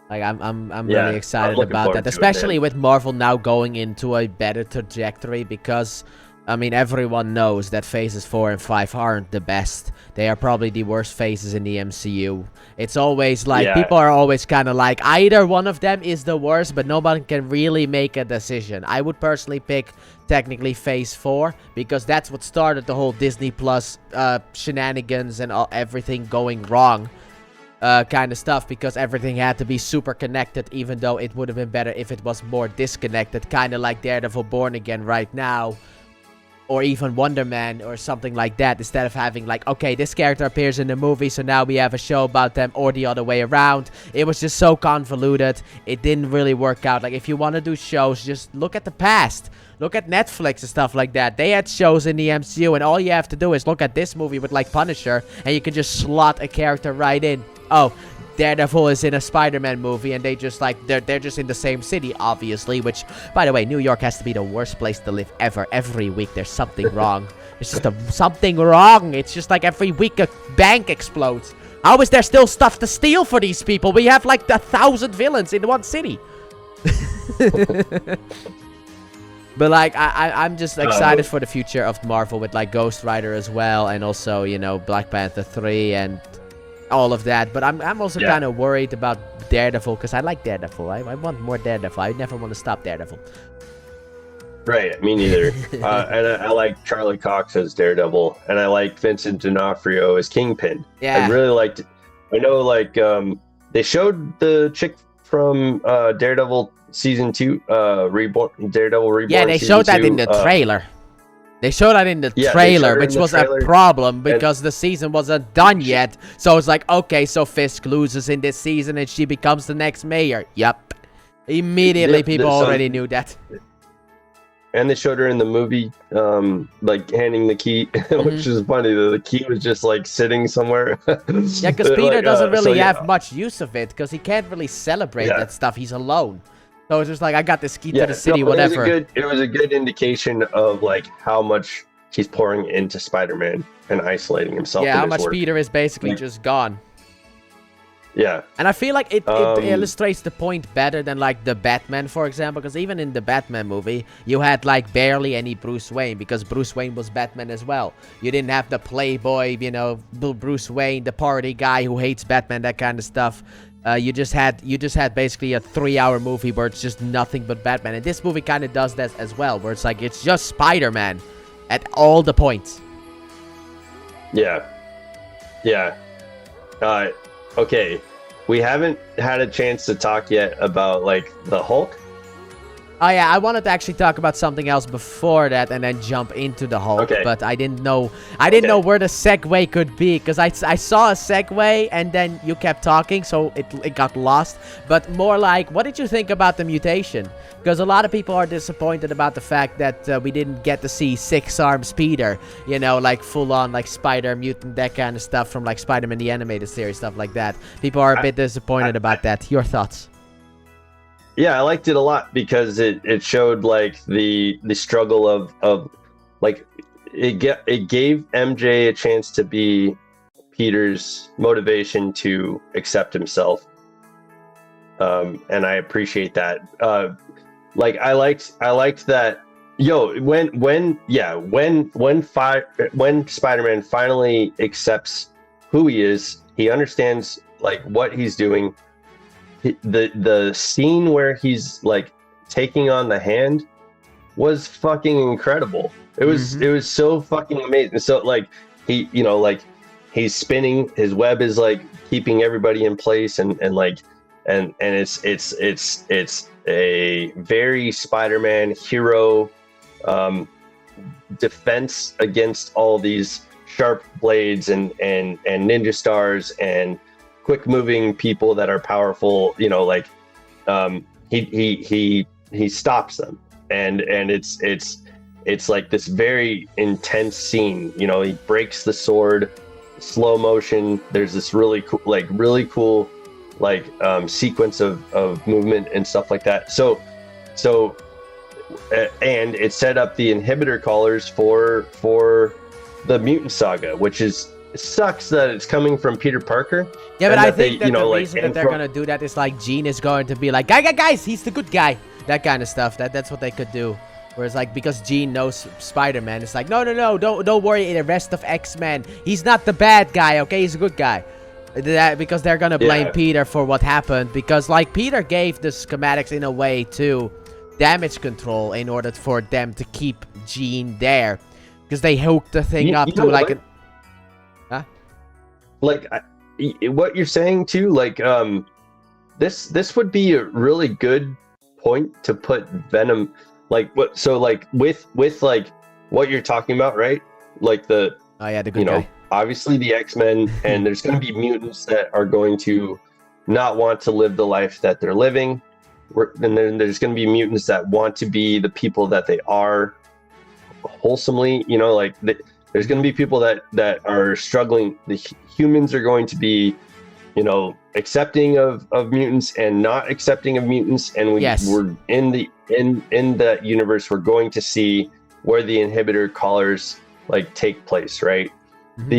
Like I'm Yeah, really I'm excited looking about forward that, to it, especially man. with Marvel now going into a better trajectory because I mean everyone knows that phases 4 and 5 aren't the best. They are probably the worst phases in the MCU. It's always like Yeah, people are always kind of like either one of them is the worst, but nobody can really make a decision. I would personally pick technically phase 4 because that's what started the whole Disney Plus shenanigans and everything going wrong. Kind of stuff because everything had to be super connected, even though it would have been better if it was more disconnected, kind of like Daredevil Born Again right now, or even Wonder Man or something like that, instead of having like, okay, this character appears in the movie, so now we have a show about them, or the other way around. It was just so convoluted. It didn't really work out. Like, if you want to do shows, just look at the past. Look at Netflix and stuff like that. They had shows in the MCU, and all you have to do is look at this movie with, like, Punisher, and you can just slot a character right in. Oh, Daredevil is in a Spider-Man movie, and they just, like, they're just in the same city, obviously, which, by the way, New York has to be the worst place to live ever. Every week there's something wrong. There's just something wrong. It's just like every week a bank explodes. How is there still stuff to steal for these people? We have, like, 1,000 villains in one city. But, like, I'm just excited for the future of Marvel with, like, Ghost Rider as well, and also, you know, Black Panther 3 and all of that. But I'm also kind of worried about Daredevil because I like Daredevil. I want more Daredevil. I never want to stop Daredevil. right. Me neither. And I like Charlie Cox as Daredevil, and I like Vincent D'Onofrio as Kingpin. Yeah. I really liked it. I know, like, they showed the chick from Daredevil season 2, Daredevil Reborn. Yeah, they showed that in the trailer. They showed that in the trailer, which was a problem because the season wasn't done yet. So it's like, okay, so Fisk loses in this season and she becomes the next mayor. Yep. Immediately, people already knew that. And they showed her in the movie, like, handing the key, which is funny. The key was just, like, sitting somewhere. Yeah, because Peter doesn't really have much use of it because he can't really celebrate that stuff. He's alone. So it's just like, I got this key to the city, whatever. It was a good indication of, like, how much he's pouring into Spider-Man and isolating himself. Yeah, how much Peter is basically just gone. Yeah. And I feel like it illustrates the point better than, like, the Batman, for example. Because even in the Batman movie, you had, like, barely any Bruce Wayne. Because Bruce Wayne was Batman as well. You didn't have the playboy, you know, Bruce Wayne, the party guy who hates Batman, that kind of stuff. You just had basically a 3-hour movie where it's just nothing but Batman. And this movie kind of does that as well. Where it's like, it's just Spider-Man at all the points. Yeah. Yeah. Okay, we haven't had a chance to talk yet about, like, the Hulk. Oh yeah, I wanted to actually talk about something else before that and then jump into the Hulk, but I didn't know know where the segue could be because I saw a segue and then you kept talking, so it got lost. But more like, what did you think about the mutation? Because a lot of people are disappointed about the fact that we didn't get to see Six Arms Peter, you know, like full on like Spider Mutant, that kind of stuff from like Spider-Man the Animated Series, stuff like that. People are a bit disappointed about that. Your thoughts? Yeah, I liked it a lot because it showed, like, the struggle of like, it gave MJ a chance to be Peter's motivation to accept himself, and I appreciate that. Like, I liked that. Yo, when Spider-Man finally accepts who he is, he understands, like, what he's doing. The scene where he's, like, taking on the Hand was fucking incredible. It was so fucking amazing. So, like, he, you know, like, he's spinning, his web is, like, keeping everybody in place, and it's a very Spider-Man hero defense against all these sharp blades and ninja stars and quick moving people that are powerful, you know, like, he stops them, and it's like this very intense scene. You know, he breaks the sword, slow motion. There's this really cool sequence of movement and stuff like that. So and it set up the inhibitor collars for the Mutant Saga, which is sucks that it's coming from Peter Parker. Yeah, but and I that think they, that the reason that they're gonna do that is like Jean is going to be like, guys, he's the good guy. That kind of stuff. That's what they could do. Whereas like because Jean knows Spider-Man, it's like no, don't worry. The rest of X-Men, he's not the bad guy. Okay, he's a good guy. Because they're gonna blame Peter for what happened. Because like Peter gave the schematics in a way to damage control in order for them to keep Jean there. Because they hooked the thing up to like an. Huh? Like what you're saying too. Like this would be a really good point to put Venom. Like what? So like with like what you're talking about, right? Like the the good guy. Obviously the X-Men, and there's going to be mutants that are going to not want to live the life that they're living. And then there's going to be mutants that want to be the people that they are wholesomely, like there's going to be people that are struggling. The humans are going to be, accepting of mutants and not accepting of mutants. And we're in that universe, we're going to see where the inhibitor collars like take place, right? Mm-hmm.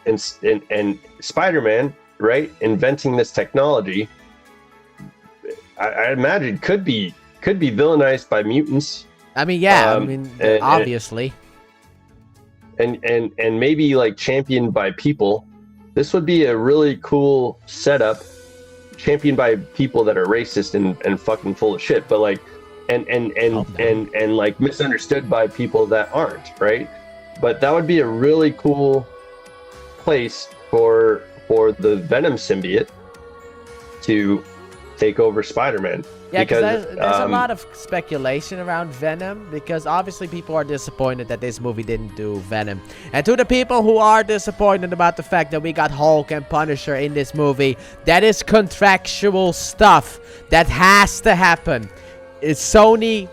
The and Spider-Man, right, inventing this technology, I imagine could be villainized by mutants. I mean, obviously, and maybe like championed by people. This would be a really cool setup, championed by people that are racist and fucking full of shit, but like, and like misunderstood by people that aren't, right? But that would be a really cool place for the Venom symbiote to take over Spider-Man. Yeah, because there's a lot of speculation around Venom, because obviously people are disappointed that this movie didn't do Venom. And to the people who are disappointed about the fact that we got Hulk and Punisher in this movie, that is contractual stuff. That has to happen. Sony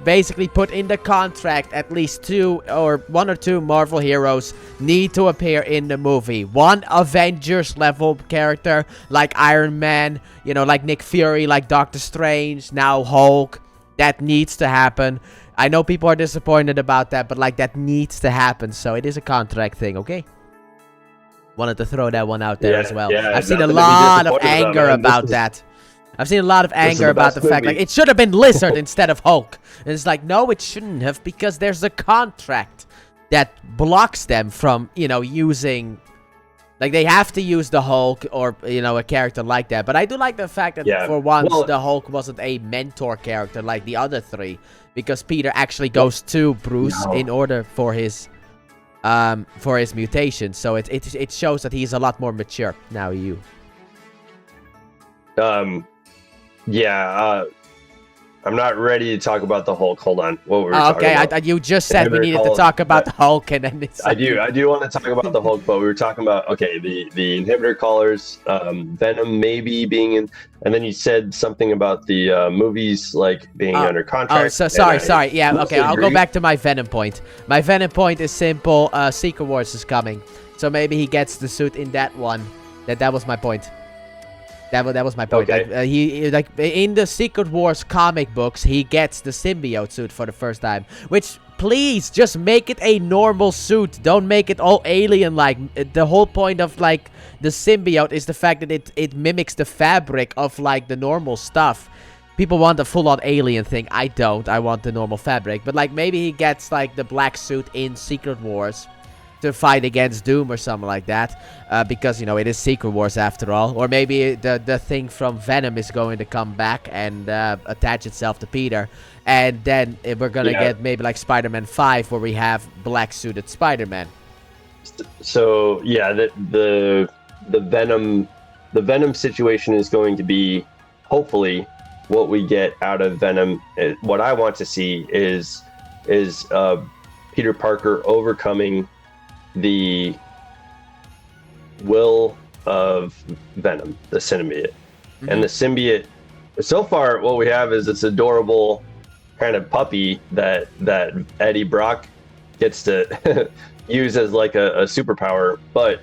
basically put in the contract at least one or two Marvel heroes need to appear in the movie. One Avengers level character like Iron Man, like Nick Fury, like Doctor Strange, now Hulk. That needs to happen. I know people are disappointed about that, but like that needs to happen. So it is a contract thing, okay? Wanted to throw that one out there as well. Yeah, I've seen a lot of anger about that. I've seen a lot of anger about the fact like it should have been Lizard instead of Hulk. And it's like, no, it shouldn't have, because there's a contract that blocks them from, using, like they have to use the Hulk or, a character like that. But I do like the fact that for once the Hulk wasn't a mentor character like the other three, because Peter actually goes to Bruce in order for his mutation. So it shows that he's a lot more mature now. I'm not ready to talk about the Hulk. Hold on. What were we talking about? You just said we needed to talk about the Hulk, and then it's... I do want to talk about the Hulk, but we were talking about, the inhibitor collars, Venom maybe being in, and then you said something about the movies like being under contract. Oh, so sorry. Yeah, okay, I'll go back to my Venom point. My Venom point is simple. Secret Wars is coming, so maybe he gets the suit in that one. That was my point. That was my point. Okay. He in the Secret Wars comic books, he gets the symbiote suit for the first time. Which, please, just make it a normal suit. Don't make it all alien-like. The whole point of like the symbiote is the fact that it mimics the fabric of like the normal stuff. People want the full-on alien thing. I don't. I want the normal fabric. But like maybe he gets like the black suit in Secret Wars to fight against Doom or something like that, because it is Secret Wars after all. Or maybe the thing from Venom is going to come back and attach itself to Peter, and then we're gonna get maybe like Spider-Man 5 where we have black suited Spider-Man. So the Venom situation is going to be hopefully what we get out of Venom. What I want to see is Peter Parker overcoming the will of Venom, the symbiote. Mm-hmm. And the symbiote, so far what we have is this adorable kind of puppy that Eddie Brock gets to use as like a superpower, but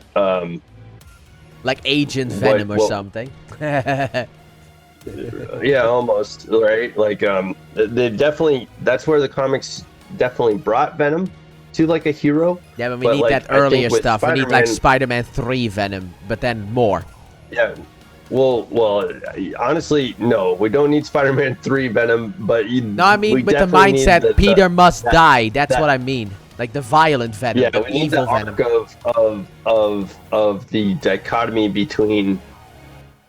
like Agent Venom or something. Yeah, almost, right? Like they definitely, that's where the comics definitely brought Venom. to like a hero. Yeah, but we But, need like, that I think earlier with stuff. We need like Spider-Man- Spider-Man 3 Venom, but then more. Yeah. Well, honestly, no, we don't need Spider-Man 3 Venom, but No, I mean we with the definitely need mindset Peter must that- die. That's that- what I mean. Like the violent Venom, yeah, the we need evil the Venom. arc of the dichotomy between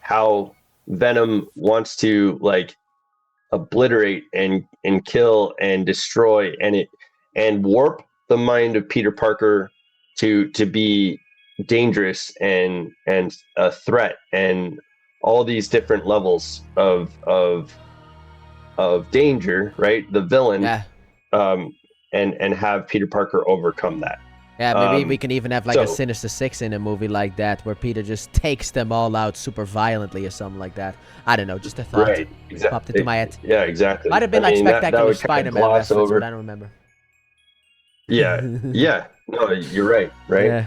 how Venom wants to like obliterate and kill and destroy and warp the mind of Peter Parker to be dangerous and a threat and all these different levels of danger, right? The villain, Yeah. And have Peter Parker overcome that. Yeah, maybe we can even have like a so- Sinister Six in a movie like that, where Peter just takes them all out super violently or something like that. I don't know, just a thought. Right, exactly. Popped into my head. Yeah, exactly. Might have been I like mean, that Spectacular would kinda Spider-Man gloss reference, over. but I don't remember. Yeah, yeah. No, you're right. Right. Yeah.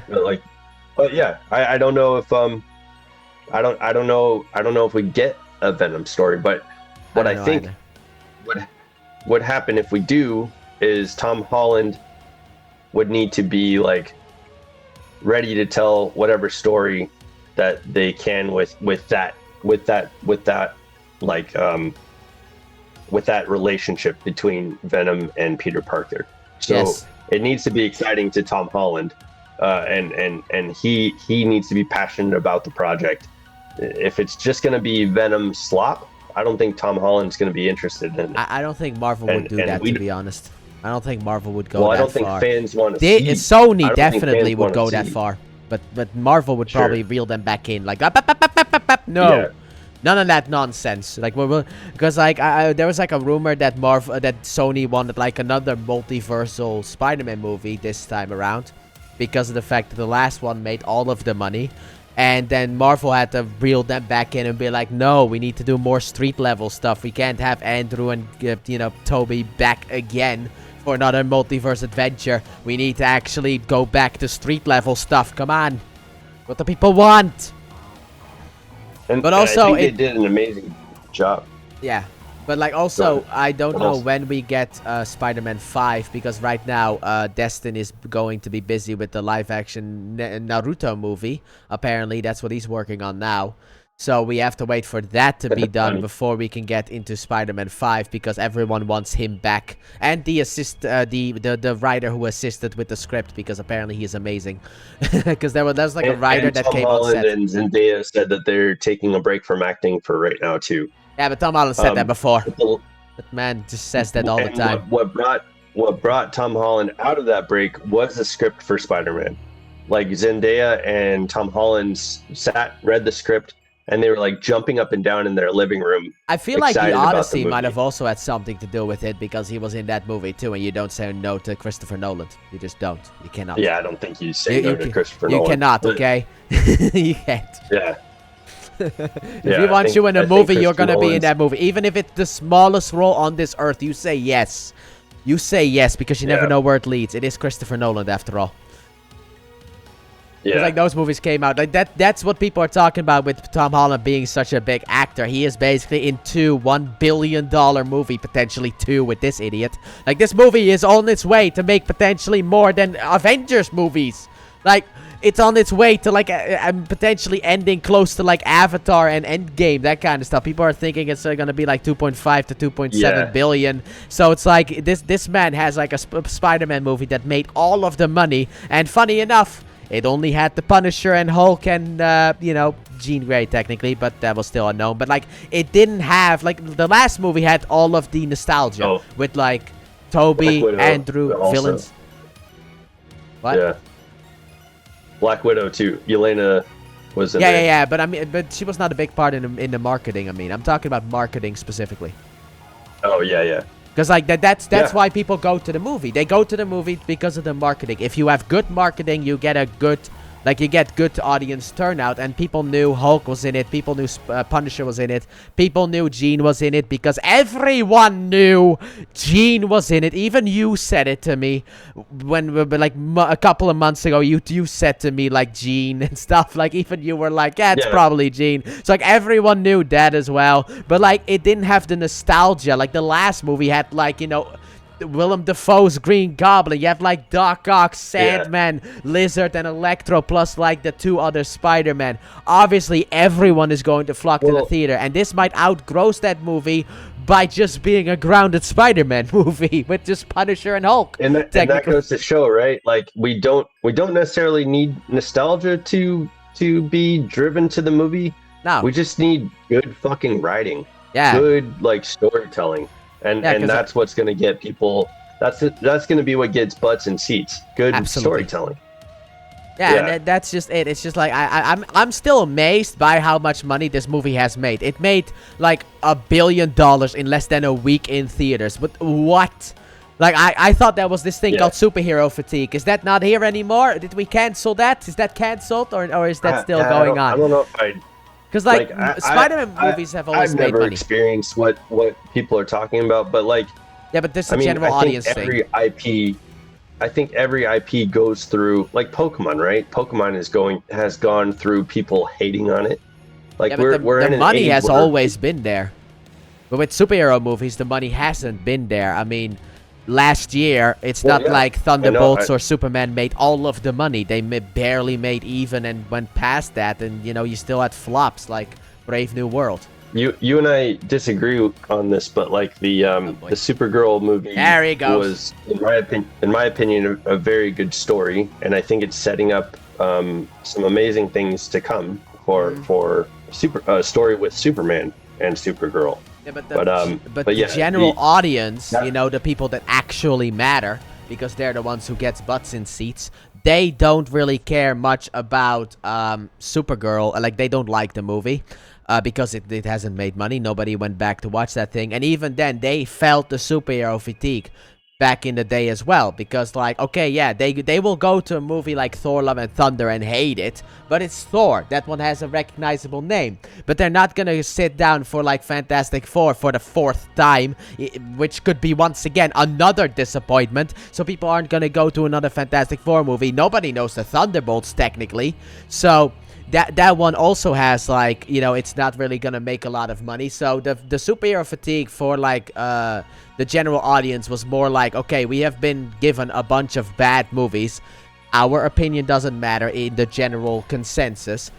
But yeah, I don't know if I don't know if we get a Venom story, but what I don't know think either. would happen if we do is Tom Holland would need to be like ready to tell whatever story that they can with that like with that relationship between Venom and Peter Parker. So Yes. it needs to be exciting to Tom Holland, and he needs to be passionate about the project. If it's just going to be Venom slop, I don't think Tom Holland's going to be interested in it. I don't think Marvel would do that, to be honest. I don't think Marvel would go Well, that I don't think far. fans want to They, see. Sony I don't think definitely fans would wanna go that see. far, but Marvel would Sure. probably reel them back in, like "Up, up, up, up, up, up, up." No, Yeah. none of that nonsense. Like because like there was like a rumor that that Sony wanted like another multiversal Spider-Man movie this time around, because of the fact that the last one made all of the money. And then Marvel had to reel them back in and be like, no, we need to do more street level stuff. We can't have Andrew and Toby back again for another multiverse adventure. We need to actually go back to street level stuff. Come on, what do people want? But also, I think they did an amazing job. Yeah, but like also, I don't What know else? when we get Spider-Man 5, because right now Destin is going to be busy with the live-action Naruto movie. Apparently, that's what he's working on now. So we have to wait for that to be done before we can get into Spider-Man 5, because everyone wants him back, and the the writer who assisted with the script, because apparently he's amazing. Because there was like a writer that Tom came on Holland set. and Zendaya said that they're taking a break from acting for right now too. Yeah, but Tom Holland said that before. But the- That man just says that all the and time. What brought Tom Holland out of that break was the script for Spider-Man. Like Zendaya and Tom Holland read the script, and they were like jumping up and down in their living room. I feel like excited the about the Odyssey might movie. have also had something to do with it, because he was in that movie too, and you don't say no to Christopher Nolan. You just don't. You cannot. Yeah, I don't think you say no to can- Christopher you Nolan. cannot, but- okay? You can't. Yeah. If Yeah, he I wants think- you in I a think movie, you're Christopher gonna be in Nolan's- that movie. Even if it's the smallest role on this earth, you say yes. You say yes, because you never Yeah. know where it leads. It is Christopher Nolan, after all. Because Yeah. like those movies came out, like that's what people are talking about with Tom Holland being such a big actor. He is basically in $1 billion movie, potentially 2 with this idiot. Like this movie is on its way to make potentially more than Avengers movies. Like it's on its way to like potentially ending close to like Avatar and Endgame, that kind of stuff. People are thinking it's gonna be like 2.5 to 2.7 Yeah. billion. So it's like this man has like a Spider-Man movie that made all of the money, and funny enough, it only had the Punisher and Hulk and, Jean Grey technically, but that was still unknown. But, like, it didn't have, like, the last movie had all of the nostalgia Oh. with, like, Toby, Black Widow Andrew, also. villains. What? Yeah. Black Widow too. Yelena was in there. Yeah. But she was not a big part in the marketing. I mean, I'm talking about marketing specifically. Oh yeah. Because like that's Yeah. why people go to the movie. They go to the movie because of the marketing. If you have good marketing, you get a good, you get good audience turnout. And people knew Hulk was in it. People knew Punisher was in it. People knew Jean was in it, because everyone knew Jean was in it. Even you said it to me when a couple of months ago. You said to me like Jean and stuff. Like even you were like, yeah, it's Yeah. probably Jean. So like everyone knew that as well. But like it didn't have the nostalgia. Like the last movie had Willem Dafoe's Green Goblin. You have like Doc Ock, Sandman, Lizard, and Electro, plus like the 2 other Spider-Man. Obviously, everyone is going to flock to the theater, and this might outgross that movie by just being a grounded Spider-Man movie with just Punisher and Hulk. And that goes to show, right? Like we don't necessarily need nostalgia to be driven to the movie. No, we just need good fucking writing. Yeah, good like storytelling, and that's what's gonna get people. That's gonna be what gets butts in seats. Good storytelling. Yeah, and that's just it. It's just like I'm still amazed by how much money this movie has made. It made like $1 billion in less than a week in theaters. But what? Like I thought that was this thing called superhero fatigue. Is that not here anymore? Did we cancel that? Is that canceled or is that still going on? I don't know if I. Because like Spider-Man movies have always made money. I've never experienced what people are talking about, but like. Yeah, but this is a general audience thing. I think every IP goes through, like Pokemon, right? Pokemon has gone through people hating on it. Like we're in the money has always been there, but with superhero movies, the money hasn't been there. I mean, last year it's not like Thunderbolts or Superman made all of the money. They barely made even and went past that, and you still had flops like Brave New World. You and I disagree on this, but like the Supergirl movie was, in my opinion, a very good story, and I think it's setting up some amazing things to come for a story with Superman and Supergirl. Yeah, but the general audience, the people that actually matter, because they're the ones who gets butts in seats, they don't really care much about Supergirl. Like, they don't like the movie. Because it hasn't made money. Nobody went back to watch that thing. And even then, they felt the superhero fatigue back in the day as well. Because, like, okay, yeah, they will go to a movie like Thor Love and Thunder and hate it. But it's Thor. That one has a recognizable name. But they're not going to sit down for, like, Fantastic Four for the 4th time. Which could be, once again, another disappointment. So people aren't going to go to another Fantastic Four movie. Nobody knows the Thunderbolts, technically. So that one also has, like, it's not really gonna make a lot of money. So the superhero fatigue for like the general audience was more like, okay, we have been given a bunch of bad movies. Our opinion doesn't matter in the general consensus,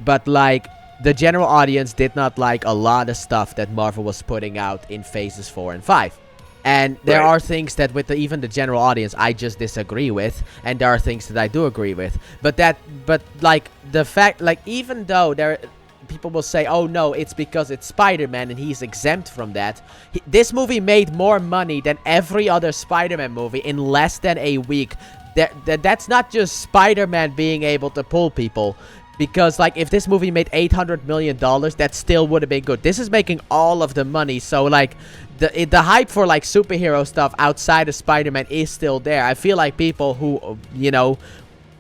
but like the general audience did not like a lot of stuff that Marvel was putting out in phases 4 and 5. And there are things that with even the general audience I just disagree with, and there are things that I do agree with. But like the fact, like, even though people will say, oh no, it's because it's Spider-Man and he's exempt from that. This movie made more money than every other Spider-Man movie in less than a week. That's not just Spider-Man being able to pull people. Because, like, if this movie made $800 million, that still would have been good. This is making all of the money. So, like, the hype for, like, superhero stuff outside of Spider-Man is still there. I feel like people who,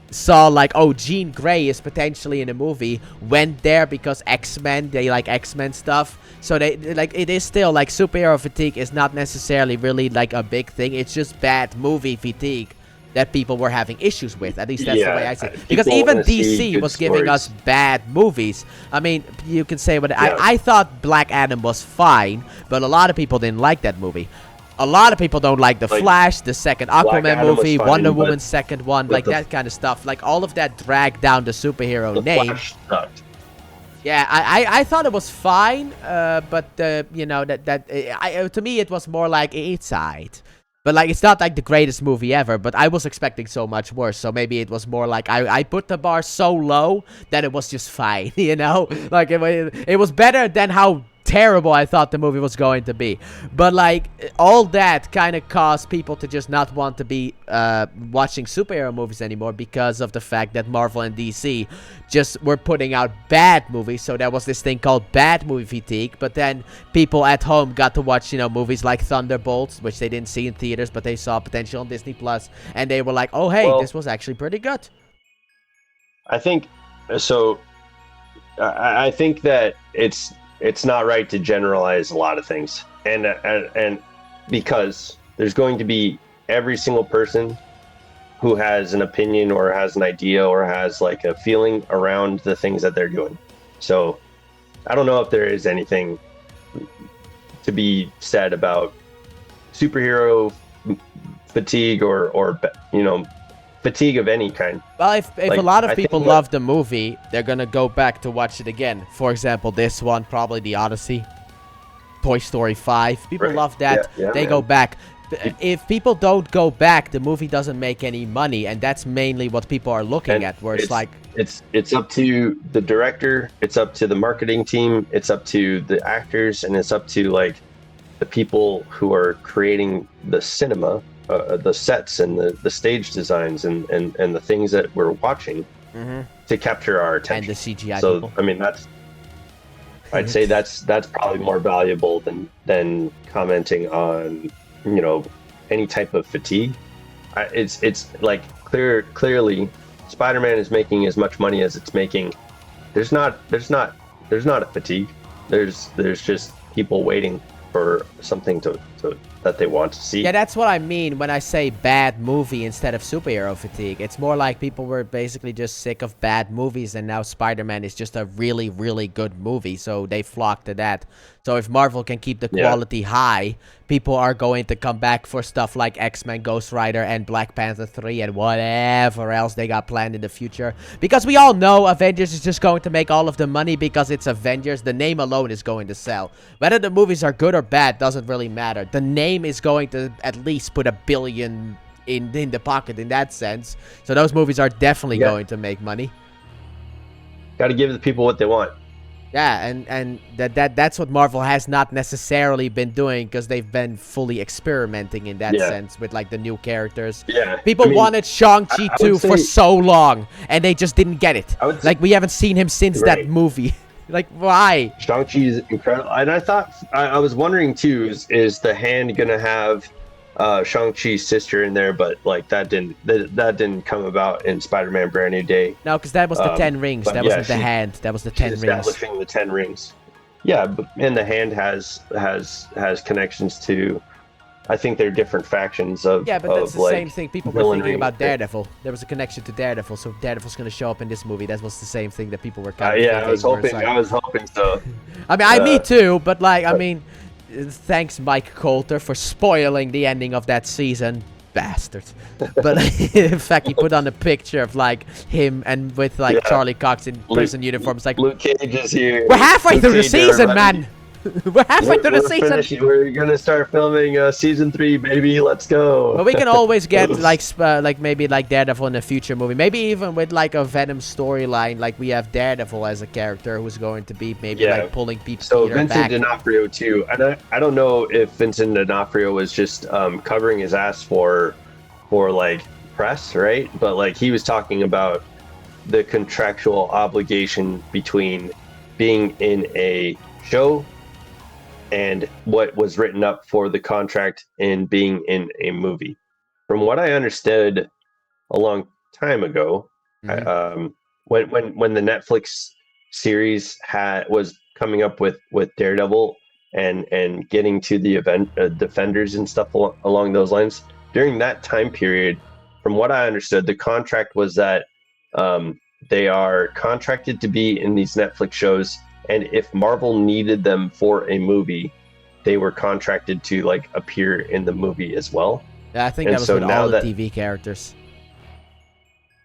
saw, like, oh, Jean Grey is potentially in a movie, went there because X-Men, they like X-Men stuff. So, they, like, it is still, like, superhero fatigue is not necessarily really, like, a big thing. It's just bad movie fatigue that people were having issues with. At least that's the way I see it. Because even DC was giving us bad movies. I mean, you can say what I thought Black Adam was fine, but a lot of people didn't like that movie. A lot of people don't like The Flash, the second Aquaman movie, fine, Wonder Woman's second one, like that kind of stuff. Like, all of that dragged down the superhero name. Flash sucked. Yeah, I thought it was fine, but to me it was more like it's alright. But, like, it's not, like, the greatest movie ever, but I was expecting so much worse, so maybe it was more like I put the bar so low that it was just fine, Like, it was better than how terrible I thought the movie was going to be. But, like, all that kind of caused people to just not want to be watching superhero movies anymore because of the fact that Marvel and DC just were putting out bad movies. So there was this thing called bad movie fatigue. But then people at home got to watch, movies like Thunderbolts, which they didn't see in theaters, but they saw potential on Disney Plus, and they were like, oh, hey, this was actually pretty good. I think so. I think that it's not right to generalize a lot of things, and because there's going to be every single person who has an opinion or has an idea or has, like, a feeling around the things that they're doing. So I don't know if there is anything to be said about superhero fatigue or you know, fatigue of any kind. Well, if Like, a lot of I think people that- love the movie, they're gonna go back to watch it again. For example, this one, probably The Odyssey, Toy Story 5. People Right. love that. Yeah, They man. go back. If people don't go back, the movie doesn't make any money, and that's mainly what people are looking And at. Where it's like, it's up to the director, it's up to the marketing team, it's up to the actors, and it's up to like the people who are creating the cinema, the sets and the stage designs and the things that we're watching to capture our and attention. the CGI So people. I mean, I'd say that's probably more valuable than commenting on, you know, any type of fatigue. It's like clearly Spider-Man is making as much money as it's making. There's not a fatigue. There's just people waiting for something to that they want to see. Yeah, that's what I mean when I say bad movie instead of superhero fatigue. It's more like people were basically just sick of bad movies, and now Spider-Man is just a really, really good movie, so they flock to that. So if Marvel can keep the quality high, people are going to come back for stuff like X-Men, Ghost Rider, and Black Panther 3, and whatever else they got planned in the future. Because we all know Avengers is just going to make all of the money because it's Avengers. The name alone is going to sell. Whether the movies are good or bad doesn't really matter. The name is going to at least put $1 billion in the pocket in that sense. So those movies are definitely going to make money. Got to give the people what they want. Yeah, and that's what Marvel has not necessarily been doing, because they've been fully experimenting in that sense with like the new characters. Yeah, People wanted Shang-Chi I 2 would for say- so long, and they just didn't get it. Say- We haven't seen him since that movie. Like, why? Shang-Chi is incredible, and I thought I was wondering too, is the Hand gonna have Shang-Chi's sister in there? But like that didn't come about in Spider-Man Brand New Day. No, because that was the 10 rings. but That yeah, wasn't the Hand. That was the 10 She's rings. establishing the 10 rings. Yeah, and the Hand has connections to. I think they're different factions of. Yeah, but that's the like, same thing. People were villainry. thinking about Daredevil. There was a connection to Daredevil, so Daredevil's going to show up in this movie. That was the same thing that people were kind of Yeah, thinking. I was where it's hoping. like- I was hoping so. I mean, me too, but like, I mean, thanks Mike Coulter for spoiling the ending of that season. Bastard. But in fact, he put on a picture of like him and with like Charlie Cox in prison uniforms. Like, Luke Cage is here. we're halfway Luke through the Cage, season, everybody. man. We're halfway through the season. We're gonna start filming season 3, baby. Let's go. But we can always get like maybe like Daredevil in a future movie. Maybe even with like a Venom storyline. Like we have Daredevil as a character who's going to be maybe like pulling people. So Vincent back. D'Onofrio too, and I don't know if Vincent D'Onofrio was just covering his ass for like press, right? But like he was talking about the contractual obligation between being in a show and what was written up for the contract in being in a movie. From what I understood a long time ago, when the Netflix series was coming up with Daredevil and getting to the event Defenders and stuff along those lines, during that time period, from what I understood, the contract was that they are contracted to be in these Netflix shows, and if Marvel needed them for a movie, they were contracted to like appear in the movie as well. Yeah, I think And that was so with now all the that- TV characters.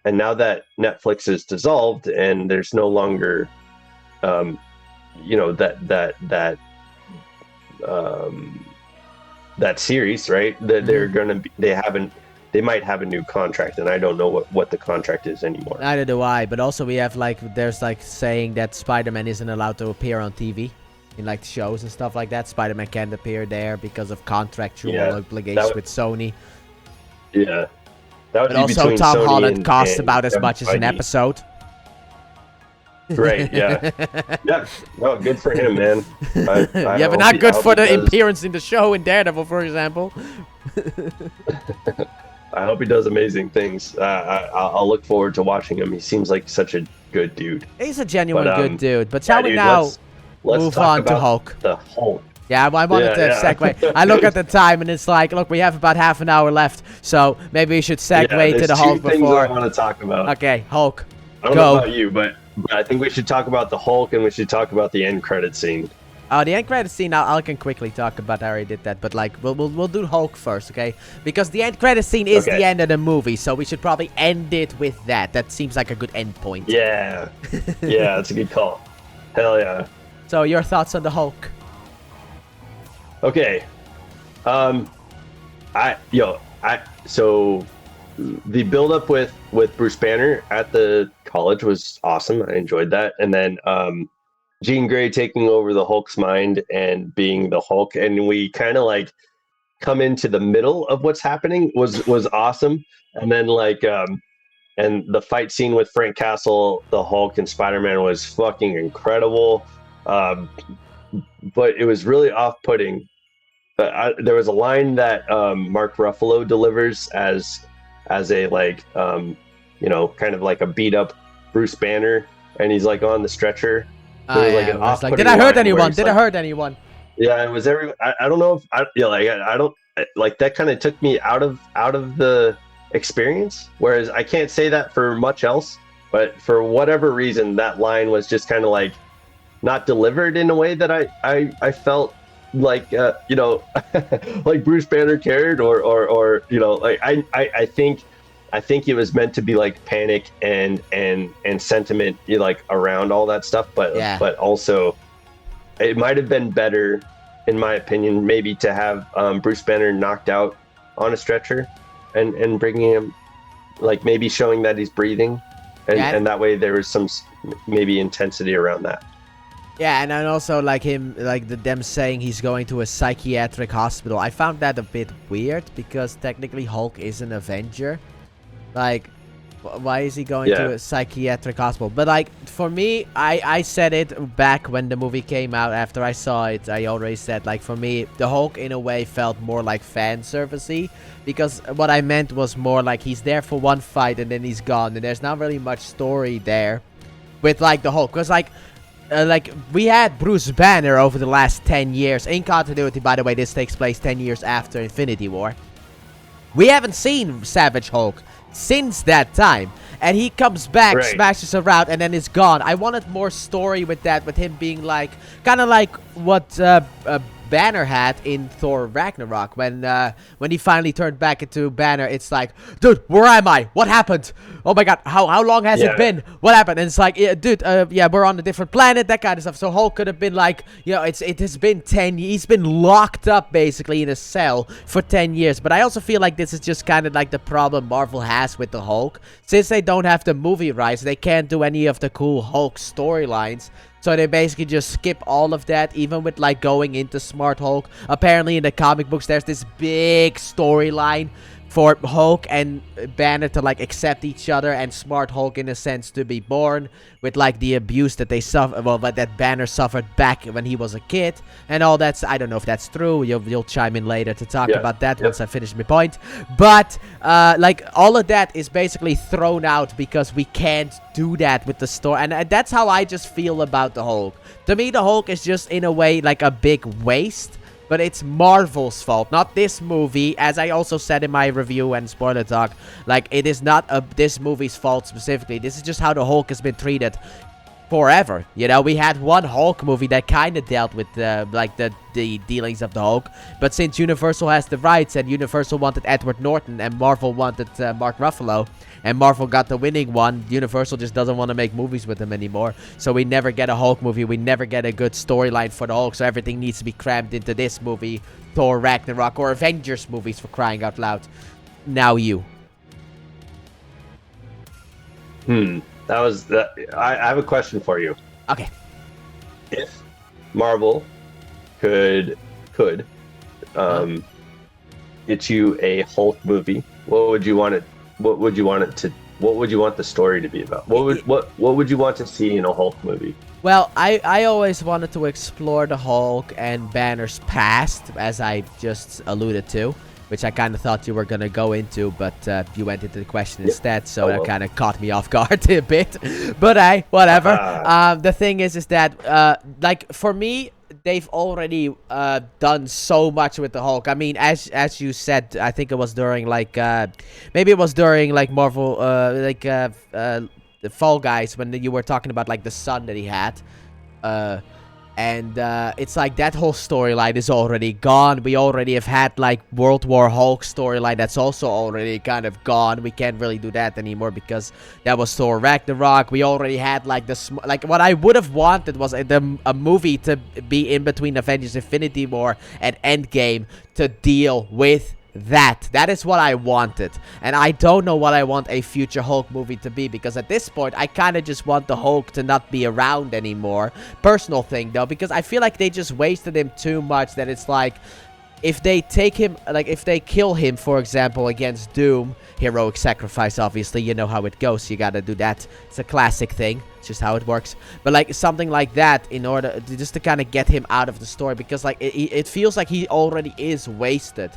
And now that Netflix is dissolved and there's no longer, that series, right? That they're gonna be, they might have a new contract, and I don't know what the contract is anymore. Neither do I. But also we have like there's like saying that Spider-Man isn't allowed to appear on TV. In like shows and stuff like that, Spider-Man can't appear there because of contractual obligations with Sony. Yeah, that would But be also between Tom Sony Holland costs and about as Kevin much as an Feige. episode. Right? Yeah. Yeah. No, good for him, man. I Yeah, but hope not he- good I for hope he the does- appearance in the show in Daredevil, for example. I hope he does amazing things. I'll look forward to watching him. He seems like such a good dude. He's a genuine But, good dude. But shall we dude, now let's move talk on to about Hulk? The Hulk. Yeah, I wanted to Yeah. segue. I look at the time and it's like, look, we have about half an hour left, so maybe we should segue to there's the two Hulk things before. I want to talk about. Okay, Hulk. I don't Go. know about you, but I think we should talk about the Hulk and we should talk about the end credit scene. Oh, the end credit scene, I can quickly talk about. I already did that, but like we'll do Hulk first, okay? Because the end credit scene is the end of the movie, so we should probably end it with that. That seems like a good end point. Yeah, yeah, that's a good call. Hell yeah. So your thoughts on the Hulk? Okay, so the build up with Bruce Banner at the college was awesome. I enjoyed that, and then Jean Grey taking over the Hulk's mind and being the Hulk, and we kind of like come into the middle of what's happening was awesome. And then like and the fight scene with Frank Castle, the Hulk, and Spider-Man was fucking incredible. But it was really off-putting. But there was a line that Mark Ruffalo delivers as a like kind of like a beat up Bruce Banner, and he's like on the stretcher. It was like, did I hurt anyone? Did I hurt anyone? Yeah, it was I don't know if I don't like that. Kind of took me out of the experience. Whereas I can't say that for much else. But for whatever reason, that line was just kind of like not delivered in a way that I felt like like Bruce Banner cared or like I think it was meant to be like panic and sentiment like around all that stuff, but also it might have been better, in my opinion, maybe to have Bruce Banner knocked out on a stretcher and bringing him, like maybe showing that he's breathing, and that way there was some maybe intensity around that. Yeah, and then also like them saying he's going to a psychiatric hospital. I found that a bit weird because technically Hulk is an Avenger. Like, why is he going to a psychiatric hospital? But like, for me, I said it back when the movie came out. After I saw it, I already said, like, for me, the Hulk in a way felt more like fan servicey, because what I meant was more like he's there for one fight and then he's gone, and there's not really much story there with like the Hulk. Because like we had Bruce Banner over the last 10 years in continuity. By the way, this takes place 10 years after Infinity War. We haven't seen Savage Hulk since that time, and he comes back, smashes around, and then is gone. I wanted more story with that, with him being like kind of like what Banner had in Thor Ragnarok when he finally turned back into Banner. It's like, dude, where am I? What happened? Oh my god, how long has it been? What happened? And it's like, yeah, dude, we're on a different planet, that kind of stuff. So Hulk could have been like, it has been 10 years. He's been locked up basically in a cell for 10 years. But I also feel like this is just kind of like the problem Marvel has with the Hulk. Since they don't have the movie rights, they can't do any of the cool Hulk storylines. So they basically just skip all of that, even with like going into Smart Hulk. Apparently in the comic books, there's this big storyline for Hulk and Banner to like accept each other, and Smart Hulk in a sense to be born, with like the abuse that they suffer, but that Banner suffered back when he was a kid and all that. I don't know if that's true. You'll chime in later to talk about that once I finish my point. But like all of that is basically thrown out because we can't do that with the story, and that's how I just feel about the Hulk. To me, the Hulk is just in a way like a big waste. But it's Marvel's fault, not this movie. As I also said in my review and spoiler talk, like, it is not this movie's fault specifically. This is just how the Hulk has been treated forever. We had one Hulk movie that kind of dealt with the dealings of the Hulk. But since Universal has the rights, and Universal wanted Edward Norton and Marvel wanted Mark Ruffalo, and Marvel got the winning one, Universal just doesn't want to make movies with him anymore. So we never get a Hulk movie. We never get a good storyline for the Hulk. So everything needs to be crammed into this movie, Thor Ragnarok, or Avengers movies, for crying out loud. Now you. That was I have a question for you. Okay. If Marvel could get you a Hulk movie, what would you want the story to be about? What would you want to see in a Hulk movie? Well, I always wanted to explore the Hulk and Banner's past, as I just alluded to, which I kind of thought you were going to go into, but you went into the question instead, so that kind of caught me off guard a bit. But whatever. The thing is that, like, for me, they've already done so much with the Hulk. I mean, as you said, I think it was during, like, maybe it was during, like, Marvel, the Fall Guys, when you were talking about, like, the son that he had. And it's like that whole storyline is already gone. We already have had like World War Hulk storyline that's also already kind of gone. We can't really do that anymore because that was Thor Ragnarok. We already had like like what I would have wanted was a movie to be in between Avengers Infinity War and Endgame to deal with that. That is what I wanted. And I don't know what I want a future Hulk movie to be, because at this point I kind of just want the Hulk to not be around anymore. Personal thing though, because I feel like they just wasted him too much, that it's like if they take him, like if they kill him, for example, against Doom, heroic sacrifice, obviously, you know how it goes, you gotta do that, it's a classic thing, it's just how it works. But like something like that, in order to, just to kind of get him out of the story, because like it feels like he already is wasted.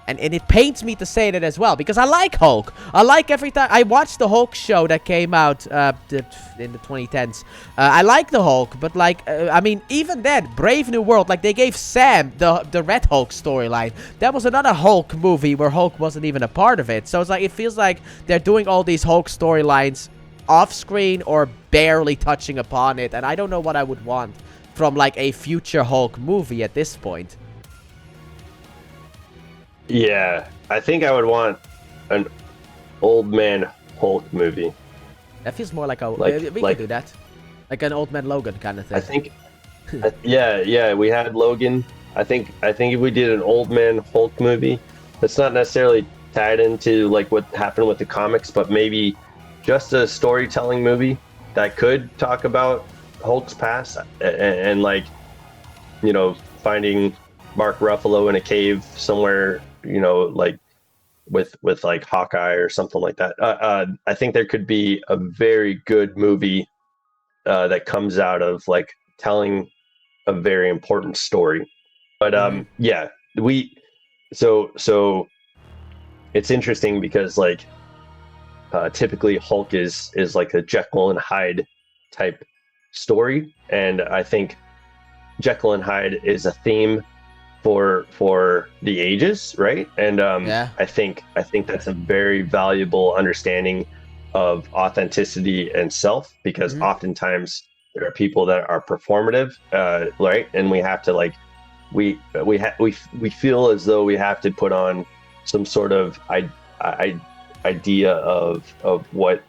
And it pains me to say that as well, because I like Hulk. I like every time I watched the Hulk show that came out in the 2010s. I like the Hulk, but like, I mean, even then, Brave New World, like they gave Sam the Red Hulk storyline. That was another Hulk movie where Hulk wasn't even a part of it. So it's like, it feels like they're doing all these Hulk storylines off screen or barely touching upon it. And I don't know what I would want from like a future Hulk movie at this point. Yeah, I think I would want an old man Hulk movie. That feels more like a... we could do that. Like an Old Man Logan kind of thing. I think... yeah, we had Logan. I think if we did an old man Hulk movie, that's not necessarily tied into like what happened with the comics, but maybe just a storytelling movie that could talk about Hulk's past and like, you know, finding Mark Ruffalo in a cave somewhere, you know, like with like Hawkeye or something like that. I think there could be a very good movie that comes out of like telling a very important story. But yeah, so it's interesting because like typically Hulk is like a Jekyll and Hyde type story, and I think Jekyll and Hyde is a theme for the ages, right? And yeah. I think that's a very valuable understanding of authenticity and self, because oftentimes there are people that are performative, right? And we have to like we feel as though we have to put on some sort of idea of what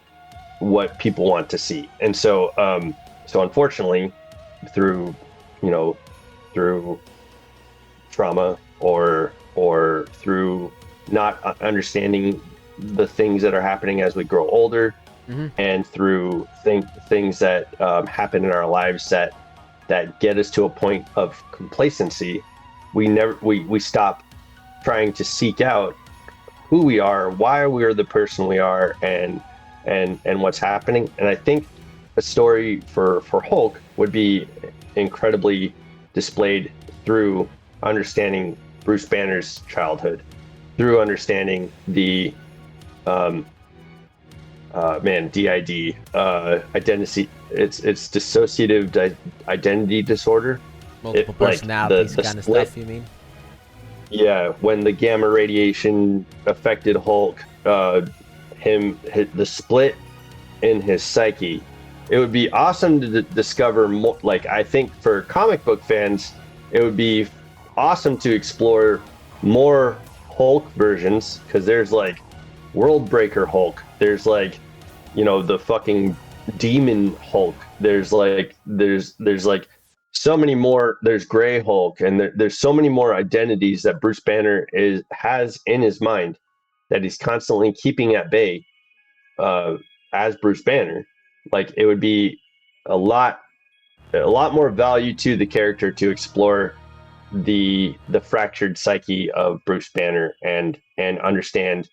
people want to see. And so unfortunately, through trauma or through not understanding the things that are happening as we grow older, and through things that happen in our lives that get us to a point of complacency, we stop trying to seek out who we are, why we are the person we are, and what's happening. And I think a story for Hulk would be incredibly displayed through understanding Bruce Banner's childhood, through understanding the DID identity. It's dissociative identity disorder. Multiple personalities, the kind of split, stuff, you mean? Yeah, when the gamma radiation affected Hulk, the split in his psyche. It would be awesome to discover more. Like, I think for comic book fans, it would be awesome to explore more Hulk versions, because there's like World Breaker Hulk, there's like, you know, the fucking Demon Hulk, there's like so many more, there's Gray Hulk, and there's so many more identities that Bruce Banner has in his mind that he's constantly keeping at bay as Bruce Banner. Like, it would be a lot more value to the character to explore the fractured psyche of Bruce Banner and understand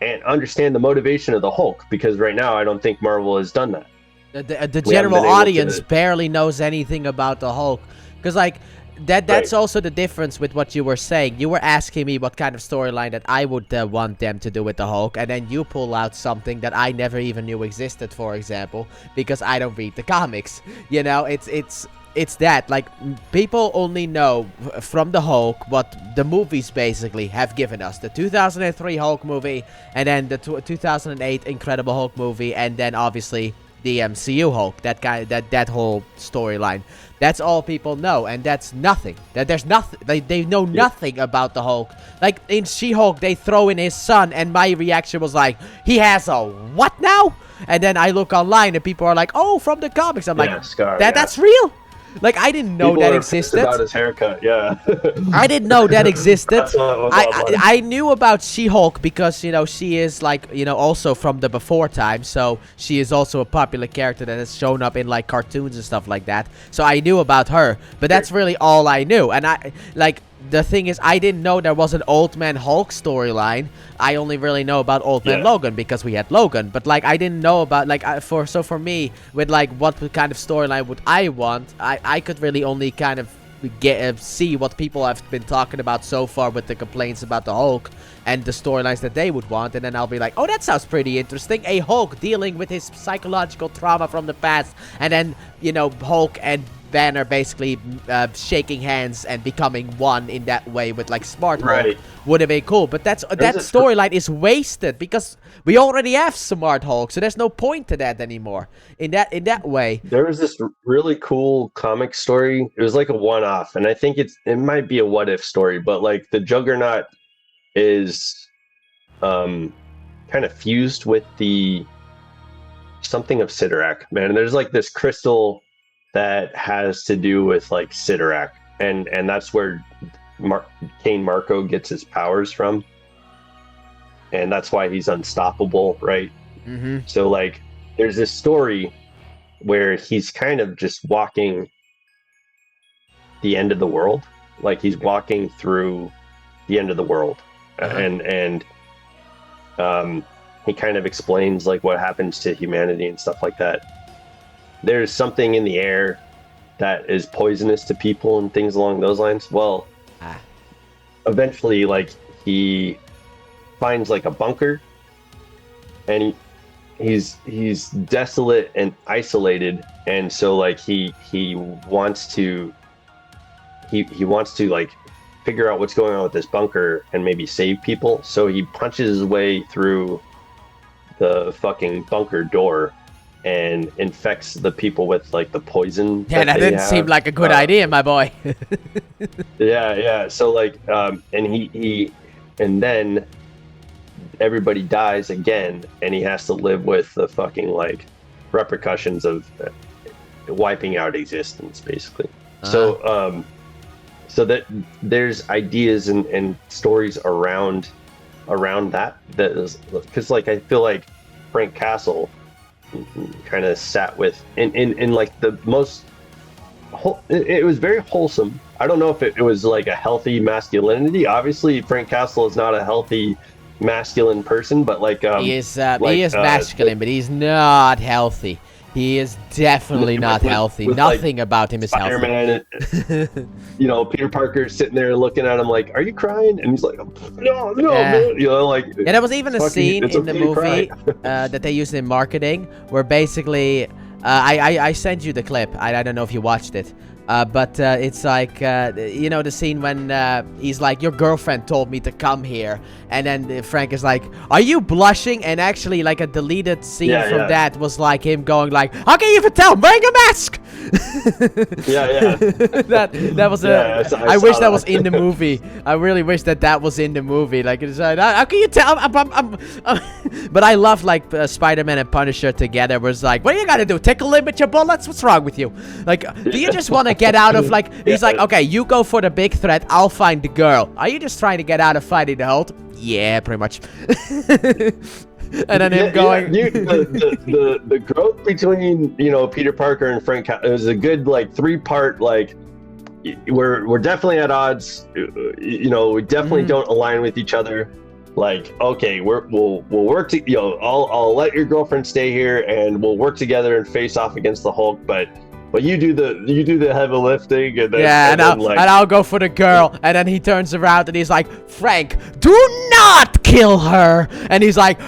the motivation of the Hulk, because right now I don't think Marvel has done that. The general audience barely knows anything about the Hulk, because like that's also the difference with what you were saying. You were asking me what kind of storyline that I would want them to do with the Hulk, and then you pull out something that I never even knew existed, for example, because I don't read the comics. You know, it's that, like, people only know from the Hulk what the movies basically have given us. The 2003 Hulk movie, and then the 2008 Incredible Hulk movie, and then obviously the MCU Hulk, that guy, that whole storyline. That's all people know, and that's nothing. There's nothing. They know nothing about the Hulk. Like in She-Hulk, they throw in his son, and my reaction was like, he has a what now? And then I look online, and people are like, oh, from the comics. I'm like, Scar, that's real. Like, I didn't know people that are existed. pissed about his haircut, yeah. I didn't know that existed. That's what it was I knew about She-Hulk because, you know, she is like, you know, also from the before time. So she is also a popular character that has shown up in like cartoons and stuff like that. So I knew about her, but that's really all I knew. And the thing is, I didn't know there was an Old Man Hulk storyline. I only really know about Old Man Logan because we had Logan. But like, I didn't know about like for me with like what kind of storyline would I want. I could really only kind of see what people have been talking about so far with the complaints about the Hulk and the storylines that they would want, and then I'll be like, oh, that sounds pretty interesting. A Hulk dealing with his psychological trauma from the past, and then, you know, Hulk and Banner basically shaking hands and becoming one in that way with like Smart Hulk would have been cool. But that storyline is wasted because we already have Smart Hulk, so there's no point to that anymore. In that way, there was this really cool comic story. It was like a one-off, and I think it might be a what-if story. But like the Juggernaut is kind of fused with the something of Sidorak, man. And there's like this crystal that has to do with like Sidorak, and that's where Kane Marco gets his powers from, and that's why he's unstoppable, right? Mm-hmm. So like, there's this story where he's kind of just walking the end of the world, like he's walking through the end of the world, and he kind of explains like what happens to humanity and stuff like that. There's something in the air that is poisonous to people and things along those lines. Well, eventually, like, he finds like a bunker, and he's desolate and isolated, and so like he wants to like figure out what's going on with this bunker and maybe save people. So he punches his way through the fucking bunker door and infects the people with like the poison. Yeah, that didn't seem like a good idea, my boy. yeah. So like, and then everybody dies again, and he has to live with the fucking like repercussions of wiping out existence, basically. So that there's ideas and stories around that is, because like I feel like Frank Castle kind of sat with in like the most it was very wholesome. I don't know if it was like a healthy masculinity. Obviously Frank Castle is not a healthy masculine person, but like he is masculine, but he's not healthy. He is definitely not healthy. Nothing like, about him is Spider-Man healthy. You know, Peter Parker sitting there looking at him like, "Are you crying?" And he's like, "No, man." You know, like. Yeah, there was even a scene in the movie that they used in marketing where basically, I sent you the clip. I don't know if you watched it. But it's like, you know, the scene when he's like, your girlfriend told me to come here. And then Frank is like, are you blushing? And actually, like, a deleted scene from that was like him going like, how can you even tell? I'm wearing a mask! yeah. that was I wish that was in the movie. I really wish that was in the movie. Like, it's like, how can you tell? But I love, like, Spider-Man and Punisher together. Where it's like, what do you gotta do? Tickle him with your bullets? What's wrong with you? Like, do you just want to get out of, like, he's like, okay, you go for the big threat, I'll find the girl. Are you just trying to get out of fighting the Hulk? Yeah, pretty much. And then him going... the growth between, you know, Peter Parker and Frank, it was a good, like, 3-part, like, we're definitely at odds, you know, we definitely don't align with each other. Like, okay, we'll work you know, I'll let your girlfriend stay here and we'll work together and face off against the Hulk, but you do the heavy lifting, and then and I'll go for the girl. And then he turns around and he's like, Frank, do not kill her. And he's like,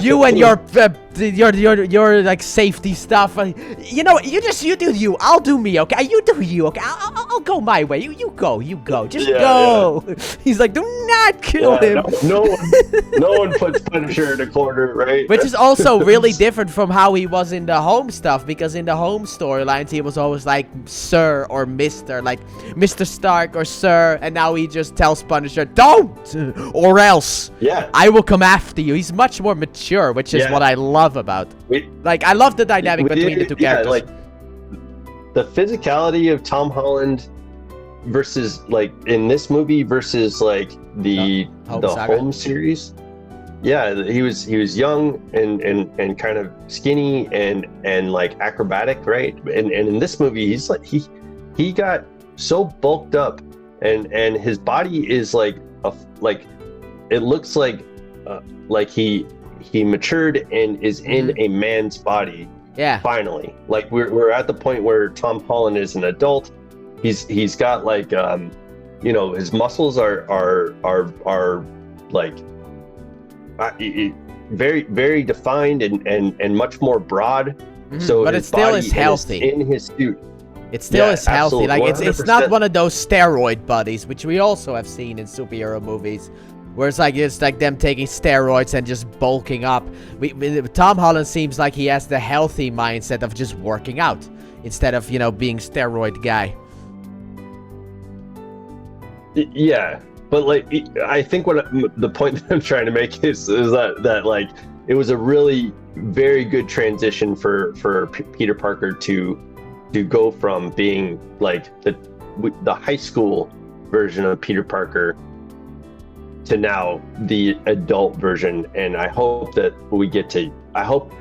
you and your like safety stuff. You know, you do you. I'll do me. Okay, you do you. Okay, I'll go my way. You go. Just go. Yeah. He's like, do not kill him. No one puts Punisher in a corner, right? Which is also really different from how he was in the home stuff, because in the home storylines he was always like Sir or Mr. like Mr. Stark or Sir, and now he just tells Punisher, don't, or else I will come after you. He's much more mature, which is what I love about. I love the dynamic between the two characters. Like the physicality of Tom Holland versus like in this movie versus like the home series. Yeah, he was young and kind of skinny and like acrobatic, right? And in this movie he's like he got so bulked up and his body is like it looks like he matured and is in a man's body. Yeah. Finally. Like we're at the point where Tom Holland is an adult. He's got like you know, his muscles are like very very defined and much more broad. So but it still is healthy in his suit. It still is healthy. Like it's not one of those steroid buddies, which we also have seen in superhero movies, where it's like them taking steroids and just bulking up. Tom Holland seems like he has the healthy mindset of just working out instead of, you know, being steroid guy. Yeah, but like I think the point that I'm trying to make is that like it was a really very good transition for Peter Parker to go from being like the high school version of Peter Parker to now the adult version, and I hope that we get to. I hope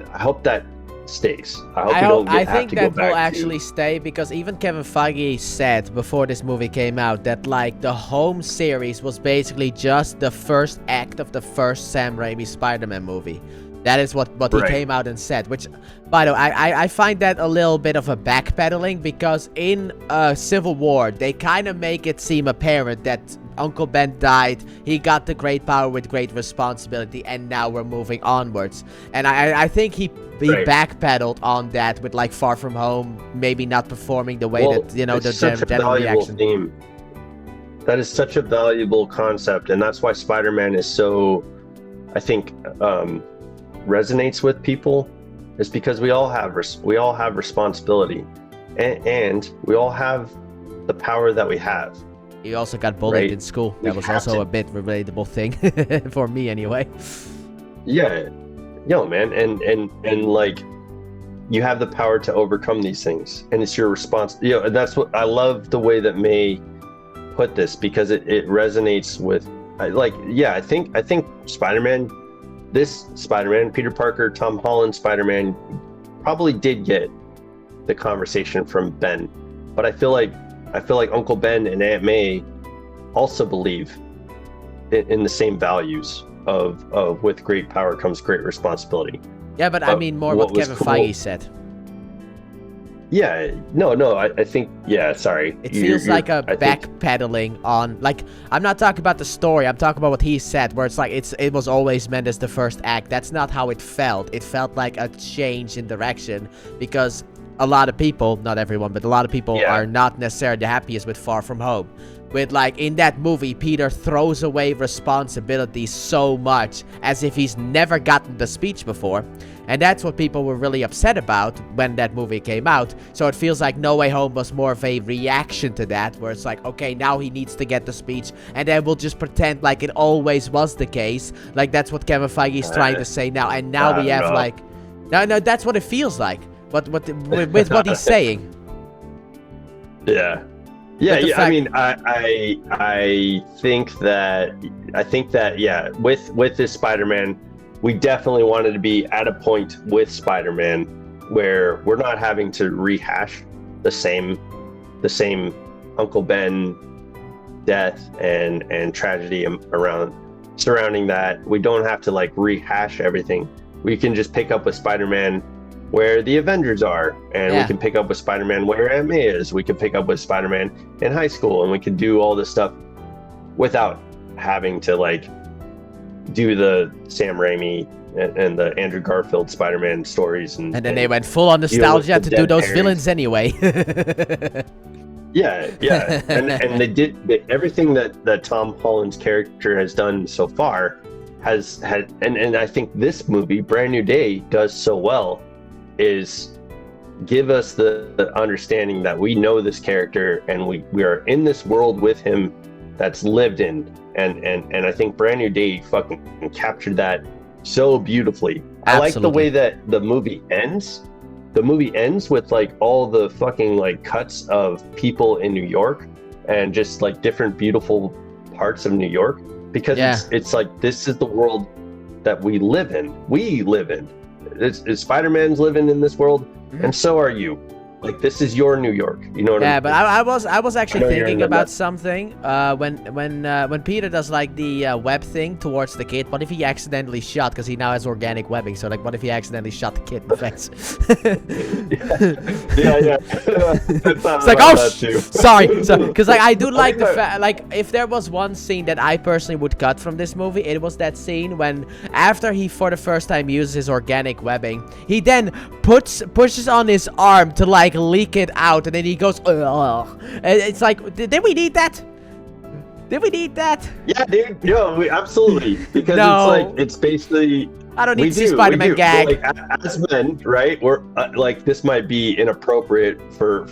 that stays. I think that will actually stay, because even Kevin Feige said before this movie came out that like the home series was basically just the first act of the first Sam Raimi Spider-Man movie. That is what he came out and said, which, by the way, I find that a little bit of a backpedaling, because in Civil War, they kind of make it seem apparent that Uncle Ben died, he got the great power with great responsibility, and now we're moving onwards. And I think he backpedaled on that with like Far From Home, maybe not performing the way that, you know, the general reaction. Theme. That is such a valuable concept, and that's why Spider-Man is so, I think, resonates with people, is because we all have responsibility, and we all have the power that we have. You also got bullied in school. That was also a bit relatable thing for me anyway. Yeah, man, and like you have the power to overcome these things, and it's your response. You know, and that's what I love, the way that May put this, because it resonates with I think Spider-Man, this Spider-Man, Peter Parker, Tom Holland Spider-Man, probably did get the conversation from Ben, but I feel like Uncle Ben and Aunt May also believe in the same values of with great power comes great responsibility. Yeah, but I mean more what Kevin Feige said. Yeah, no, I think, sorry. It feels like a backpedaling on, like, I'm not talking about the story, I'm talking about what he said, where it's like, it was always meant as the first act. That's not how it felt. It felt like a change in direction, because a lot of people, not everyone, but a lot of people are not necessarily the happiest with Far From Home. With, like, in that movie, Peter throws away responsibility so much, as if he's never gotten the speech before. And that's what people were really upset about when that movie came out. So it feels like No Way Home was more of a reaction to that, where it's like, okay, now he needs to get the speech, and then we'll just pretend like it always was the case. Like, that's what Kevin Feige is trying to say now. And now we have, like... No, that's what it feels like. With what he's saying. Yeah. I mean, I think that with this Spider-Man, we definitely wanted to be at a point with Spider-Man where we're not having to rehash the same Uncle Ben death and tragedy surrounding that. We don't have to like rehash everything. We can just pick up with Spider-Man where the Avengers are, and we can pick up with Spider-Man where Aunt May is. We can pick up with Spider-Man in high school, and we can do all this stuff without having to like do the Sam Raimi and the Andrew Garfield Spider-Man stories, and then they went full on nostalgia to do those villains anyway. Yeah, and everything that Tom Holland's character has done so far has had, and I think this movie, Brand New Day, does so well, is give us the understanding that we know this character and we are in this world with him that's lived in, and I think Brand New Day fucking captured that so beautifully. Absolutely. I like the way that the movie ends. The movie ends with like all the fucking like cuts of people in New York and just like different beautiful parts of New York, because it's like, this is the world that we live in. Spider-Man's living in this world, and so are you. Like, this is your New York, you know what I mean? Yeah, but I was actually thinking about something. When Peter does like the web thing towards the kid, what if he accidentally shot, because he now has organic webbing? So like, what if he accidentally shot the kid in the face? yeah. It's like, oh, sorry. Because like, I do like the fact, like, if there was one scene that I personally would cut from this movie, it was that scene when, after he for the first time uses his organic webbing, he then pushes on his arm to like leak it out, and then he goes, ugh. And it's like, did we need that? Did we need that? Yeah, dude. No, absolutely. Because it's like, it's basically, I don't need to see Spider-Man gag. But, like, as men, right? We're like, this might be inappropriate for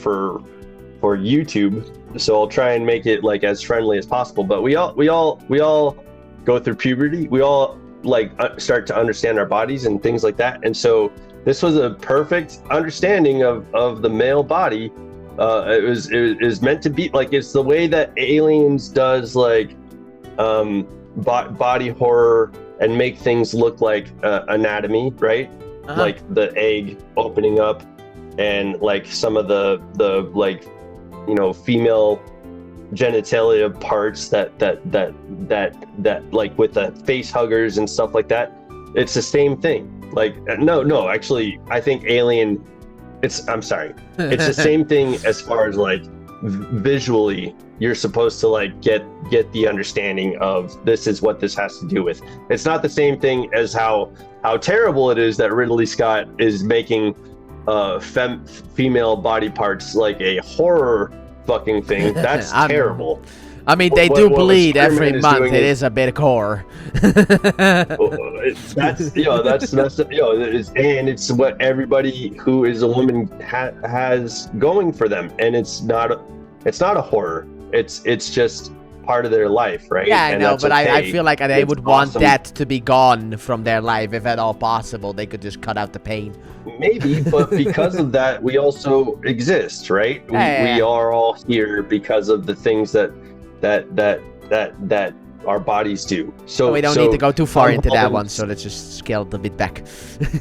YouTube, so I'll try and make it like as friendly as possible. But we all go through puberty. We all like start to understand our bodies and things like that. And so this was a perfect understanding of the male body. It was meant to be like, it's the way that Aliens does like body horror and make things look like anatomy, right? Like the egg opening up, and like some of the like, you know, female genitalia parts that like with the face huggers and stuff like that. It's the same thing. Like, no, actually, I think Alien, I'm sorry. It's the same thing as far as like visually, you're supposed to like get the understanding of this is what this has to do with. It's not the same thing as how terrible it is that Ridley Scott is making female body parts like a horror fucking thing. That's terrible. I mean, they do bleed every month. It is a bit gore. That's messed up. And it's what everybody who is a woman has going for them, and it's not a horror. It's just part of their life, right? Yeah, I know, but okay. I feel like they would want that to be gone from their life, if at all possible. They could just cut out the pain. Maybe, but because of that, we also exist, right? We are all here because of the things that our bodies do. So we don't need to go too far into that one, so let's just scale it a bit back.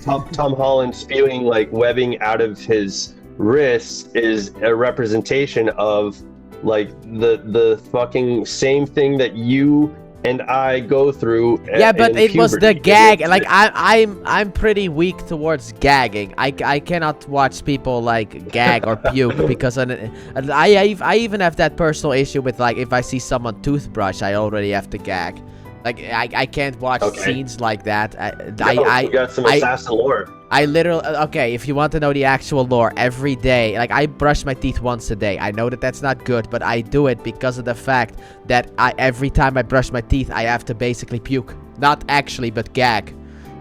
Tom Holland spewing like webbing out of his wrists is a representation of like the fucking same thing that you and I go through. Yeah, but it was the gag. Like I'm pretty weak towards gagging. I cannot watch people like gag or puke because I even have that personal issue with like if I see someone toothbrush, I already have to gag. Like I can't watch scenes like that. You got some assassin lore. I literally, okay, if you want to know the actual lore, every day, like I brush my teeth once a day. I know that that's not good, but I do it because of the fact that every time I brush my teeth, I have to basically puke. Not actually, but gag,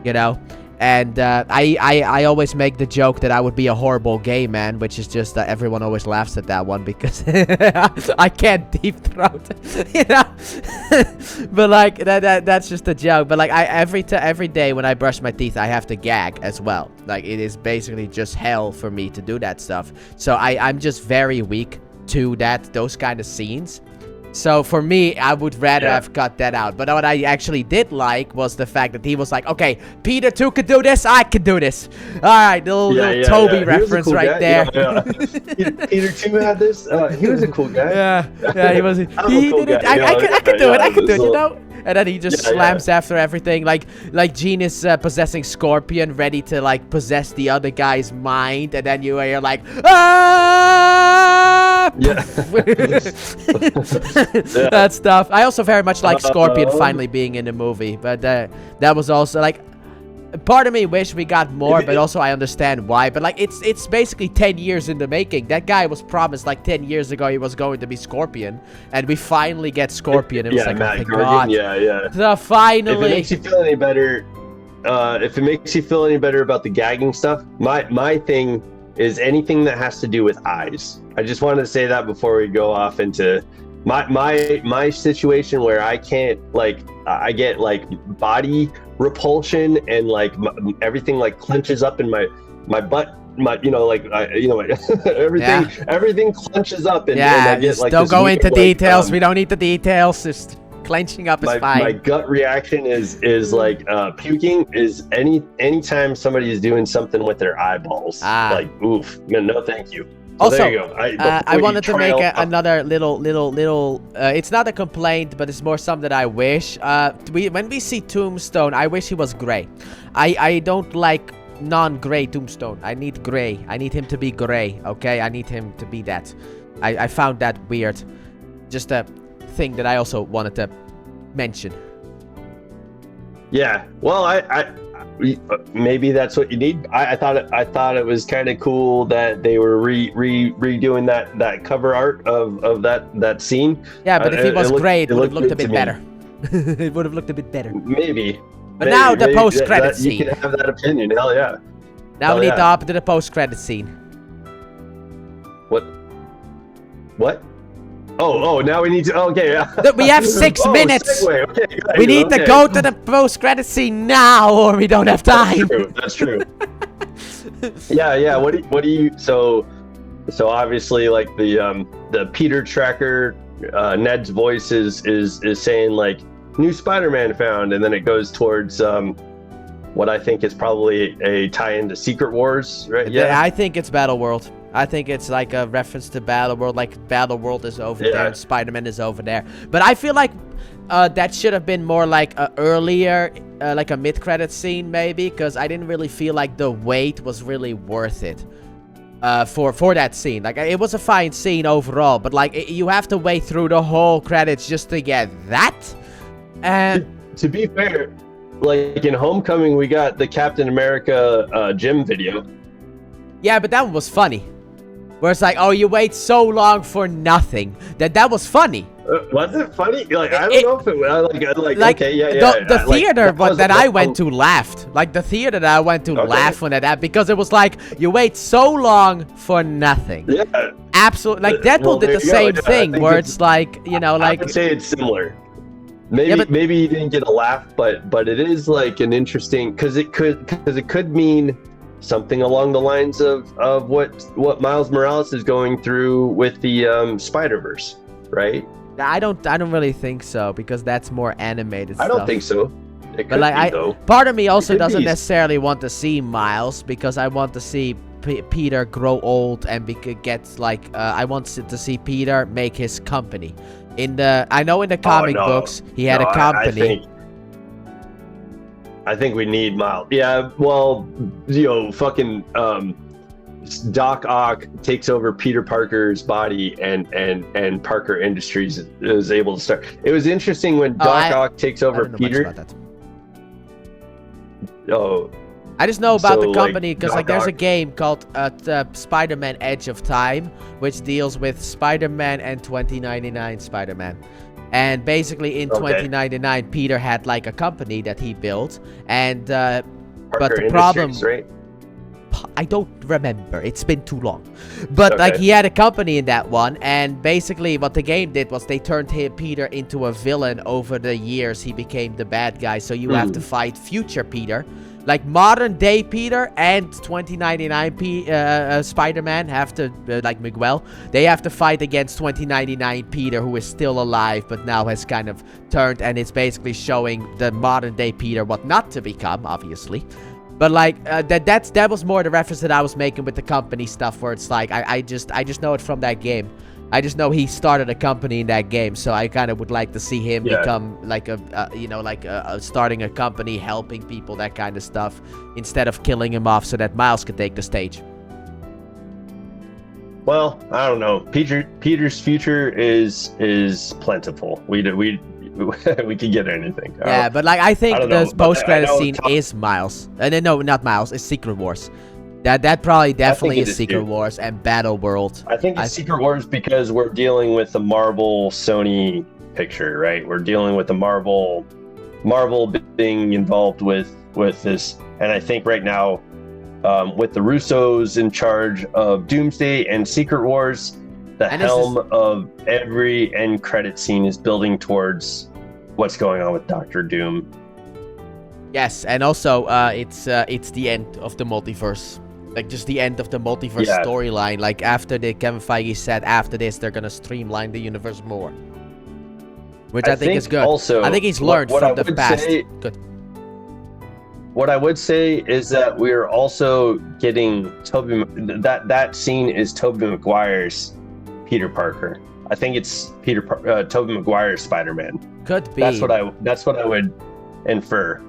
you know? And I always make the joke that I would be a horrible gay man, which is just that everyone always laughs at that one because I can't deep throat, you know. But like that's just a joke. But like every day when I brush my teeth, I have to gag as well. Like it is basically just hell for me to do that stuff. So I'm just very weak to those kind of scenes. So for me, I would rather have cut that out. But what I actually did like was the fact that he was like, okay, Peter 2 could do this, I could do this. All right, the little Toby reference cool right there. Peter 2 had this. He was a cool guy. Yeah, he was. He did it. I could do it, you know? And then he just slams after everything, like Jean is possessing Scorpion, ready to like possess the other guy's mind, and then you're like, ah! Yeah. That stuff. I also very much like Scorpion finally being in the movie, but that was also like. Part of me wish we got more, but also I understand why. But like, it's basically 10 years in the making. That guy was promised like 10 years ago he was going to be Scorpion, and we finally get Scorpion. It was like, Matt oh my Gargan, god, yeah. so finally. If it makes you feel any better, about the gagging stuff, my thing is anything that has to do with eyes. I just wanted to say that before we go off into my situation where I can't, like, I get like body repulsion and like everything like clenches up in my butt, everything clenches up and I get like don't go into details. We don't need the details. Just clenching up is fine. My gut reaction is like puking. Is anytime somebody is doing something with their eyeballs, like oof, no thank you. So also, there you go. I wanted to make another little. It's not a complaint, but it's more something that I wish. When we see Tombstone, I wish he was gray. I don't like non-gray Tombstone. I need gray. I need him to be gray. Okay, I need him to be that. I found that weird. Just a thing that I also wanted to mention. Yeah. Well, maybe that's what you need. I thought it was kind of cool that they were redoing that cover art of that scene. Yeah, but if he was gray, it would have looked a bit better. It would have looked a bit better. Maybe. But now the post-credit scene. You can have that opinion. Hell yeah. Now we need to hop into the post-credit scene. What? Oh, now we need to. Okay, yeah. We have 6 minutes. Okay, we need to go to the post-credit scene now, or we don't have time. That's true. Yeah. What do you? So obviously, like the Peter tracker, Ned's voice is saying like new Spider-Man found, and then it goes towards what I think is probably a tie into Secret Wars, right? Yeah, I think it's Battle World. I think it's like a reference to Battle World, like Battle World is over there and Spider-Man is over there. But I feel like that should have been more like a earlier, like a mid-credit scene maybe, because I didn't really feel like the wait was really worth it for that scene. Like, it was a fine scene overall, but like you have to wait through the whole credits just to get that. And to be fair, like in Homecoming, we got the Captain America gym video. Yeah, but that one was funny. Where it's like, oh, you wait so long for nothing. That was funny. Was it funny? Like, I don't know if it was like okay, yeah. The theater that I went to laughed. Like, the theater that I went to laughed when that, because it was like, you wait so long for nothing. Yeah. Absolutely. Like, Deadpool did the same thing, where it's like, you know, like. I would say it's similar. Maybe you didn't get a laugh, but it is like an interesting, because it could mean something along the lines of what Miles Morales is going through with the Spider-Verse, right? I don't really think so, because that's more animated stuff. I don't think so. It could be, though. Part of me also doesn't necessarily want to see Miles, because I want to see Peter grow old and get like I want to see Peter make his company. I know in the comic books he had a company. I think we need Miles. Yeah, well, fucking Doc Ock takes over Peter Parker's body, and Parker Industries is able to start. It was interesting when Doc Ock takes over Peter. Much about that. I just know about the company because there's a game called Spider-Man Edge of Time, which deals with Spider-Man and 2099 Spider-Man. And basically in 2099, Peter had like a company that he built, and but the problem, right? I don't remember. It's been too long. But like he had a company in that one, and basically what the game did was they turned Peter into a villain over the years. He became the bad guy, so you have to fight future Peter. Like modern day Peter and 2099 Spider-Man have to, like Miguel, they have to fight against 2099 Peter, who is still alive but now has kind of turned, and it's basically showing the modern day Peter what not to become, obviously. But like that was more the reference that I was making with the company stuff, where it's like I just know it from that game. I just know he started a company in that game, so I kind of would like to see him become like starting a company, helping people, that kind of stuff, instead of killing him off so that Miles could take the stage. Well, I don't know. Peter's future is plentiful. We we could get anything. Yeah, but like I think the post-credit scene Tom, is Miles. No, not Miles. It's Secret Wars. That probably definitely is Secret too. Wars and Battle World. I think it's Secret Wars because we're dealing with the Marvel Sony picture, right? We're dealing with the Marvel being involved with this, and I think right now, with the Russos in charge of Doomsday and Secret Wars, the helm of every end credit scene is building towards what's going on with Doctor Doom. Yes, and also it's the end of the multiverse. Like, just the end of the multiverse storyline. Like, after Kevin Feige said after this, they're gonna streamline the universe more. Which I think is good. Also, I think he's learned from the past. Good. What I would say is that we're also getting that scene is Tobey Maguire's Peter Parker. I think it's Tobey Maguire's Spider-Man. Could be. That's what I would infer.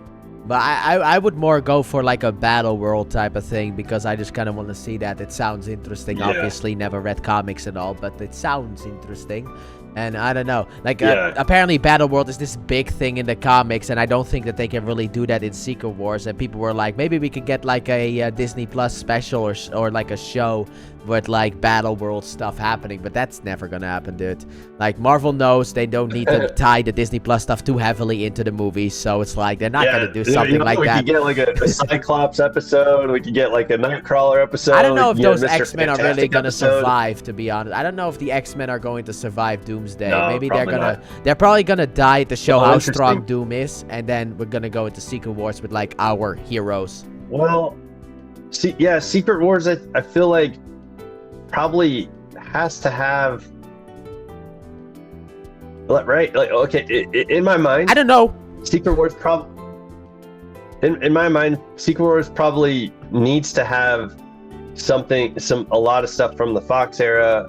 But I would more go for like a Battle World type of thing, because I just kind of want to see that. It sounds interesting. Yeah. Obviously, never read comics and all, but it sounds interesting. And I don't know, like apparently Battle World is this big thing in the comics, and I don't think that they can really do that in Secret Wars. And people were like, maybe we could get like a Disney Plus special or like a show with like Battle World stuff happening, but that's never gonna happen, dude. Like, Marvel knows they don't need to tie the Disney Plus stuff too heavily into the movies, so it's like they're not gonna do something like that. We could get like a Cyclops episode. We could get like a Nightcrawler episode. I don't know if those X-Men are really gonna survive, to be honest. I don't know if the X-Men are going to survive Doomsday. No, maybe they're probably gonna die to show how strong Doom is, and then we're gonna go into Secret Wars with like our heroes. Well, Secret Wars, I feel like probably has to have, right? Like, okay, in my mind, I don't know. Secret Wars in my mind, Secret Wars probably needs to have a lot of stuff from the Fox era.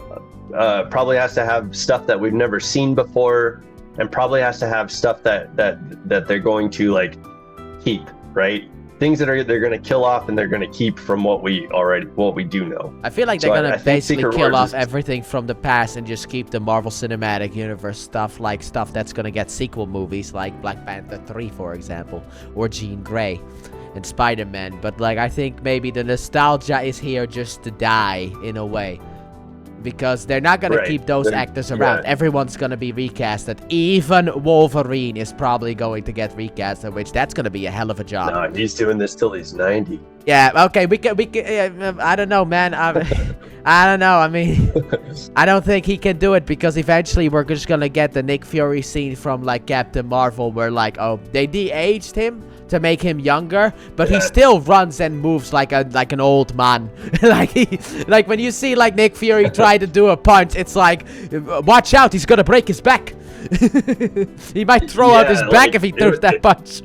Probably has to have stuff that we've never seen before, and probably has to have stuff that they're going to like keep, right? Things that they're going to kill off and they're going to keep from what we do know. I feel like they're going to basically kill off everything from the past and just keep the Marvel Cinematic Universe stuff, like stuff that's going to get sequel movies, like Black Panther 3, for example, or Jean Grey and Spider-Man. But like, I think maybe the nostalgia is here just to die in a way, because they're not going to keep those actors around. Yeah. Everyone's going to be recasted. Even Wolverine is probably going to get recasted, which that's going to be a hell of a job. No, he's doing this till he's 90. Yeah, okay, we can, I don't know, man. I don't know. I mean, I don't think he can do it, because eventually we're just going to get the Nick Fury scene from like Captain Marvel, where like, oh, they de-aged him to make him younger, but he still runs and moves like an old man. like when you see like Nick Fury try to do a punch, it's like, watch out, he's gonna break his back. He might throw out his back if he throws that punch.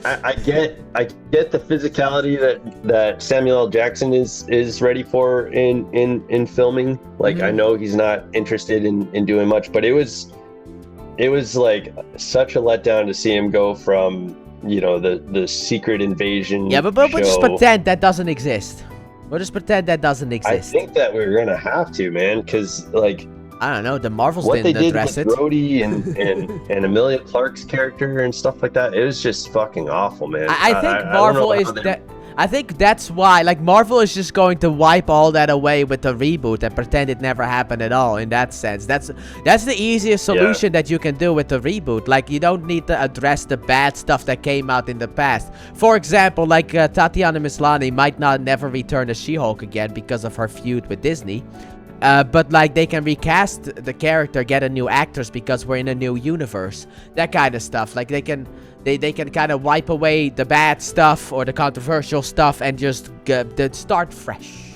I get the physicality that Samuel L. Jackson is ready for in filming. Like, I know he's not interested in doing much, but it was like such a letdown to see him go from, you know, the Secret Invasion. Yeah, but we'll just pretend that doesn't exist. We'll just pretend that doesn't exist. I think that we're gonna have to, man, because like, I don't know, the Marvels didn't address it. What they did with Rhodey and Emilia Clarke's character and stuff like that, it was just fucking awful, man. I think Marvel is that. I think that's why, like, Marvel is just going to wipe all that away with the reboot and pretend it never happened at all. In that sense, that's the easiest solution that you can do with the reboot. Like, you don't need to address the bad stuff that came out in the past. For example, like Tatiana Maslany might never return as She-Hulk again because of her feud with Disney. But like, they can recast the character, get a new actress because we're in a new universe. That kind of stuff. Like, they can kind of wipe away the bad stuff or the controversial stuff and just start fresh.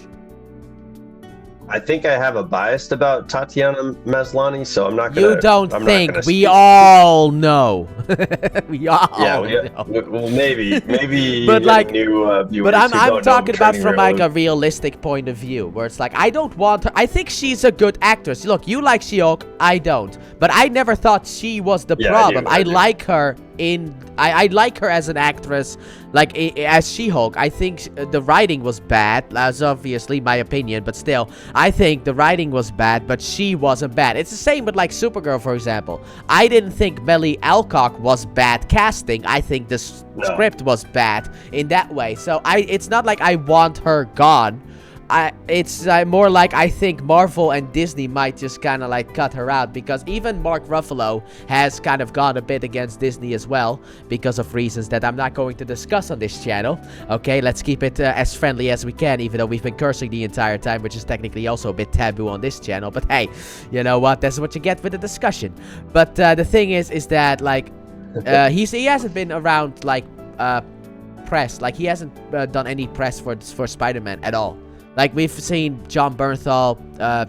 I think I have a bias about Tatiana Maslany, so I'm not gonna. You don't think? We all know. We all know. Well, maybe. But like, new viewers. But I'm talking about from like a realistic point of view, where it's like, I don't want her. I think she's a good actress. Look, you like She-Hulk, I don't. But I never thought she was the problem. I like her I like her as an actress, like as She-Hulk. I think the writing was bad. That's obviously my opinion, but still, I think the writing was bad, but she wasn't bad. It's the same with like Supergirl, for example. I didn't think Melly Alcock was bad casting. I think the script was bad in that way. So it's not like I want her gone. It's more like I think Marvel and Disney might just kind of like cut her out, because even Mark Ruffalo has kind of gone a bit against Disney as well, because of reasons that I'm not going to discuss on this channel. Okay, let's keep it as friendly as we can, even though we've been cursing the entire time, which is technically also a bit taboo on this channel. But hey, you know what? That's what you get with the discussion. But the thing is that like he hasn't been around like press. Like he hasn't done any press for Spider-Man at all. Like, we've seen John Bernthal,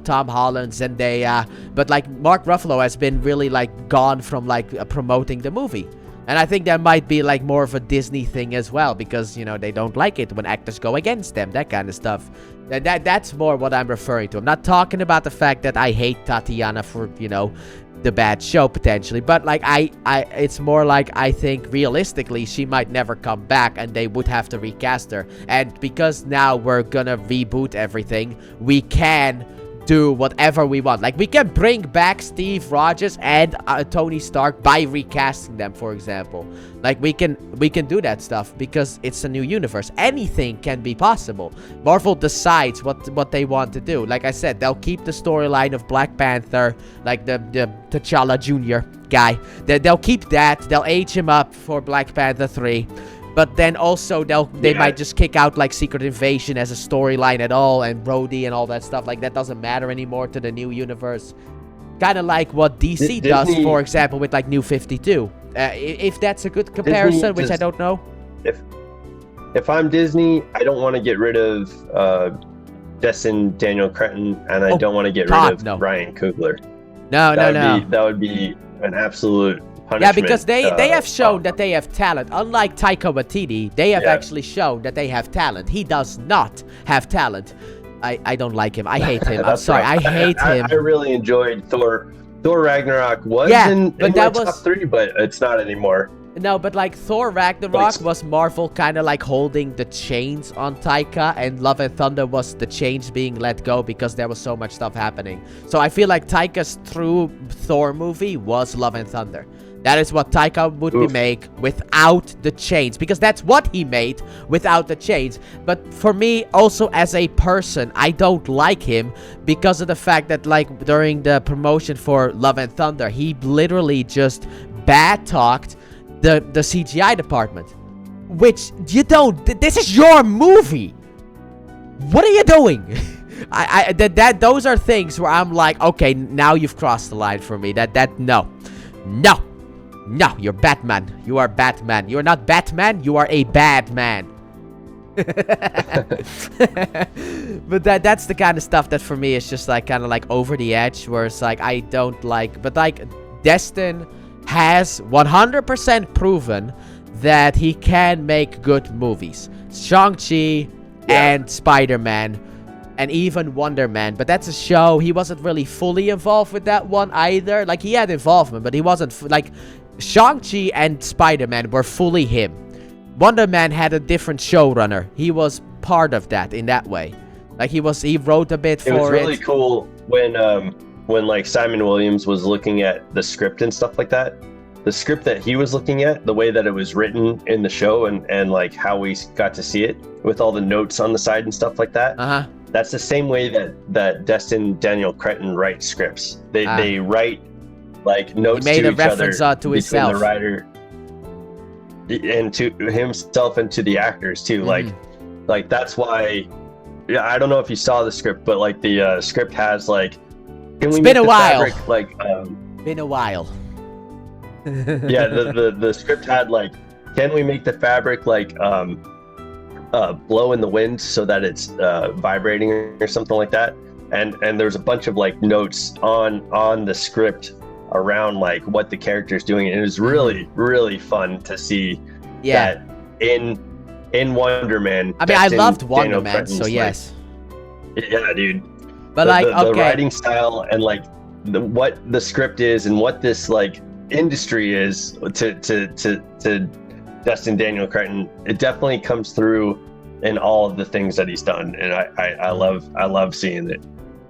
Tom Holland, Zendaya, but, like, Mark Ruffalo has been really, like, gone from, like, promoting the movie. And I think that might be, like, more of a Disney thing as well, because, you know, they don't like it when actors go against them, that kind of stuff. That's more what I'm referring to. I'm not talking about the fact that I hate Tatiana for, you know, the bad show potentially, but like it's more like I think realistically she might never come back and they would have to recast her. And because now we're gonna reboot everything, we can do whatever we want. Like, we can bring back Steve Rogers and Tony Stark by recasting them, for example. Like, we can do that stuff because it's a new universe. Anything can be possible. Marvel decides what they want to do. Like I said, they'll keep the storyline of Black Panther, like the T'Challa Jr. guy. They'll keep that. They'll age him up for Black Panther 3. But then also they might just kick out like Secret Invasion as a storyline at all, and Rhodey and all that stuff. Like, that doesn't matter anymore to the new universe. Kind of like what DC does, for example, with like New 52. If that's a good comparison, which I don't know. If I'm Disney, I don't want to get rid of Destin Daniel Cretton, and I don't want to get rid of Ryan Coogler. No. That would be an absolute punishment. Yeah, because they have shown that they have talent. Unlike Taika Waititi, they have actually shown that they have talent. He does not have talent. I don't like him. I hate him. I'm sorry. I hate him. I really enjoyed Thor. Thor Ragnarok was in my top 3, but it's not anymore. No, but like Thor Ragnarok was Marvel kind of like holding the chains on Taika, and Love and Thunder was the chains being let go because there was so much stuff happening. So I feel like Taika's true Thor movie was Love and Thunder. That is what Taika would make without the chains, because that's what he made without the chains. But for me, also as a person, I don't like him because of the fact that, like, during the promotion for Love and Thunder, he literally just bad-talked the CGI department, which you don't. This is your movie. What are you doing? Those are things where I'm like, okay, now you've crossed the line for me. No, you're Batman. You are Batman. You are not Batman. You are a bad man. But that's the kind of stuff that for me is just like kind of like over the edge, where it's like I don't like. But like Destin has 100% proven that he can make good movies. Shang-Chi and Spider-Man and even Wonder Man. But that's a show. He wasn't really fully involved with that one either. Like, he had involvement, but he wasn't like Shang-Chi and Spider-Man were fully him. Wonder Man had a different showrunner. He was part of that in that way. Like, he wrote a bit for it. It was really cool when like Simon Williams was looking at the script and stuff like that. The script that he was looking at, the way that it was written in the show, and like how we got to see it with all the notes on the side and stuff like that. That's the same way that Destin Daniel Cretton writes scripts. They write like notes to each other. He made a reference to himself. The writer and to himself and to the actors too. Like that's why. Yeah, I don't know if you saw the script, but like the script has like. It's been a while. Been a while. Yeah, the script had like, can we make the fabric like blow in the wind so that it's vibrating or something like that? And there's a bunch of like notes on the script around like what the character's doing, and it was really fun to see that in Wonder Man. I mean, I loved Wonder Man, so yes. Yeah, dude. But the writing style and like what the script is and what this like industry is to Destin Daniel Cretton, it definitely comes through in all of the things that he's done, and I love seeing it.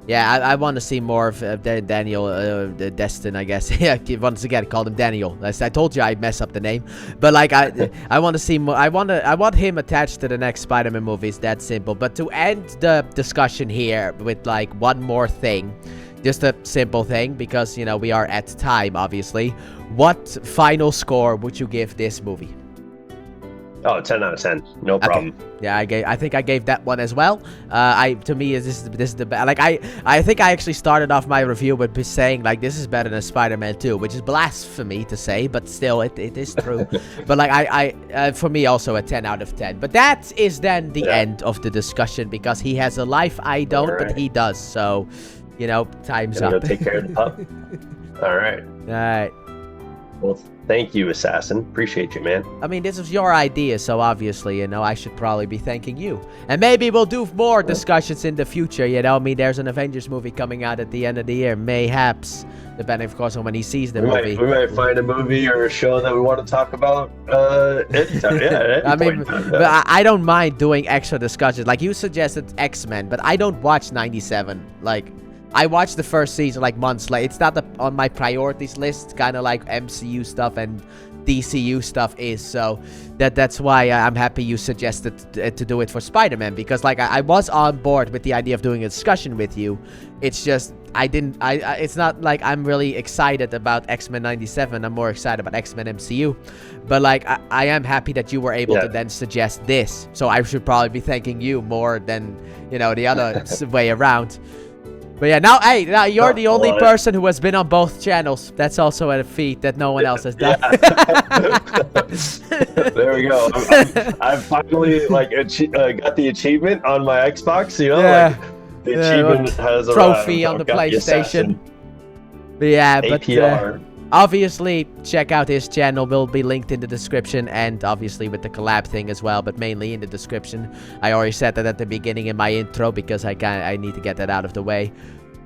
Yeah, I want to see more of Daniel, Destin, I guess. Yeah, once again, called him Daniel. I told you I'd mess up the name, but like I want to see more. I want him attached to the next Spider-Man movie. It's that simple. But to end the discussion here with like one more thing, just a simple thing, because you know we are at time, obviously. What final score would you give this movie? Oh, 10 out of 10, no problem. Okay. Yeah, I think I gave that one as well. To me, this is the best. Like I think I actually started off my review with saying like this is better than Spider-Man 2, which is blasphemy to say, but still it is true. But like for me also a 10 out of 10. But that is then the end of the discussion, because he has a life I don't, but he does. So, you know, time's up. Go take care of the pup. All right. All right. Well, thank you, Assassin. Appreciate you, man. I mean, this was your idea, so obviously, you know, I should probably be thanking you. And maybe we'll do more discussions in the future, you know? I mean, there's an Avengers movie coming out at the end of the year, mayhaps, depending, of course, on when he sees the movie. We might find a movie or a show that we want to talk about. I mean, but I don't mind doing extra discussions. Like, you suggested X-Men, but I don't watch 97. Like, I watched the first season like months later. It's not on my priorities list, kind of like MCU stuff and DCU stuff is. So that's why I'm happy you suggested to do it for Spider-Man, because like I was on board with the idea of doing a discussion with you. It's just it's not like I'm really excited about X-Men 97. I'm more excited about X-Men MCU. But like I am happy that you were able to then suggest this. So I should probably be thanking you more than, you know, the other way around. But yeah, now you're the only person who has been on both channels. That's also a feat that no one else has done. There we go. I've finally like got the achievement on my Xbox. You know, like the achievement has a trophy on the PlayStation. But yeah, APR. Obviously, check out his channel. Will be linked in the description, and obviously with the collab thing as well, but mainly in the description. I already said that at the beginning in my intro because I need to get that out of the way.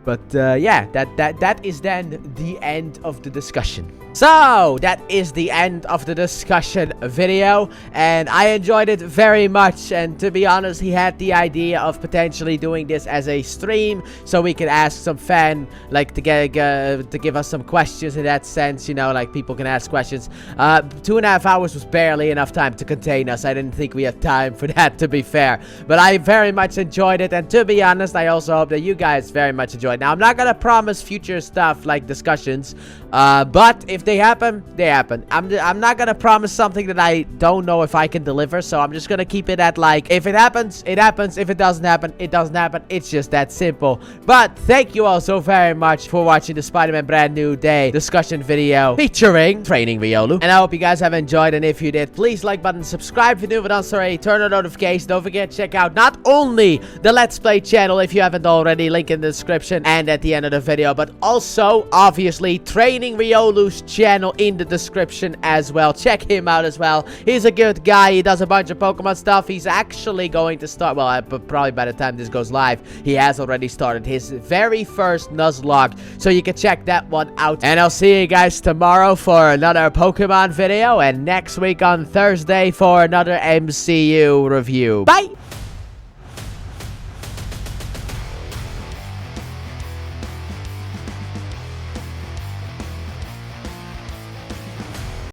But yeah, that is then the end of the discussion. So, that is the end of the discussion video, and I enjoyed it very much. And to be honest, he had the idea of potentially doing this as a stream, so we could ask some fan, like, to give us some questions in that sense, you know, like, people can ask questions. 2.5 hours was barely enough time to contain us. I didn't think we had time for that, to be fair. But I very much enjoyed it, and to be honest, I also hope that you guys very much enjoyed. Now, I'm not gonna promise future stuff, like discussions, but if they happen, they happen. I'm not gonna promise something that I don't know if I can deliver, so I'm just gonna keep it at like, if it happens, it happens. If it doesn't happen, it doesn't happen. It's just that simple. But thank you all so very much for watching the Spider-Man Brand New Day discussion video featuring Training Riolu. And I hope you guys have enjoyed, and if you did, please like button, subscribe if you haven't already, turn on notifications. Don't forget to check out not only the Let's Play channel if you haven't already, link in the description and at the end of the video, but also obviously Training Riolu's channel in the description as well. Check him out as well. He's a good guy. He does a bunch of Pokemon stuff. He's actually going to start, well, probably by the time this goes live, he has already started his very first Nuzlocke, so you can check that one out. And I'll see you guys tomorrow for another Pokemon video, and next week on Thursday for another MCU review. Bye!